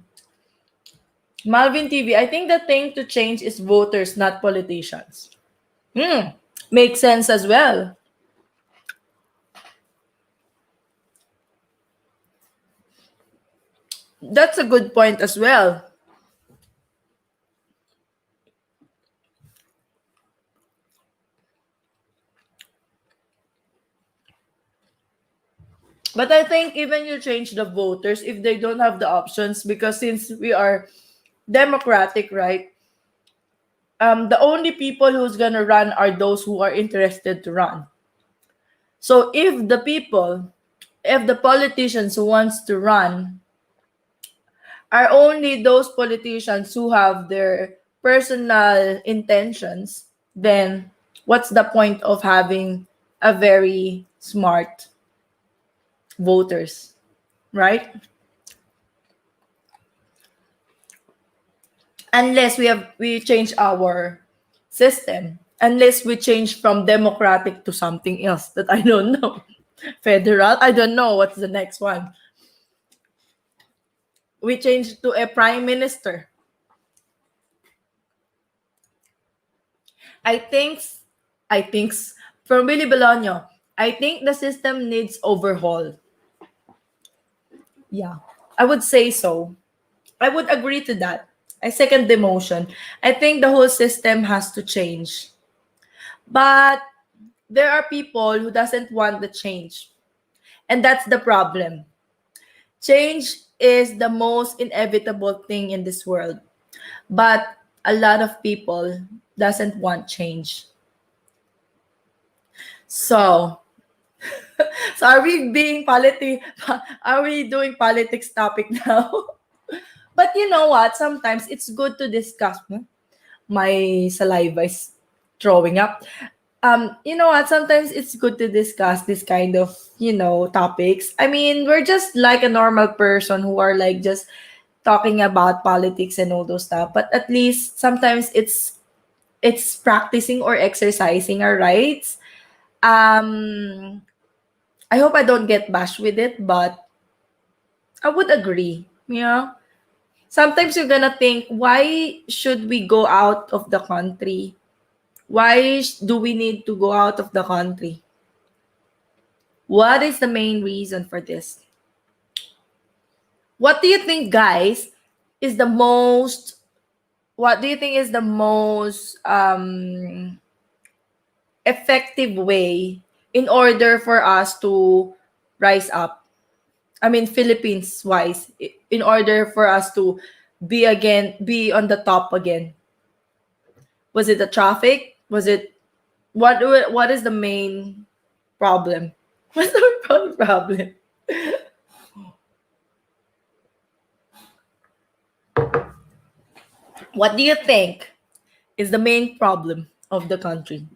Malvin TV, I think the thing to change is voters, not politicians. Hmm, makes sense as well. That's a good point as well. But I think even you change the voters if they don't have the options, because since we are democratic, right? The only people who's gonna run are those who are interested to run. So if the politicians who wants to run are only those politicians who have their personal intentions, then what's the point of having a very smart voters, right? Unless we change our system, unless we change from democratic to something else that I don't know. Federal, I don't know what's the next one. We change to a prime minister. I think, I think, from Billy Bologna, I think the system needs overhaul. Yeah, I would say so. I would agree to that. I second the motion. I think the whole system has to change. But there are people who doesn't want the change. And that's the problem. Change is the most inevitable thing in this world. But a lot of people doesn't want change. So, so are we being are we doing politics topic now? But you know what? Sometimes it's good to discuss. My saliva is throwing up. You know what? Sometimes it's good to discuss this kind of, topics. I mean, we're just like a normal person who are like just talking about politics and all those stuff. But at least sometimes it's practicing or exercising our rights. I hope I don't get bashed with it, but I would agree. Sometimes you're gonna think, why should we go out of the country? Why do we need to go out of the country? What is the main reason for this? What do you think, guys, is the most what do you think is the most effective way in order for us to rise up? I mean, Philippines wise, in order for us to be on the top again. Was it the traffic? Was it what is the main problem? What's the problem? What do you think is the main problem of the country?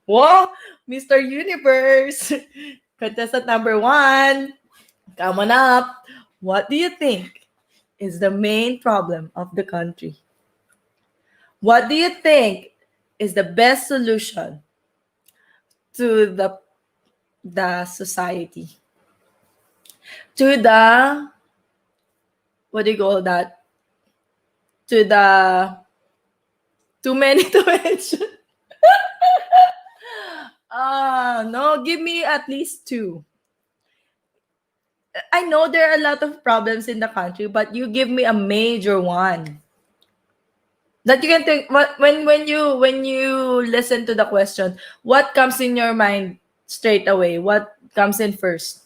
Whoa, Mr. Universe, contestant number one, come on up. What do you think is the main problem of the country? What do you think is the best solution to the society? To the what do you call that? To the too many to mention. No, give me at least two. I know there are a lot of problems in the country, but you give me a major one that you can think. When you listen to the question, what comes in your mind straight away? What comes in first?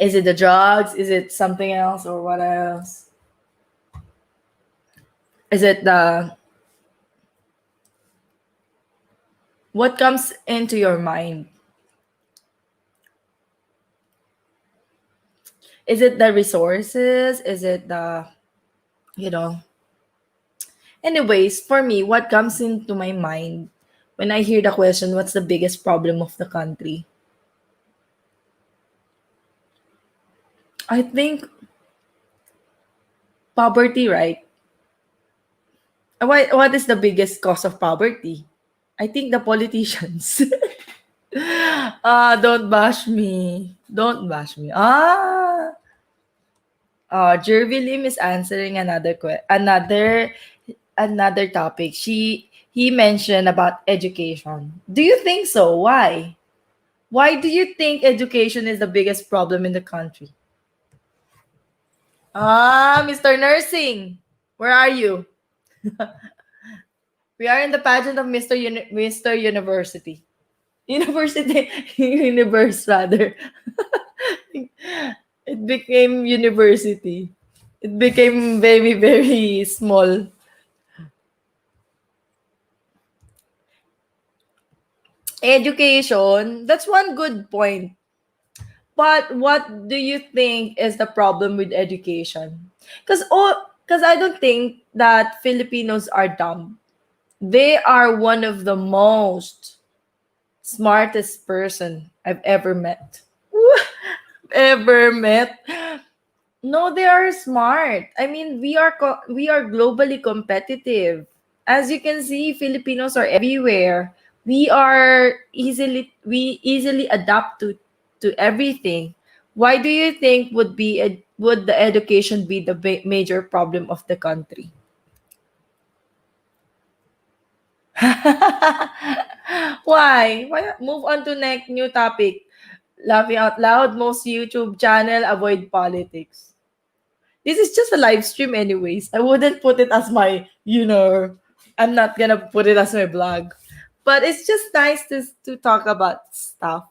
Is it the drugs? Is it something else, or what else? Is it the what comes into your mind? Is it the resources? Is it the you know? Anyways, for me, what comes into my mind when I hear the question, what's the biggest problem of the country? I think poverty, right? What is the biggest cause of poverty? I think the politicians. Don't bash me. Don't bash me. Jervy Lim is answering another topic. He mentioned about education. Do you think so? Why? Why do you think education is the biggest problem in the country? Mr. Nursing, where are you? We are in the pageant of Mr. University. University, universe rather. It became university. It became very, very small. Education, that's one good point. But what do you think is the problem with education? Because I don't think that Filipinos are dumb. They are one of the most smartest person I've ever met. Ever met. No, they are smart. I mean, we are globally competitive. As you can see, Filipinos are everywhere. We easily adapt to everything. Why do you think would the education be the major problem of the country? Why? Why not move on to next new topic? Laughing out loud, most YouTube channel avoid politics. This is just a live stream anyways. I wouldn't put it as I'm not gonna put it as my blog. But it's just nice to talk about stuff.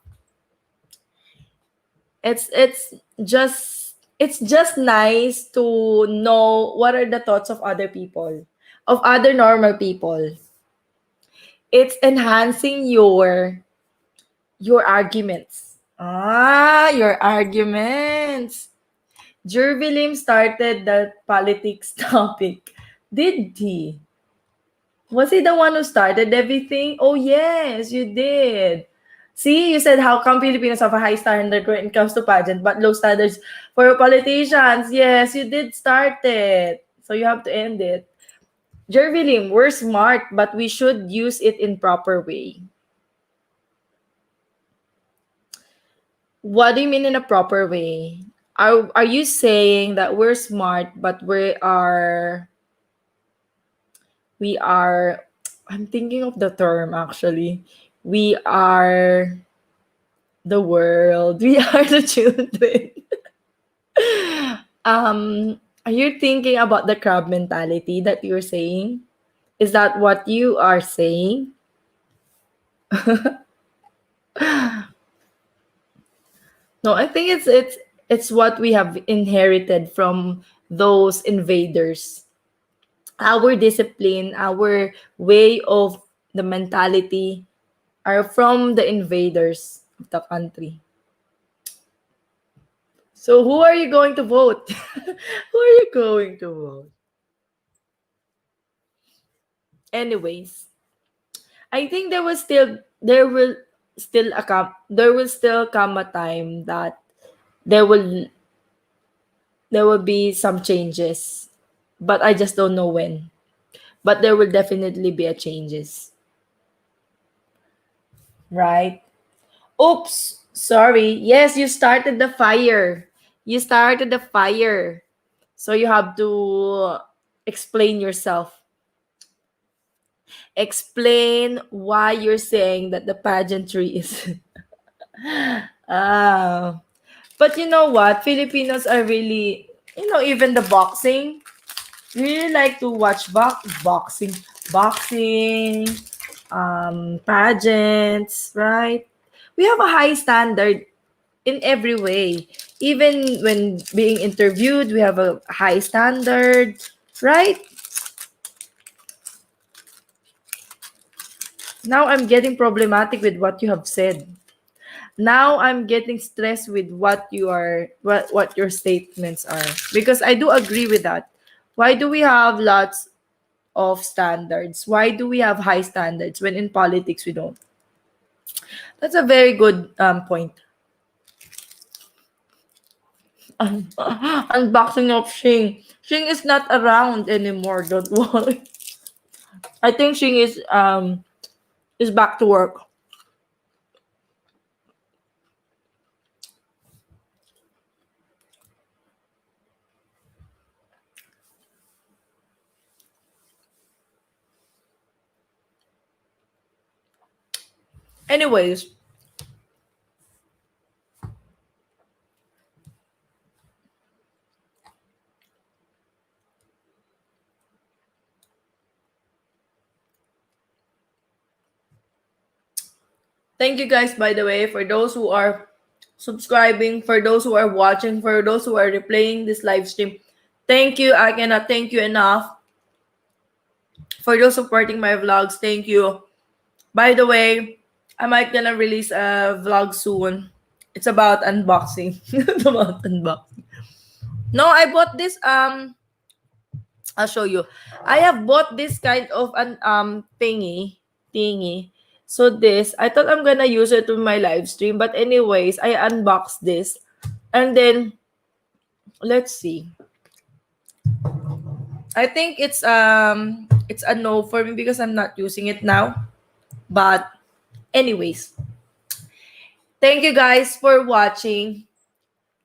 It's just nice to know what are the thoughts of other people, of other normal people. It's enhancing your arguments. Your arguments. Jervilim started that politics topic. Did he? Was he the one who started everything? Oh, yes, you did. See, you said how come Filipinos have a high standard when it comes to pageant, but low standards for politicians. Yes, you did start it. So you have to end it. Jervilim, we're smart, but we should use it in proper way. What do you mean in a proper way? Are you saying that we're smart, but we are I'm thinking of the term actually. We are the world. We are the children. Are you thinking about the crab mentality that you're saying? Is that what you are saying? No, I think it's what we have inherited from those invaders. Our discipline, our way of the mentality are from the invaders of the country. So who are you going to vote? Who are you going to vote? Anyways, I think there will still come a time that there will there will be some changes. But I just don't know when. But there will definitely be a changes. Right? Oops, sorry. Yes, you started the fire. You started the fire. So you have to explain yourself. Explain why you're saying that the pageantry is. Ah. But you know what? Filipinos are really, even the boxing, we really like to watch boxing, pageants, right? We have a high standard in every way. Even when being interviewed, we have a high standard, right? Now I'm getting problematic with what you have said. Now I'm getting stressed with what your statements are, because I do agree with that. Why do we have lots of standards? Why do we have high standards when in politics we don't? That's a very good point. Unboxing of Shing. Shing is not around anymore. Don't worry. I think Shing is back to work. Anyways, thank you guys, by the way, for those who are subscribing, for those who are watching, for those who are replaying this live stream. Thank you. I cannot thank you enough. For those supporting my vlogs, thank you. By the way, I might gonna release a vlog soon. It's about unboxing. It's about unboxing. No, I bought this I'll show you. I have bought this kind of an thingy. So this, I thought I'm gonna use it in my live stream, but anyways, I unboxed this, and then let's see. I think it's a no for me because I'm not using it now. But anyways, thank you guys for watching.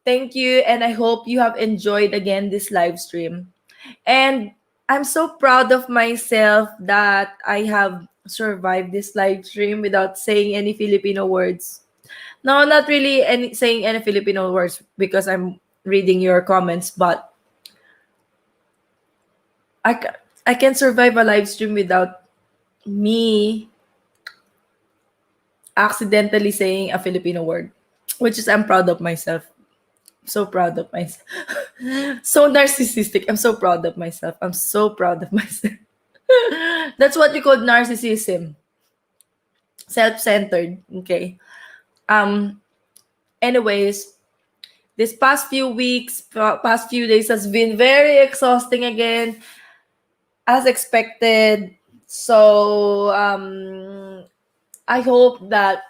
Thank you, and I hope you have enjoyed again this live stream. And I'm so proud of myself that I have survived this live stream without saying any Filipino words. No, not really saying any Filipino words because I'm reading your comments, but I, ca- I can survive a live stream without me accidentally saying a Filipino word, which is I'm proud of myself. So proud of myself. So narcissistic. I'm so proud of myself. I'm so proud of myself. That's what you call narcissism. Self-centered. Okay. Um. Anyways, This past few weeks, past few days has been very exhausting again, as expected. So I hope that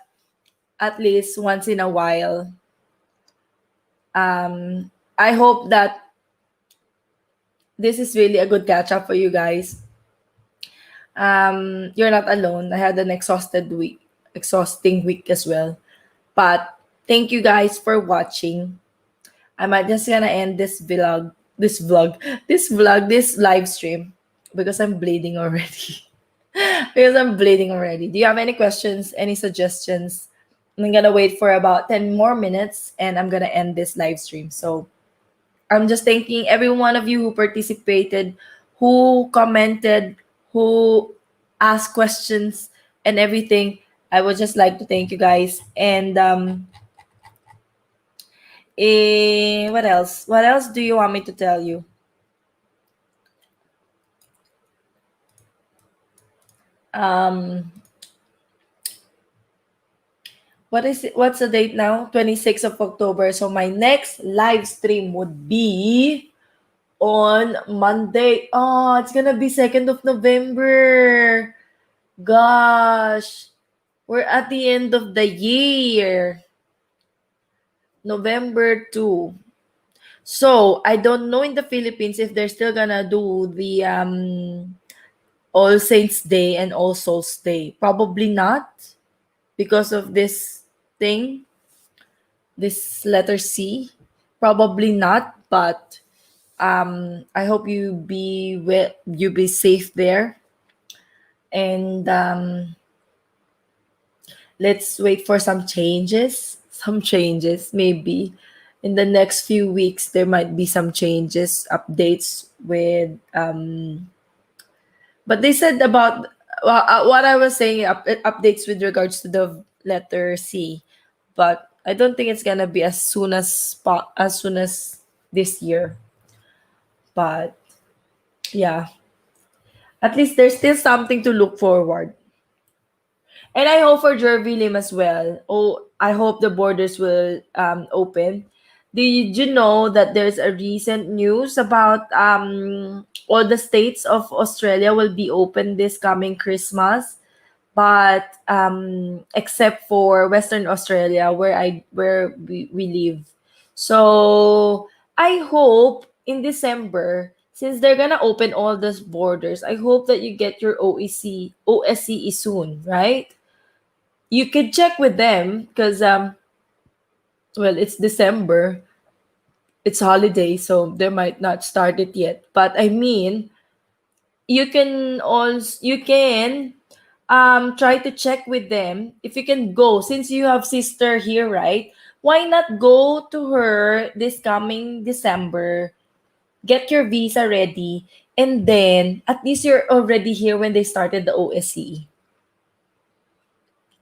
at least once in a while, I hope that this is really a good catch up for you guys. You're not alone. I had an exhausting week as well. But thank you guys for watching. I might just gonna end this live stream because I'm bleeding already. Because I'm bleeding already. Do you have any questions, any suggestions? I'm gonna wait for about 10 more minutes and I'm gonna end this live stream. So I'm just thanking every one of you who participated, who commented, who asked questions and everything. I would just like to thank you guys. And what else? What else do you want me to tell you? Um, what is it? What's the date now? 26th of October. So my next live stream would be on Monday. Oh, it's gonna be 2nd of November. Gosh, we're at the end of the year. November 2. So I don't know in the Philippines if they're still gonna do the All Saints Day and All Souls Day. Probably not because of this thing, this letter C. Probably not, but I hope you be safe there, and let's wait for some changes. Some changes, maybe in the next few weeks. There might be some changes, updates with. But they said about what I was saying, updates with regards to the letter C. But I don't think it's gonna be as soon as this year. But yeah, at least there's still something to look forward. And I hope for Jervilim as well. Oh, I hope the borders will open. Did you know that there's a recent news about all the states of Australia will be open this coming Christmas, but except for Western Australia where we live. So I hope in December, since they're gonna open all those borders, I hope that you get your OSCE soon, right? You could check with them because well, it's December, it's holiday, so they might not start it yet. But I mean, you can try to check with them if you can go, since you have sister here, right? Why not go to her this coming December, get your visa ready, and then at least you're already here when they started the OSCE.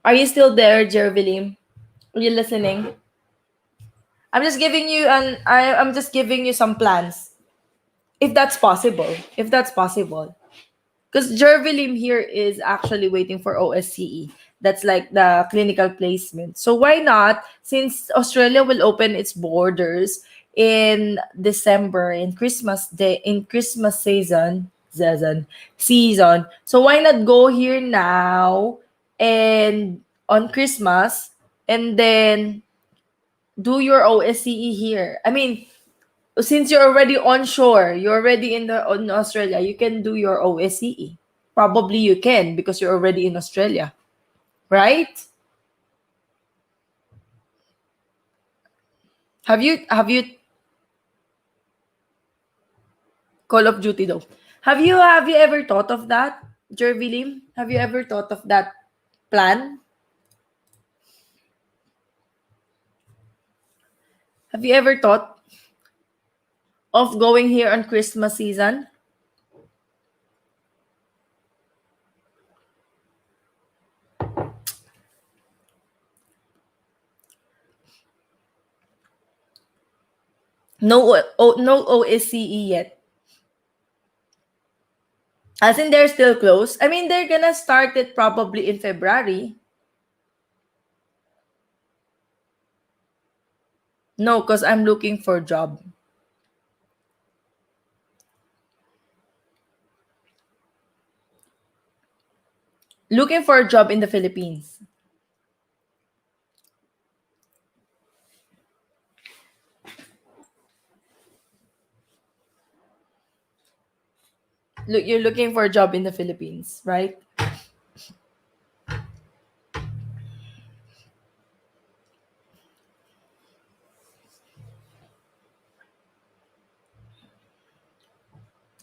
Are you still there, Jervilim? Are you listening? I'm just giving you some plans. If that's possible. If that's possible. Because Jervilim here is actually waiting for OSCE. That's like the clinical placement. So why not? Since Australia will open its borders in December, in Christmas season. So why not go here now and on Christmas and then do your OSCE here? I mean, since you're already onshore, you're already in Australia, you can do your OSCE. Probably you can because you're already in Australia, right? Have you Call of Duty though? Have you ever thought of that, Jervilim? Have you ever thought of that plan? Have you ever thought of going here on Christmas season? No OSCE yet. As in they're still close. I mean, they're gonna start it probably in February. No, because I'm looking for a job. Looking for a job in the Philippines. Look, you're looking for a job in the Philippines, right?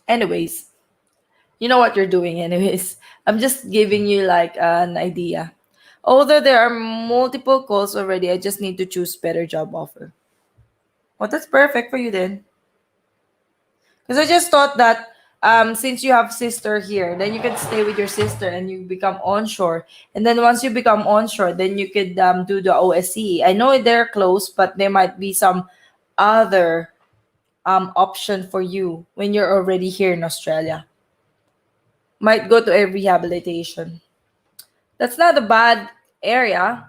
Anyways, you know what you're doing, anyways. I'm just giving you like an idea. Although there are multiple calls already, I just need to choose better job offer. Well, that's perfect for you then. Because I just thought that since you have sister here, then you can stay with your sister and you become onshore. And then once you become onshore, then you could do the OSCE. I know they're close, but there might be some other option for you when you're already here in Australia. Might go to a rehabilitation. That's not a bad area.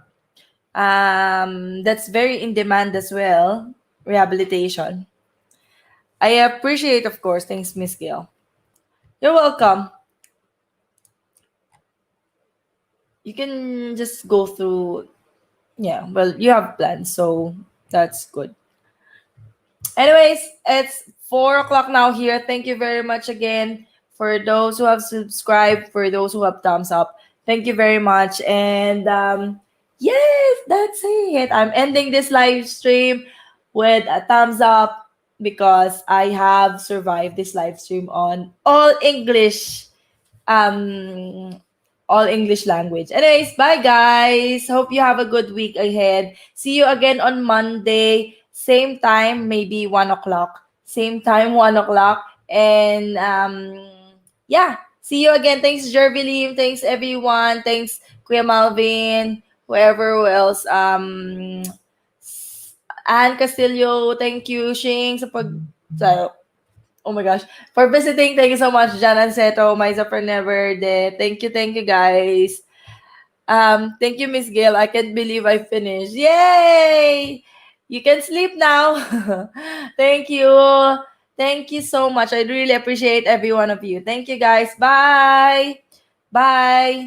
That's very in demand as well. Rehabilitation. I appreciate, of course. Thanks, Miss Gail. You're welcome. You can just go through. Yeah, well, you have plans, so that's good. Anyways, it's 4 o'clock now here. Thank you very much again for those who have subscribed, for those who have thumbs up. Thank you very much. And yes, that's it. I'm ending this live stream with a thumbs up because I have survived this live stream on um all English language. Anyways, bye guys. Hope you have a good week ahead. See you again on Monday. Same time, maybe 1 o'clock. Same time, 1 o'clock. And yeah. See you again. Thanks, Jervilim. Thanks everyone. Thanks, Kuya Malvin. Whoever else. Anne Castillo. Thank you, Shing, sa oh my gosh. For visiting, thank you so much, Jan Anseto, Maisa for Never Dead. Thank you guys. Thank you, Miss Gail. I can't believe I finished. Yay! You can sleep now. Thank you. Thank you so much. I really appreciate every one of you. Thank you guys. Bye. Bye.